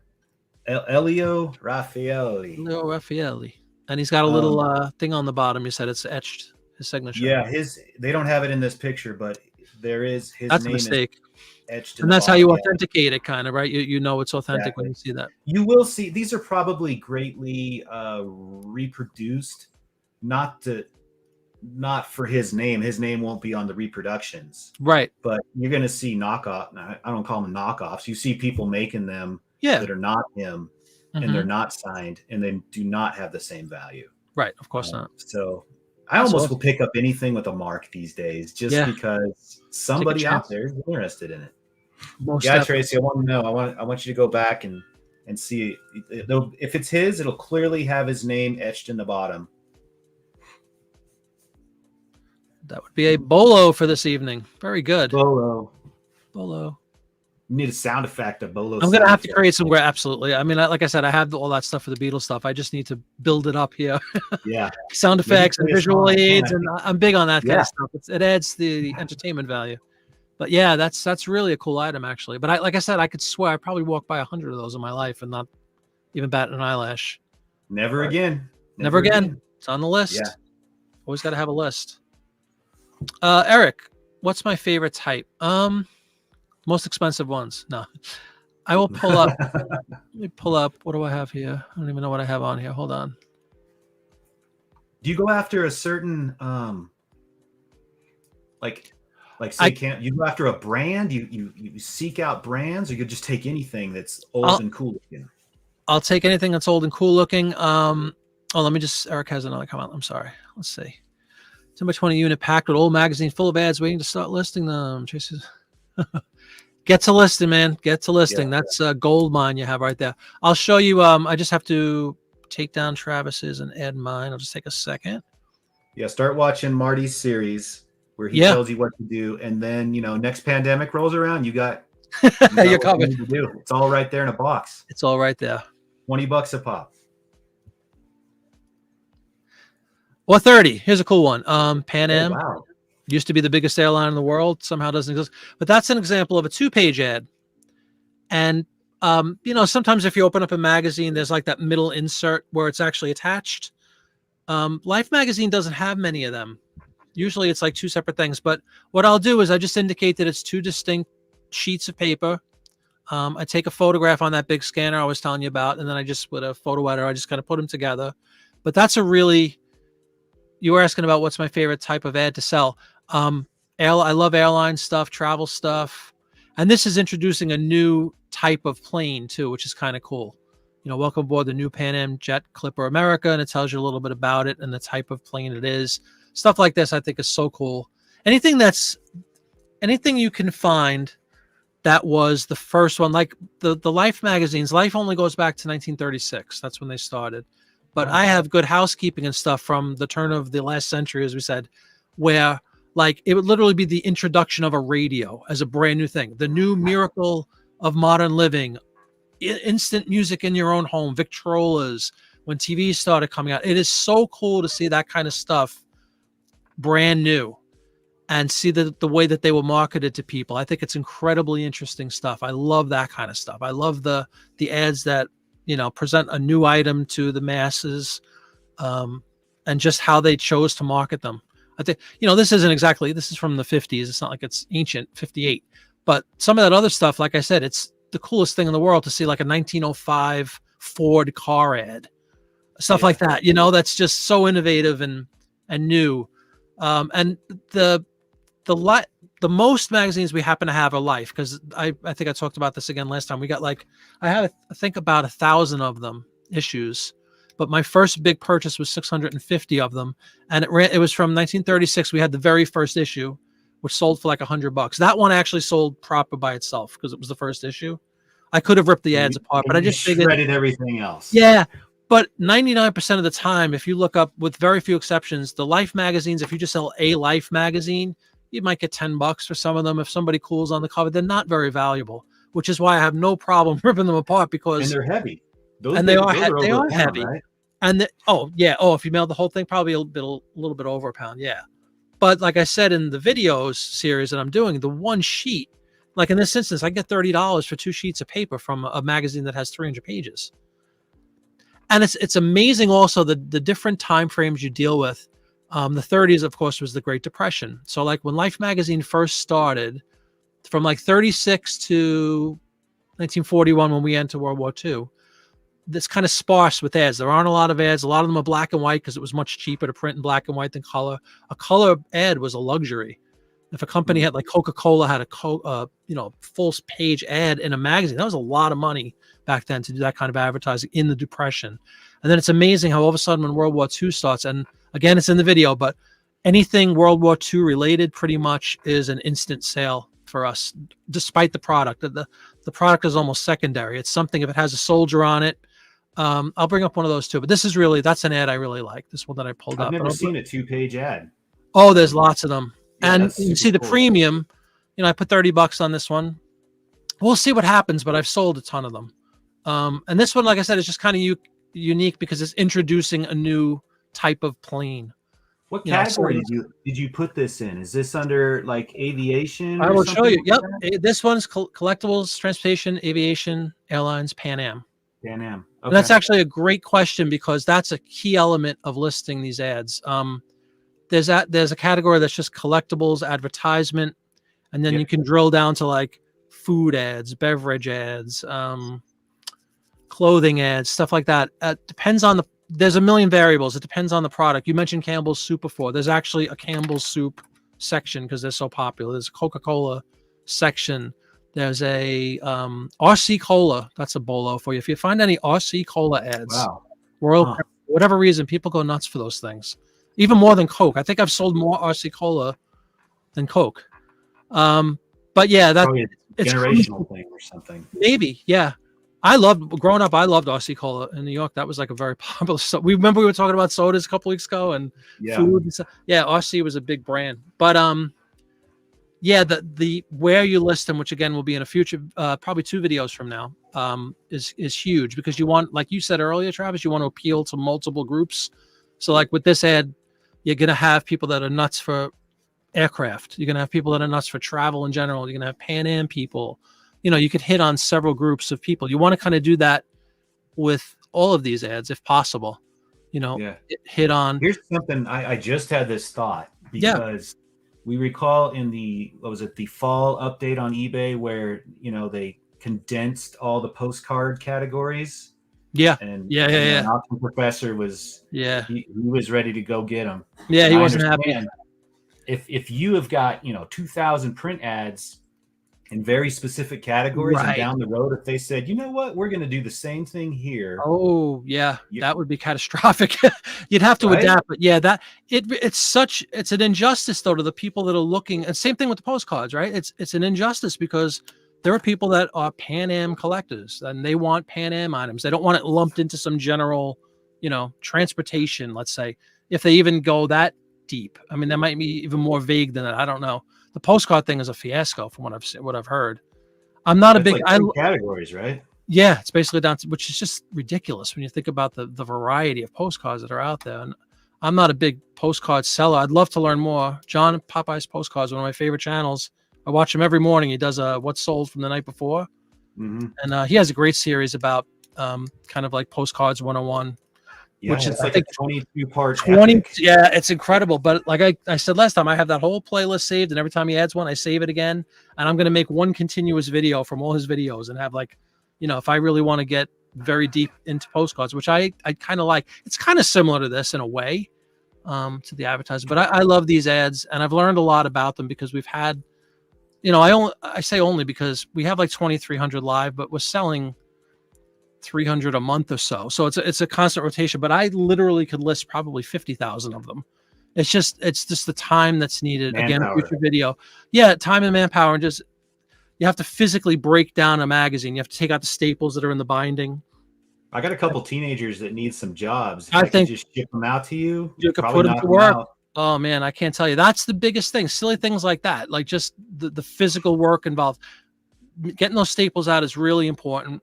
Speaker 2: Raffaelli.
Speaker 1: Elio Raffaelli. And he's got a little thing on the bottom. You said it's etched, his signature.
Speaker 2: Yeah, they don't have it in this picture, but there is his
Speaker 1: That's
Speaker 2: name
Speaker 1: a mistake.
Speaker 2: Etched in
Speaker 1: and
Speaker 2: the
Speaker 1: that's how you
Speaker 2: bottom.
Speaker 1: authenticate it, kind of, right? You know it's authentic
Speaker 2: Exactly.
Speaker 1: when you see that.
Speaker 2: You will see these are probably greatly reproduced, not for his name. His name won't be on the reproductions,
Speaker 1: right?
Speaker 2: But you're going to see knockoff. I don't call them knockoffs. You see people making them that are not him, and they're not signed, and they do not have the same value.
Speaker 1: Right, of course not.
Speaker 2: So I almost will pick up anything with a mark these days, just because somebody out there is interested in it. Tracy, I want to know. I want you to go back and see if it's his. It'll clearly have his name etched in the bottom.
Speaker 1: That would be a bolo for this evening. Very good.
Speaker 2: Bolo. You need a sound effect, a bolo.
Speaker 1: I'm going to have to create some. Absolutely. I mean, like I said, I have all that stuff for the Beatles stuff. I just need to build it up here.
Speaker 2: Yeah.
Speaker 1: Sound effects and visual aids. And I'm big on that kind of stuff. It adds the entertainment value. But yeah, that's really a cool item, actually. But like I said, I could swear I probably walked by 100 of those in my life and not even bat an eyelash.
Speaker 2: Never again.
Speaker 1: Never again. It's on the list.
Speaker 2: Yeah.
Speaker 1: Always got to have a list. Eric, what's my favorite type? Most expensive ones. No, I will pull up. Let me pull up. What do I have here? I don't even know what I have on here. Hold on.
Speaker 2: Do you go after a certain like say can't you go after a brand? You seek out brands, or you just take anything that's old and cool looking?
Speaker 1: I'll take anything that's old and cool looking. Let me just. Eric has another comment. I'm sorry. Let's see. Too much 20 unit packed with old magazine full of ads waiting to start listing them. Tracy's. Get to listing, man. Get to listing. That's a gold mine you have right there. I'll show you. I just have to take down Travis's and add mine. I'll just take a second.
Speaker 2: Yeah, start watching Marty's series where he tells you what to do, and then next pandemic rolls around, you got
Speaker 1: you're covered.
Speaker 2: To do. It's all right there in a box.
Speaker 1: It's all right there.
Speaker 2: $20 a pop.
Speaker 1: Or 30. Here's a cool one. Pan Am.
Speaker 2: Wow.
Speaker 1: Used to be the biggest airline in the world, somehow doesn't exist. But that's an example of a 2-page ad. And, sometimes if you open up a magazine, there's like that middle insert where it's actually attached. Life magazine doesn't have many of them. Usually it's like 2 separate things. But what I'll do is I just indicate that it's 2 distinct sheets of paper. I take a photograph on that big scanner I was telling you about, and then I just, with a photo editor, I just kind of put them together. But that's you were asking about what's my favorite type of ad to sell. I love airline stuff, travel stuff. And this is introducing a new type of plane too, which is kind of cool. Welcome aboard the new Pan Am Jet Clipper America. And it tells you a little bit about it and the type of plane it is. stuff like this, I think, is so cool. Anything you can find that was the first one, like the Life magazines. Life only goes back to 1936. That's when they started. But I have Good Housekeeping and stuff from the turn of the last century, as we said, where like it would literally be the introduction of a radio as a brand new thing. The new miracle of modern living, instant music in your own home, Victrolas, when TV started coming out. It is so cool to see that kind of stuff brand new and see the way that they were marketed to people. I think it's incredibly interesting stuff. I love that kind of stuff. I love the ads that, you know, present a new item to the masses, and just how they chose to market them. I think, you know, this is from the 50s. It's not like it's ancient, 58. But some of that other stuff, like I said, it's the coolest thing in the world to see like a 1905 Ford car ad, stuff like that, you know, that's just so innovative and new. And the most magazines we happen to have are Life, because I think I talked about this again last time. We got like, I have, I think, about 1,000 of them issues, but my first big purchase was 650 of them. And it was from 1936. We had the very first issue, which sold for like $100. That one actually sold proper by itself because it was the first issue. I could have ripped the ads apart, but I just
Speaker 2: shredded everything else.
Speaker 1: Yeah. But 99% of the time, if you look up, with very few exceptions, the Life magazines, if you just sell a Life magazine, you might get $10 for some of them. If somebody cools on the cover, they're not very valuable, which is why I have no problem ripping them apart, because
Speaker 2: and they're heavy.
Speaker 1: They are heavy.
Speaker 2: Right?
Speaker 1: And if you mailed the whole thing, probably a little bit over a pound. Yeah. But like I said, in the videos series that I'm doing, the one sheet, like in this instance, I get $30 for 2 sheets of paper from a magazine that has 300 pages. And it's amazing also the different time frames you deal with. The 30s, of course, was the Great Depression. So like when Life magazine first started, from like 36 to 1941, when we entered World War II, this kind of sparse with ads. There aren't a lot of ads. A lot of them are black and white because it was much cheaper to print in black and white than color. A color ad was a luxury. If a company had, like Coca-Cola had a full page ad in a magazine, that was a lot of money back then to do that kind of advertising in the Depression. And then it's amazing how all of a sudden when World War II starts, and again, it's in the video, but anything World War II related pretty much is an instant sale for us, despite the product. The product is almost secondary. It's something, if it has a soldier on it, I'll bring up one of those too. But that's an ad I really like. This one that I pulled up.
Speaker 2: I've never seen a 2-page ad.
Speaker 1: Oh, there's lots of them. Yeah, and you see the
Speaker 2: cool.
Speaker 1: premium, you know, I put $30 on this one. We'll see what happens, but I've sold a ton of them. And this one, like I said, is just kind of unique because it's introducing a new type of plane.
Speaker 2: What category did you put this in? Is this under like aviation?
Speaker 1: I will show you. Yep. This one's collectibles, transportation, aviation, airlines, Pan Am.
Speaker 2: Pan Am. Okay.
Speaker 1: And that's actually a great question because that's a key element of listing these ads. There's a category that's just collectibles, advertisement, and then you can drill down to like food ads, beverage ads, clothing ads, stuff like that. Depends on there's a million variables. It depends on the product. You mentioned Campbell's soup before. There's actually a Campbell's soup section because they're so popular. There's a Coca-Cola section. There's a RC Cola. That's a bolo for you. If you find any RC Cola ads, for whatever reason, people go nuts for those things. Even more than Coke. I think I've sold more RC Cola than Coke. But yeah, it's
Speaker 2: generational thing or something.
Speaker 1: Maybe, yeah. Growing up, I loved RC Cola in New York. That was like a very popular stuff. We were talking about sodas a couple weeks ago and food and stuff. Yeah, RC was a big brand. But the where you list them, which again will be in a future, probably 2 videos from now, is huge because you want, like you said earlier, Travis, you want to appeal to multiple groups. So like with this ad, you're gonna have people that are nuts for aircraft. You're gonna have people that are nuts for travel in general. You're gonna have Pan Am people. You know, you could hit on several groups of people. You want to kind of do that with all of these ads if possible. You know, hit on.
Speaker 2: Here's something I just had this thought because we recall in the fall update on eBay where, you know, they condensed all the postcard categories.
Speaker 1: Yeah.
Speaker 2: And an auction professor was he was ready to go get them.
Speaker 1: Yeah, he wasn't happy.
Speaker 2: If you have got, 2,000 print ads in very specific categories, and
Speaker 1: Right.
Speaker 2: down the road, if they said, you know what, we're going to do the same thing here,
Speaker 1: Oh, yeah, that would be catastrophic. You'd have to
Speaker 2: right?
Speaker 1: adapt, but yeah, it's an injustice though to the people that are looking, and same thing with the postcards, right? It's an injustice because there are people that are Pan Am collectors and they want Pan Am items. They don't want it lumped into some general, transportation, let's say, if they even go that deep. I mean, that might be even more vague than that. I don't know. The postcard thing is a fiasco from what I've heard. I'm not a
Speaker 2: That's
Speaker 1: big
Speaker 2: like 10 categories, right?
Speaker 1: Yeah, it's basically down to, which is just ridiculous when you think about the variety of postcards that are out there. And I'm not a big postcard seller. I'd love to learn more. John Popeye's Postcards, one of my favorite channels. I watch him every morning. He does what's sold from the night before, and he has a great series about kind of like postcards 101.
Speaker 2: Yeah,
Speaker 1: Which is,
Speaker 2: it's
Speaker 1: I
Speaker 2: like
Speaker 1: think,
Speaker 2: a 22-part
Speaker 1: 20.
Speaker 2: epic.
Speaker 1: Yeah, it's incredible. But like I said last time, I have that whole playlist saved, and every time he adds one, I save it again. And I'm going to make one continuous video from all his videos and have like, if I really want to get very deep into postcards, which I kind of like, it's kind of similar to this in a way, to the advertising. But I love these ads, and I've learned a lot about them because we've had, I say only because we have like 2,300 live, but we're selling 300 a month or so. So it's a constant rotation, but I literally could list probably 50,000 of them. It's just the time that's needed.
Speaker 2: Manpower.
Speaker 1: Again, future video. Yeah. Time and manpower, and just, you have to physically break down a magazine. You have to take out the staples that are in the binding.
Speaker 2: I got a couple teenagers that need some jobs. If
Speaker 1: I
Speaker 2: I
Speaker 1: think
Speaker 2: could just ship them out to you,
Speaker 1: you could
Speaker 2: probably
Speaker 1: put them
Speaker 2: knock
Speaker 1: to
Speaker 2: them
Speaker 1: work.
Speaker 2: out.
Speaker 1: Oh man, I can't tell you. That's the biggest thing. Silly things like that, like just the physical work involved. Getting those staples out is really important,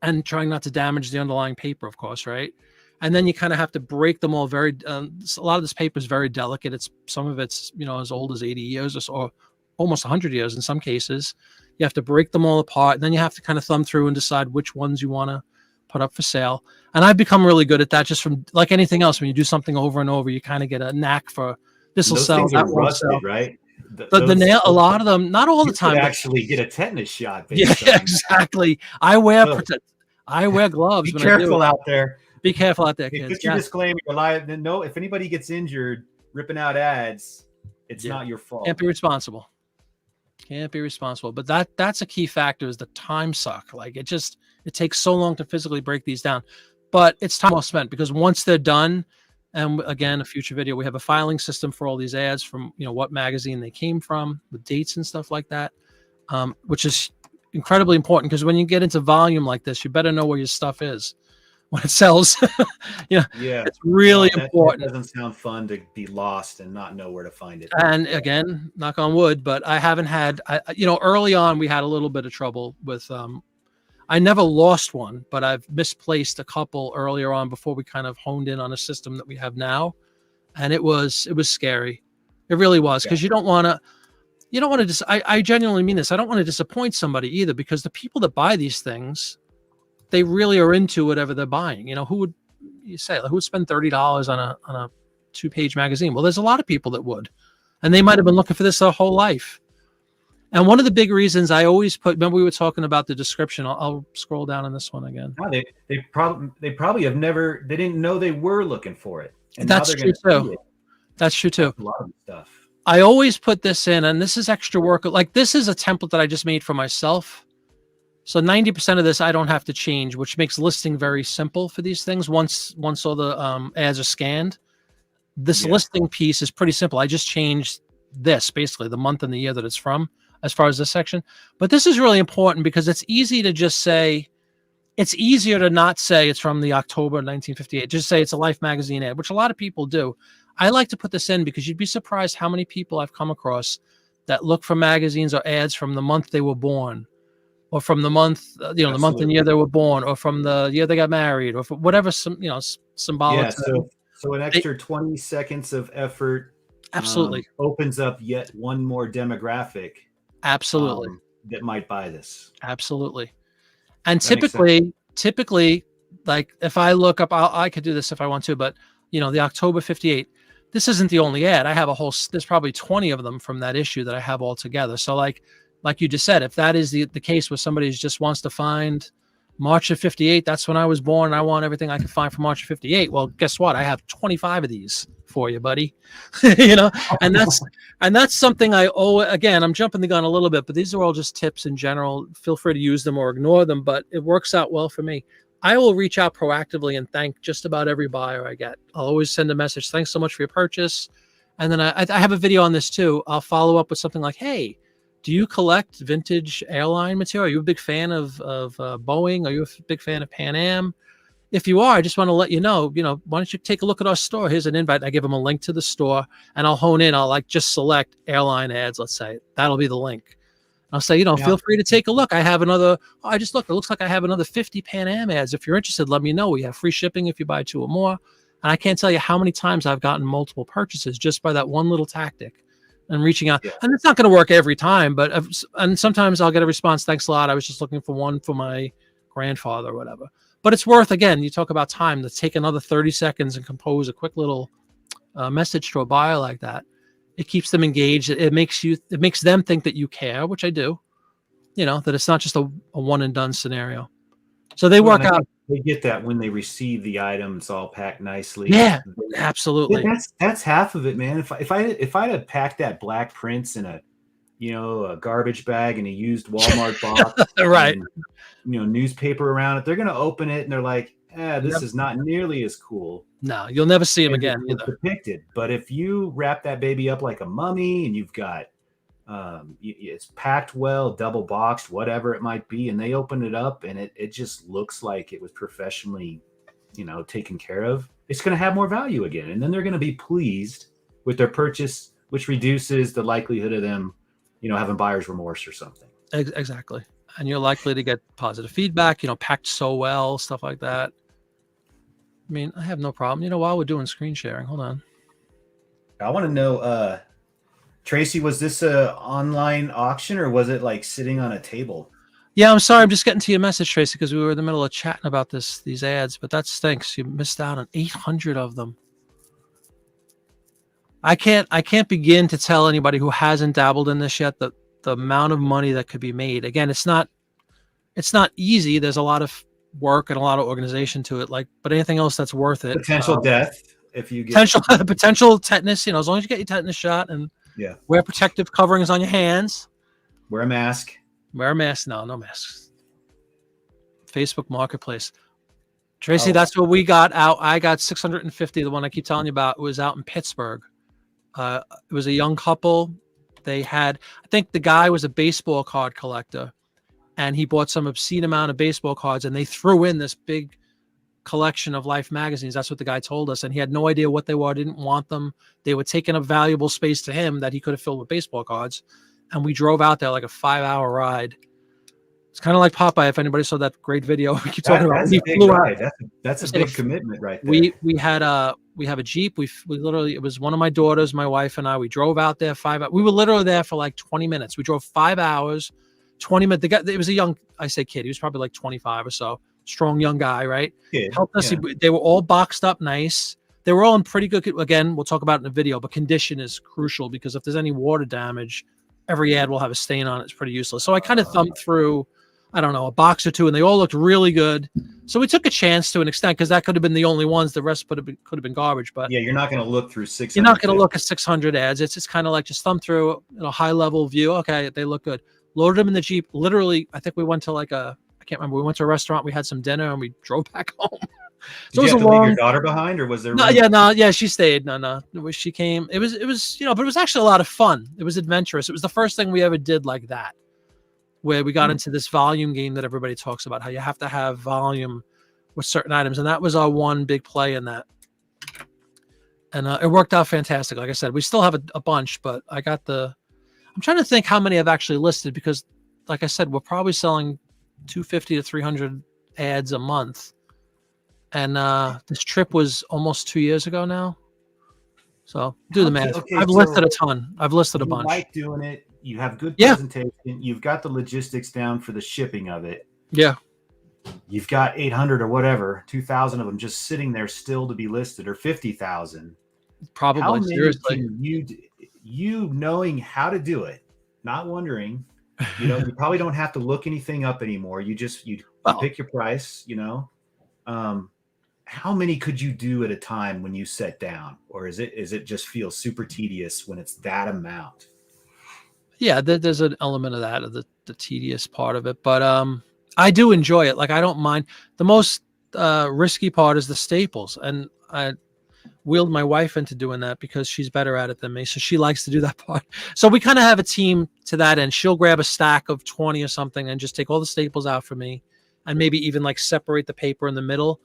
Speaker 1: and trying not to damage the underlying paper, of course, right? And then you kind of have to break them all very. A lot of this paper is very delicate. Some of it's as old as 80 years or so, or almost 100 years in some cases. You have to break them all apart, and then you have to kind of thumb through and decide which ones you want to put up for sale. And I've become really good at that, just from like anything else. When you do something over and over, you kind of get a knack for this will
Speaker 2: Those
Speaker 1: sell,
Speaker 2: things
Speaker 1: that
Speaker 2: are
Speaker 1: won't
Speaker 2: rusted,
Speaker 1: sell.
Speaker 2: right?
Speaker 1: The nail, a lot of them, not all the
Speaker 2: You
Speaker 1: time.
Speaker 2: could
Speaker 1: But
Speaker 2: actually get a tetanus shot.
Speaker 1: yeah,
Speaker 2: Based on
Speaker 1: exactly. I wear gloves.
Speaker 2: Be
Speaker 1: when I do
Speaker 2: careful
Speaker 1: it.
Speaker 2: out there.
Speaker 1: Be careful out there,
Speaker 2: Hey,
Speaker 1: kids.
Speaker 2: put your
Speaker 1: Yeah.
Speaker 2: disclaimer. No, if anybody gets injured ripping out ads, it's not your fault.
Speaker 1: Can't be responsible. Can't be responsible. But that's a key factor, is the time suck. Like it takes so long to physically break these down. But it's time well spent, because once they're done, and again, a future video, we have a filing system for all these ads from what magazine they came from, with dates and stuff like that, which is incredibly important, because when you get into volume like this, you better know where your stuff is when it sells.
Speaker 2: Yeah,
Speaker 1: it's really important.
Speaker 2: That doesn't sound fun to be lost and not know where to find it.
Speaker 1: And again, knock on wood, but I haven't had, early on we had a little bit of trouble with, I never lost one, but I've misplaced a couple earlier on before we kind of honed in on a system that we have now. And it was scary. It really was. Because you don't want to, I genuinely mean this. I don't want to disappoint somebody either, because the people that buy these things, they really are into whatever they're buying. Who would spend $30 on a 2-page magazine? Well, there's a lot of people that would, and they might have been looking for this their whole life. And one of the big reasons I always remember we were talking about the description. I'll scroll down on this one again.
Speaker 2: No, they probably have never, they didn't know they were looking for it. And
Speaker 1: that's true too. That's true too.
Speaker 2: A lot of stuff.
Speaker 1: I always put this in, and this is extra work. Like, this is a template that I just made for myself. So 90% of this I don't have to change, which makes listing very simple for these things. Once all the ads are scanned, this listing piece is pretty simple. I just changed this, basically the month and the year that it's from, as far as this section. But this is really important, because it's easy to just say, it's easier to not say it's from the October 1958. Just say it's a Life magazine ad, which a lot of people do. I like to put this in because you'd be surprised how many people I've come across that look for magazines or ads from the month they were born, or from the month, the month and year they were born, or from the year they got married, or for whatever, symbolic.
Speaker 2: Yeah, so an extra 20 seconds of effort
Speaker 1: absolutely
Speaker 2: opens up yet one more demographic.
Speaker 1: Absolutely.
Speaker 2: That might buy this.
Speaker 1: Absolutely. And typically, like if I look up, I could do this if I want to, but the October 58, this isn't the only ad. I have there's probably 20 of them from that issue that I have all together. So like you just said, if that is the case where somebody just wants to find March of 58, that's when I was born, and I want everything I can find from March of 58. Well, guess what? I have 25 of these for you, buddy. You know, and that's something I owe. Again, I'm jumping the gun a little bit, but these are all just tips in general. Feel free to use them or ignore them, but it works out well for me. I will reach out proactively and thank just about every buyer I get. I'll always send a message. Thanks so much for your purchase. And then I have a video on this too. I'll follow up with something like, hey, do you collect vintage airline material? Are you a big fan of Boeing? Are you a big fan of Pan Am? If you are, I just want to let you know, why don't you take a look at our store? Here's an invite. I give them a link to the store and I'll hone in. I'll like just select airline ads. Let's say that'll be the link. I'll say, feel free to take a look. I have another, I just looked, it looks like I have another 50 Pan Am ads. If you're interested, let me know. We have free shipping if you buy 2 or more. And I can't tell you how many times I've gotten multiple purchases just by that one little tactic and reaching out. Yeah. And it's not going to work every time, but and sometimes I'll get a response. Thanks a lot. I was just looking for one for my grandfather or whatever. But it's worth, again, you talk about time, to take another 30 seconds and compose a quick little message to a buyer like that. It keeps them engaged. It makes them think that you care, which I do, that it's not just a one and done scenario. So they work out.
Speaker 2: They get that when they receive the item, it's all packed nicely.
Speaker 1: Yeah, absolutely.
Speaker 2: That's half of it, man. If I'd have packed that Black Prince in a garbage bag and a used Walmart box,
Speaker 1: right?
Speaker 2: And, newspaper around it, they're going to open it and they're like, this is not nearly as cool.
Speaker 1: No, you'll never see them again.
Speaker 2: Depicted. But if you wrap that baby up like a mummy and you've got, it's packed well, double boxed, whatever it might be, and they open it up and it just looks like it was professionally, taken care of, it's going to have more value again. And then they're going to be pleased with their purchase, which reduces the likelihood of them, having buyer's remorse or something.
Speaker 1: Exactly. And you're likely to get positive feedback, packed so well, stuff like that. I mean, I have no problem. While we're doing screen sharing, hold on.
Speaker 2: I want to know, Tracy, was this a online auction or was it like sitting on a table?
Speaker 1: Yeah, I'm sorry. I'm just getting to your message, Tracy, because we were in the middle of chatting about these ads, but that stinks. You missed out on 800 of them. I can't begin to tell anybody who hasn't dabbled in this yet that the amount of money that could be made. Again, it's not easy. There's a lot of work and a lot of organization to it. But anything else that's worth it.
Speaker 2: Potential death if you get
Speaker 1: potential tetanus. As long as you get your tetanus shot and wear protective coverings on your hands.
Speaker 2: Wear a mask.
Speaker 1: Wear a mask. No masks. Facebook Marketplace. Tracy, that's what we got out. I got 650. The one I keep telling you about was out in Pittsburgh. It was a young couple. They had, I think the guy was a baseball card collector and he bought some obscene amount of baseball cards and they threw in this big collection of Life magazines. That's what the guy told us. And he had no idea what they were, didn't want them. They were taking up valuable space to him that he could have filled with baseball cards. And we drove out there like a 5-hour ride. It's kind of like Popeye. If anybody saw that great video we keep talking about, he flew out.
Speaker 2: That's a big commitment right there.
Speaker 1: We have a Jeep. We literally, it was one of my daughters, my wife and I, we drove out there 5 hours. We were literally there for like 20 minutes. We drove 5 hours, 20 minutes. The guy, it was a young, I say kid, he was probably like 25 or so, strong young guy, right?
Speaker 2: Yeah,
Speaker 1: helped us. Yeah. They were all boxed up nice. They were all in pretty good, again, we'll talk about it in the video, but condition is crucial because if there's any water damage, every ad will have a stain on it. It's pretty useless. So I kind of thumbed through, I don't know, a box or two, and they all looked really good. So we took a chance to an extent because that could have been the only ones. The rest could have been garbage. But
Speaker 2: yeah, you're not going to look through 600.
Speaker 1: You're not going to look at 600 ads. It's just kind of like just thumb through a high level view. Okay, they look good. Loaded them in the Jeep. Literally, I think we went to I can't remember. We went to a restaurant. We had some dinner and we drove back home.
Speaker 2: So Did you have to leave your daughter behind, or was there?
Speaker 1: No, she stayed. No. She came. It was, but it was actually a lot of fun. It was adventurous. It was the first thing we ever did like that, where we got into this volume game that everybody talks about, how you have to have volume with certain items. And that was our one big play in that. And it worked out fantastic. Like I said, we still have a bunch, but I'm trying to think how many I've actually listed because, like I said, we're probably selling 250 to 300 ads a month. And this trip was almost 2 years ago now. So do the math. Okay, I've listed a ton. I've listed a bunch.
Speaker 2: You like doing it. You have good presentation. You've got the logistics down for the shipping of it.
Speaker 1: Yeah.
Speaker 2: You've got 800 or whatever, 2,000 of them just sitting there still to be listed, or 50,000.
Speaker 1: Probably.
Speaker 2: How many
Speaker 1: seriously.
Speaker 2: can you knowing how to do it, not wondering, you probably don't have to look anything up anymore. You pick your price, how many could you do at a time when you set down, or is it just feel super tedious when it's that amount?
Speaker 1: Yeah, there's an element of that, of the tedious part of it, but I do enjoy it. Like, I don't mind. The most risky part is the staples, and I wheeled my wife into doing that because she's better at it than me, so she likes to do that part. So we kind of have a team to that end. She'll grab a stack of 20 or something and just take all the staples out for me, and maybe even like separate the paper in the middle,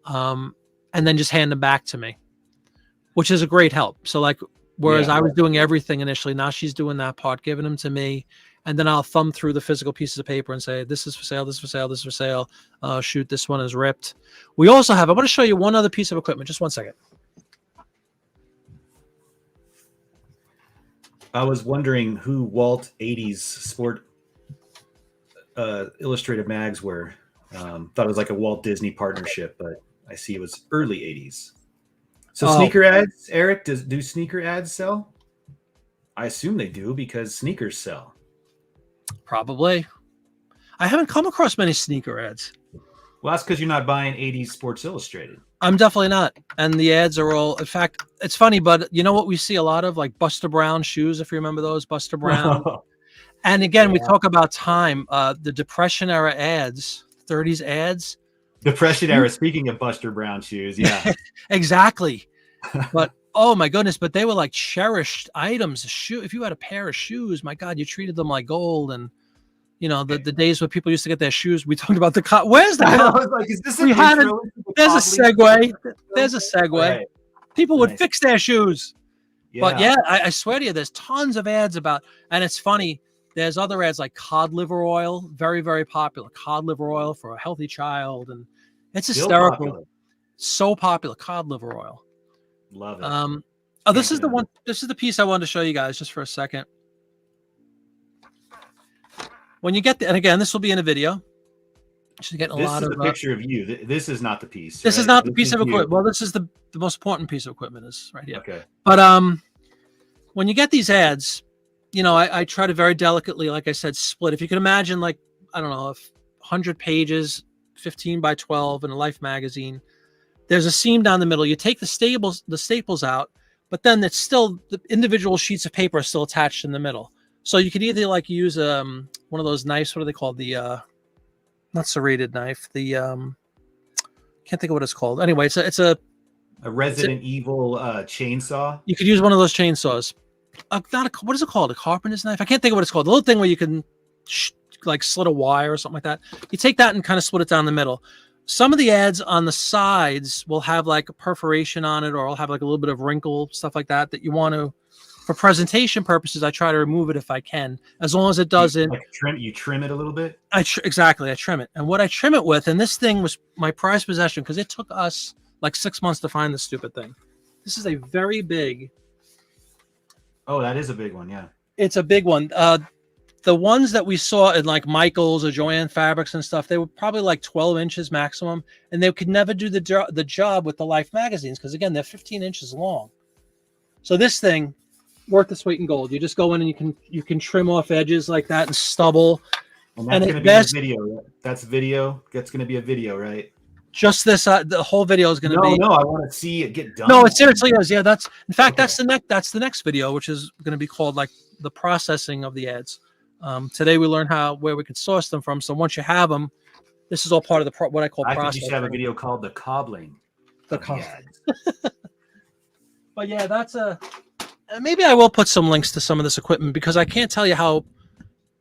Speaker 1: and then just hand them back to me, which is a great help. So like, whereas I was doing everything initially, now she's doing that part, giving them to me, and then I'll thumb through the physical pieces of paper and say, this is for sale, this is for sale, this is for sale. Shoot, this one is ripped. We also have, I want to show you one other piece of equipment. Just one second.
Speaker 2: I was wondering who Walt 80s sport illustrated mags were. Thought it was like a Walt Disney partnership, but I see it was early 80s. So sneaker ads, Eric, do sneaker ads sell? I assume they do because sneakers sell.
Speaker 1: Probably. I haven't come across many sneaker ads.
Speaker 2: Well, that's because you're not buying 80s Sports Illustrated.
Speaker 1: I'm definitely not. And the ads are all, in fact, it's funny, but you know what we see a lot of? Like Buster Brown shoes, if you remember those, Buster Brown. And again, we talk about time, the Depression era ads, 30s ads.
Speaker 2: Depression era, speaking of Buster Brown shoes, yeah.
Speaker 1: Exactly. But oh my goodness, but they were like cherished items. If you had a pair of shoes, my God, you treated them like gold. And you know, the days when people used to get their shoes, we talked about the where's the
Speaker 2: I was like, is this
Speaker 1: there's a segue. There's a segue.
Speaker 2: Right.
Speaker 1: People would fix their shoes.
Speaker 2: Yeah.
Speaker 1: But yeah, I swear to you, there's tons of ads about, and it's funny. There's other ads like cod liver oil, very, very popular. Cod liver oil for a healthy child. And it's hysterical.
Speaker 2: Popular.
Speaker 1: So popular, cod liver oil.
Speaker 2: Love it.
Speaker 1: This is the one. This is the piece I wanted to show you guys just for a second. When you get and again, this will be in a video. She's getting a lot of
Speaker 2: a picture of you. This is not the piece.
Speaker 1: This is not the piece of equipment. Well, this is the most important piece of equipment is right here.
Speaker 2: Okay.
Speaker 1: But when you get these ads, you know, I try to very delicately, like I said, split. If you can imagine, like, I don't know, 100 pages, 15 by 12 in a Life magazine, there's a seam down the middle. You take the staples out, but then it's still the individual sheets of paper are still attached in the middle. So you could either like use one of those knives. What are they called? The not serrated knife. The can't think of what it's called. Anyway, it's a
Speaker 2: Resident Evil chainsaw.
Speaker 1: You could use one of those chainsaws. What is it called? A carpenter's knife? I can't think of what it's called. The little thing where you can like slit a wire or something like that. You take that and kind of split it down the middle. Some of the ads on the sides will have like a perforation on it, or I'll have like a little bit of wrinkle, stuff like that you want to, for presentation purposes, I try to remove it if I can, as long as it doesn't.
Speaker 2: You trim it a little bit?
Speaker 1: Exactly. I trim it. And what I trim it with, and this thing was my prized possession because it took us like 6 months to find this stupid thing. This is a very big.
Speaker 2: Oh, that is a big one. Yeah. It's
Speaker 1: a big one. The ones that we saw in like Michael's or Joanne Fabrics and stuff, they were probably like 12 inches maximum. And they could never do the job with the Life magazines because, again, they're 15 inches long. So this thing, worth its weight in gold. You just go in and you can trim off edges like that and stubble.
Speaker 2: And that's going to be a video. That's video. That's going to be a video, right?
Speaker 1: Just this, the whole video is going to be.
Speaker 2: No, I want to see it get done.
Speaker 1: No, it seriously is. Yeah, that's the next video, which is going to be called like the processing of the ads. Today we learned where we could source them from. So once you have them, this is all part of the what I call processing. I think you should
Speaker 2: have a video called the cobbling.
Speaker 1: The cobbling. But yeah, that's maybe I will put some links to some of this equipment because I can't tell you how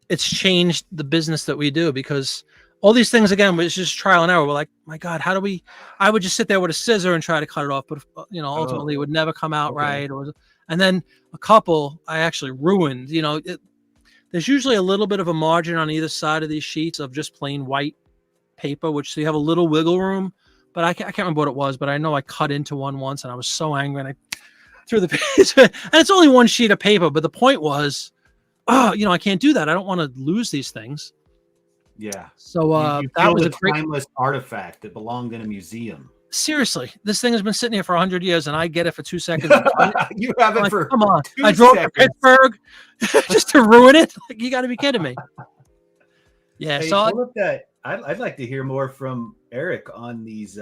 Speaker 1: it's changed the business that we do, because all these things, again, was just trial and error. We're like, my God, how do we? I would just sit there with a scissor and try to cut it off, but ultimately it would never come out right. And then a couple I actually ruined. There's usually a little bit of a margin on either side of these sheets of just plain white paper, so you have a little wiggle room. But I can't remember what it was, but I know I cut into one once and I was so angry and I threw the page. And it's only one sheet of paper, but the point was, I can't do that. I don't want to lose these things.
Speaker 2: Yeah.
Speaker 1: So that was a
Speaker 2: timeless artifact that belonged in a museum.
Speaker 1: Seriously, this thing has been sitting here for 100 years, and I get it for 2 seconds.
Speaker 2: You have it for
Speaker 1: come on! I drove to Pittsburgh just to ruin it. Like, you got to be kidding me. Yeah.
Speaker 2: Hey,
Speaker 1: so
Speaker 2: look that. I'd like to hear more from Eric on these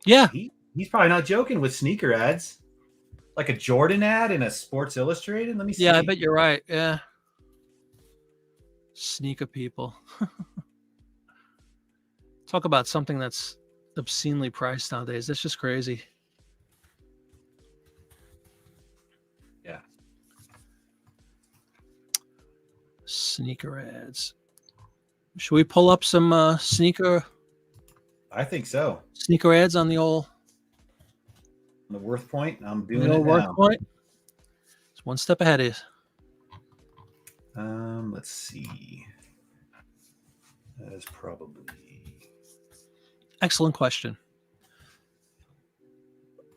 Speaker 1: Yeah.
Speaker 2: He's probably not joking with sneaker ads, like a Jordan ad in a Sports Illustrated. Let me see.
Speaker 1: Yeah, I bet you're right. Yeah. Sneaker people. Talk about something that's obscenely priced nowadays. That's just crazy.
Speaker 2: Yeah.
Speaker 1: Sneaker ads. Should we pull up some sneaker
Speaker 2: I think so.
Speaker 1: ads on the old
Speaker 2: The Worth Point. I'm doing it
Speaker 1: Worth
Speaker 2: now.
Speaker 1: Point? It's one step ahead of you.
Speaker 2: Let's see. That is probably
Speaker 1: Excellent question.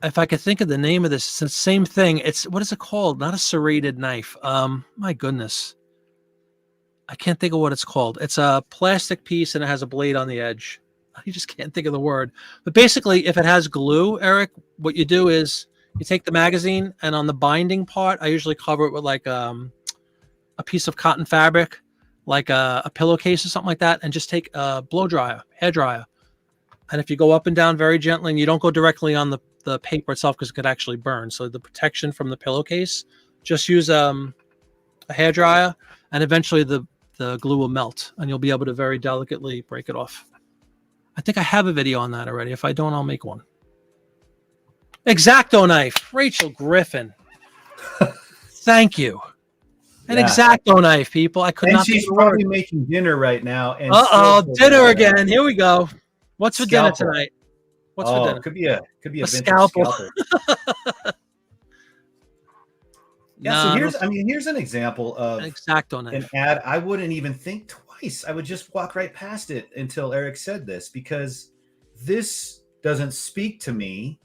Speaker 1: If I could think of the name of this, it's the same thing. It's what is it called? Not a serrated knife. My goodness. I can't think of what it's called. It's a plastic piece and it has a blade on the edge. I just can't think of the word. But basically, if it has glue, Eric, what you do is you take the magazine and on the binding part, I usually cover it with like a piece of cotton fabric, like a pillowcase or something like that, and just take a blow dryer, hair dryer. And if you go up and down very gently, and you don't go directly on the paper itself because it could actually burn. So the protection from the pillowcase, just use a hair dryer, and eventually the glue will melt, and you'll be able to very delicately break it off. I think I have a video on that already. If I don't, I'll make one. X-Acto knife, Rachel Griffin. Thank you. An X-Acto knife, people. I could
Speaker 2: and
Speaker 1: not.
Speaker 2: she's probably making dinner right now. And
Speaker 1: dinner again. Here we go. What's for dinner tonight? What's for dinner?
Speaker 2: Could be a vintage
Speaker 1: scalpel.
Speaker 2: Yeah, so here's an example of
Speaker 1: an X-Acto knife.
Speaker 2: An ad I wouldn't even think twice. I would just walk right past it until Eric said this, because this doesn't speak to me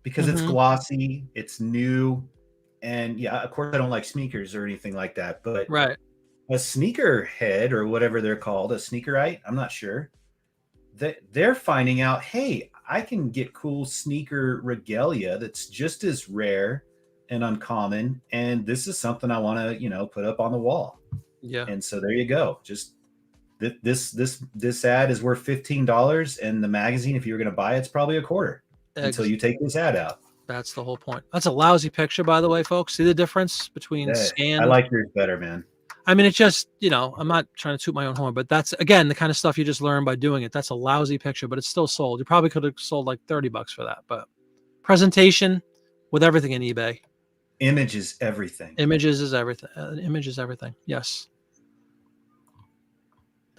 Speaker 2: because it's glossy, it's new, and yeah, of course I don't like sneakers or anything like that, but
Speaker 1: right.
Speaker 2: A sneaker head or whatever they're called, a sneakerite, I'm not sure, they're finding out, hey, I can get cool sneaker regalia that's just as rare and uncommon, and this is something I want to put up on the wall.
Speaker 1: Yeah.
Speaker 2: And so there you go. Just this ad is worth $15, and the magazine, if you were going to buy it, it's probably a quarter until you take this ad out.
Speaker 1: That's the whole point. That's a lousy picture, by the way, folks. See the difference between scanned?
Speaker 2: I like yours better, man.
Speaker 1: I mean, it's just, I'm not trying to toot my own horn, but that's, again, the kind of stuff you just learn by doing it. That's a lousy picture, but it's still sold. You probably could have sold like $30 for that, but presentation with everything in eBay.
Speaker 2: Image is everything.
Speaker 1: Images is everything. Image is everything. Yes.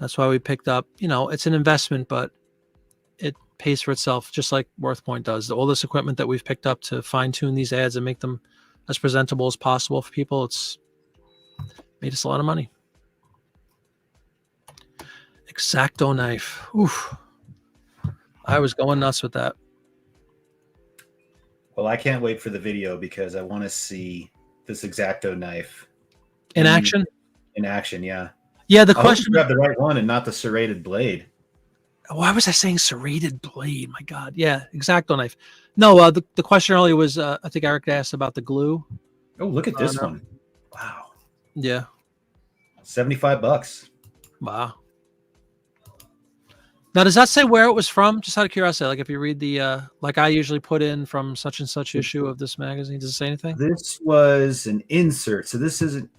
Speaker 1: That's why we picked up, it's an investment, but it pays for itself, just like Worth Point does. All this equipment that we've picked up to fine tune these ads and make them as presentable as possible for people, it's made us a lot of money. X-Acto knife. Oof. I was going nuts with that.
Speaker 2: Well, I can't wait for the video because I want to see this X-Acto knife
Speaker 1: in action.
Speaker 2: In action, yeah.
Speaker 1: Yeah, the question.
Speaker 2: You have the right one and not the serrated blade.
Speaker 1: Why was I saying serrated blade? My God. Yeah, X-Acto knife. No, the question earlier was, I think Eric asked about the glue.
Speaker 2: Oh, look at this one. Wow.
Speaker 1: Yeah.
Speaker 2: $75.
Speaker 1: Wow. Now, does that say where it was from? Just out of curiosity, like if you read the, like I usually put in from such and such issue of this magazine, does it say anything?
Speaker 2: This was an insert. So this isn't,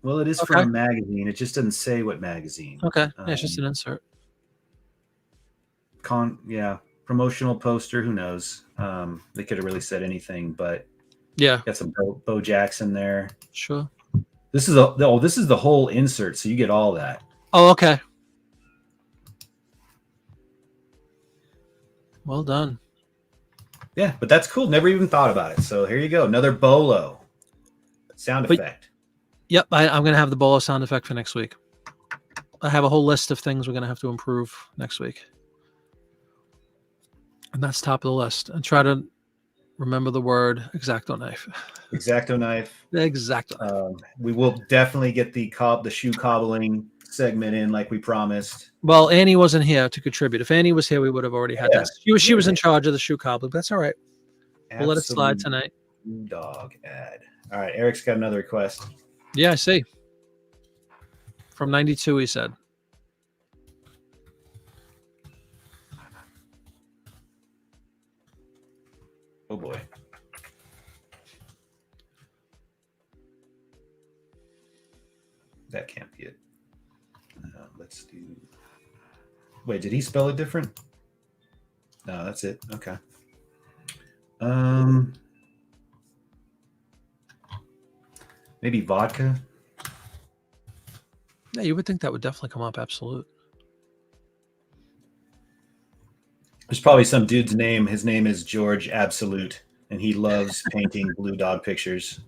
Speaker 2: well, it is from a magazine. It just doesn't say what magazine.
Speaker 1: Okay. Yeah, it's just an insert.
Speaker 2: Promotional poster. Who knows? They could have really said anything, but
Speaker 1: yeah,
Speaker 2: got some Bo Jackson there.
Speaker 1: Sure.
Speaker 2: This is the whole insert, so you get all that.
Speaker 1: Oh, okay. Well done.
Speaker 2: Yeah, but that's cool. Never even thought about it. So here you go. Another Bolo sound effect.
Speaker 1: Yep, I'm going to have the Bolo sound effect for next week. I have a whole list of things we're going to have to improve next week. And that's top of the list. And try to remember the word X-Acto knife.
Speaker 2: X-Acto knife.
Speaker 1: X-Acto.
Speaker 2: We will definitely get the shoe cobbling segment in like we promised.
Speaker 1: Well, Annie wasn't here to contribute. If Annie was here, we would have already had that. She was in charge of the shoe cobbling. That's all right. We'll let it slide tonight.
Speaker 2: Dog ad. All right, Eric's got another request.
Speaker 1: Yeah, I see. From 92, he said.
Speaker 2: Oh boy. That can't be it. Let's do. Wait, did he spell it different? No, that's it. Okay. Maybe vodka.
Speaker 1: Yeah, you would think that would definitely come up. Absolute.
Speaker 2: There's probably some dude's name. His name is George Absolute, and he loves painting blue dog pictures.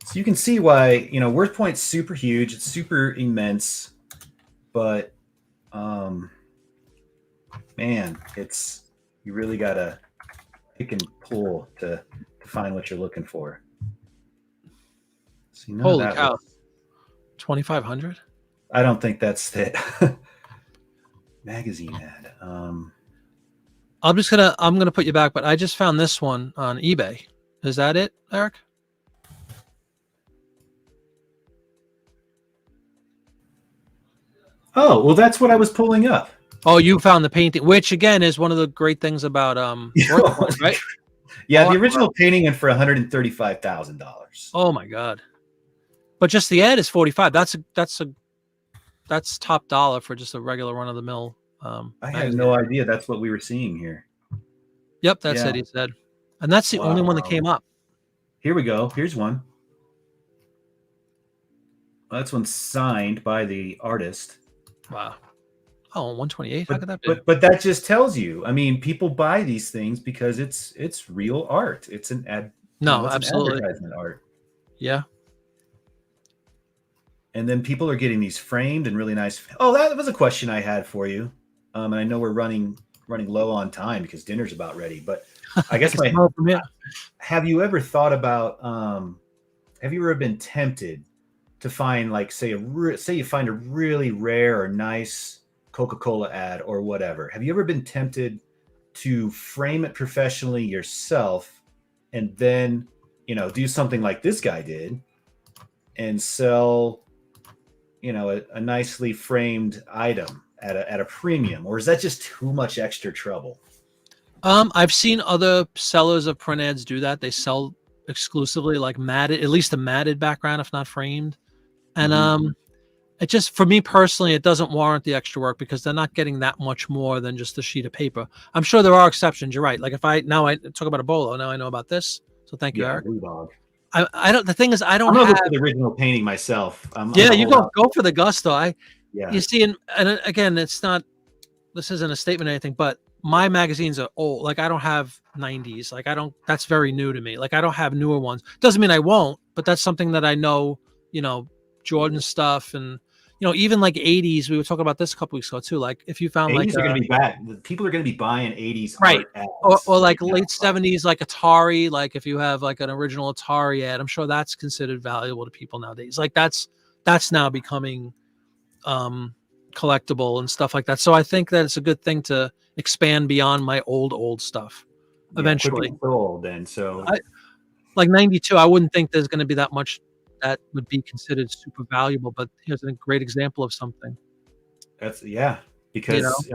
Speaker 2: So you can see why, Worth Point's super huge. It's super immense, but man, you really gotta pick and pull to find what you're looking for. So
Speaker 1: Holy cow. 2,500?
Speaker 2: I don't think that's it. Magazine ad.
Speaker 1: I'm gonna put you back, but I just found this one on eBay. Is that it, Eric?
Speaker 2: Oh, well, that's what I was pulling up.
Speaker 1: Oh, you found the painting, which again is one of the great things about Worth Point, right?
Speaker 2: Yeah, the original painting went for $135,000.
Speaker 1: Oh my god! But just the ad is 45. That's top dollar for just a regular run of the mill.
Speaker 2: I had no idea that's what we were seeing here.
Speaker 1: Yep, that's it. He said, and that's the only one that came up.
Speaker 2: Here we go. Here's one. Well, that's one signed by the artist.
Speaker 1: Wow. Oh, 128. How could that be?
Speaker 2: But that just tells you. I mean, people buy these things because it's real art. It's an ad.
Speaker 1: No,
Speaker 2: it's
Speaker 1: absolutely.
Speaker 2: an advertisement art.
Speaker 1: Yeah.
Speaker 2: And then people are getting these framed and really nice. Oh, that was a question I had for you. And I know we're running low on time because dinner's about ready. But I guess have you ever thought about? Have you ever been tempted to find, like, say you find a really rare or nice Coca-Cola ad or whatever? Have you ever been tempted to frame it professionally yourself and then, do something like this guy did and sell, a nicely framed item at a premium? Or is that just too much extra trouble?
Speaker 1: I've seen other sellers of print ads do that. They sell exclusively like matted, at least a matted background, if not framed. And it just, for me personally, it doesn't warrant the extra work because they're not getting that much more than just a sheet of paper. I'm sure there are exceptions. You're right. Like if I talk about a bolo, now I know about this. So thank you, Eric.
Speaker 2: Blue dog.
Speaker 1: I don't. The thing is, I don't
Speaker 2: I'm
Speaker 1: have
Speaker 2: for the original painting myself.
Speaker 1: You go for the gusto.
Speaker 2: Yeah.
Speaker 1: You see, and again, it's not. This isn't a statement or anything, but my magazines are old. Like I don't have 90s. Like I don't. That's very new to me. Like I don't have newer ones. Doesn't mean I won't, but that's something that I know. Jordan stuff and even like 80s. We were talking about this a couple weeks ago too. Like if you found
Speaker 2: 80s are going to be back. People are going to be buying 80s
Speaker 1: right
Speaker 2: art
Speaker 1: or like late 70s, like Atari. Like if you have like an original Atari ad, I'm sure that's considered valuable to people nowadays. Like that's now becoming collectible and stuff like that. So I think that it's a good thing to expand beyond my old stuff eventually.
Speaker 2: Old then, so
Speaker 1: like 92, I wouldn't think there's going to be that much that would be considered super valuable, but here's a great example of something.
Speaker 2: That's because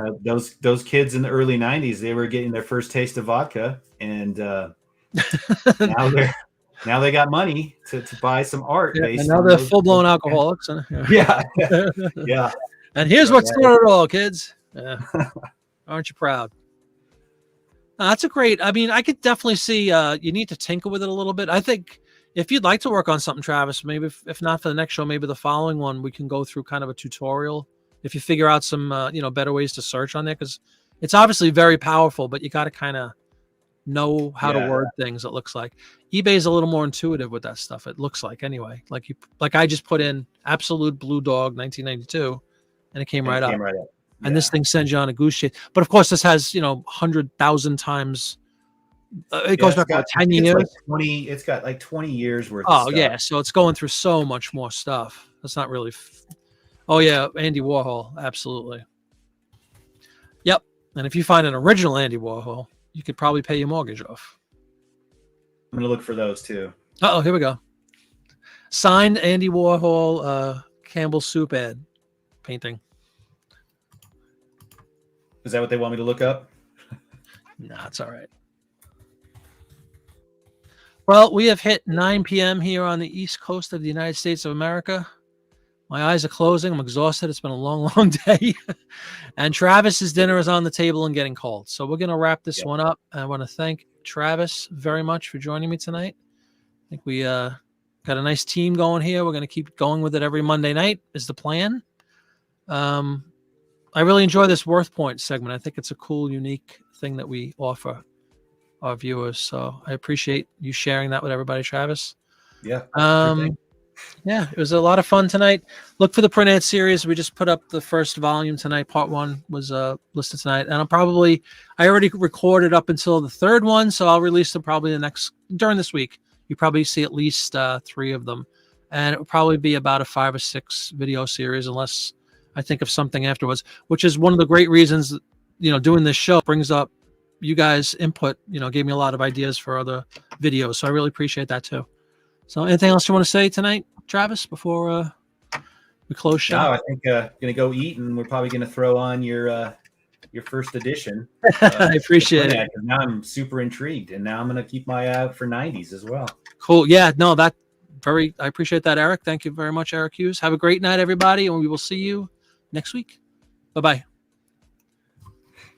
Speaker 2: those kids in the early 90s, they were getting their first taste of vodka, and now they got money to buy some art.
Speaker 1: And now they're full-blown alcoholics.
Speaker 2: Yeah.
Speaker 1: And here's what started it all, kids. Aren't you proud? That's a great. I mean, I could definitely see you need to tinker with it a little bit. I think if you'd like to work on something, Travis, maybe if not for the next show, maybe the following one, we can go through kind of a tutorial. If you figure out some, better ways to search on there, because it's obviously very powerful, but you got to kind of know how to word things. It looks like eBay is a little more intuitive with that stuff. It looks like anyway. Like I just put in Absolute Blue Dog 1992, and it came right up. And this thing sends you on a goose chase. But of course, this has 100,000 times. It goes back about 10 years.
Speaker 2: Like 20. It's got like 20 years worth.
Speaker 1: Oh
Speaker 2: of stuff.
Speaker 1: Yeah, so it's going through so much more stuff. That's not really. Oh yeah, Andy Warhol, absolutely. Yep, and if you find an original Andy Warhol, you could probably pay your mortgage off.
Speaker 2: I'm gonna look for those too.
Speaker 1: Oh, here we go. Signed Andy Warhol, Campbell Soup ad painting.
Speaker 2: Is that what they want me to look up?
Speaker 1: Nah, it's all right. Well, we have hit 9 p.m. here on the East Coast of the United States of America. My eyes are closing. I'm exhausted. It's been a long, long day. And Travis's dinner is on the table and getting cold. So we're going to wrap this one up. I want to thank Travis very much for joining me tonight. I think we got a nice team going here. We're going to keep going with it every Monday night is the plan. I really enjoy this Worth Point segment. I think it's a cool, unique thing that we offer our viewers. So I appreciate you sharing that with everybody, Travis.
Speaker 2: Yeah.
Speaker 1: Yeah, it was a lot of fun tonight. Look for the print ad series. We just put up the first volume tonight. Part 1 was listed tonight. And I already recorded up until the 3rd one. So I'll release them probably during this week. You probably see at least 3 of them. And it will probably be about a 5 or 6 video series unless I think of something afterwards, which is one of the great reasons, doing this show brings up you guys' input, gave me a lot of ideas for other videos. So I really appreciate that too. So anything else you want to say tonight, Travis, before we close shop?
Speaker 2: No, I think gonna go eat, and we're probably gonna throw on your first edition.
Speaker 1: I appreciate it.
Speaker 2: Now I'm super intrigued, and now I'm gonna keep my eye out for 90s as well.
Speaker 1: Cool. Yeah. No, I appreciate that, Eric. Thank you very much, Eric Hughes. Have a great night, everybody, and we will see you next week. Bye-bye.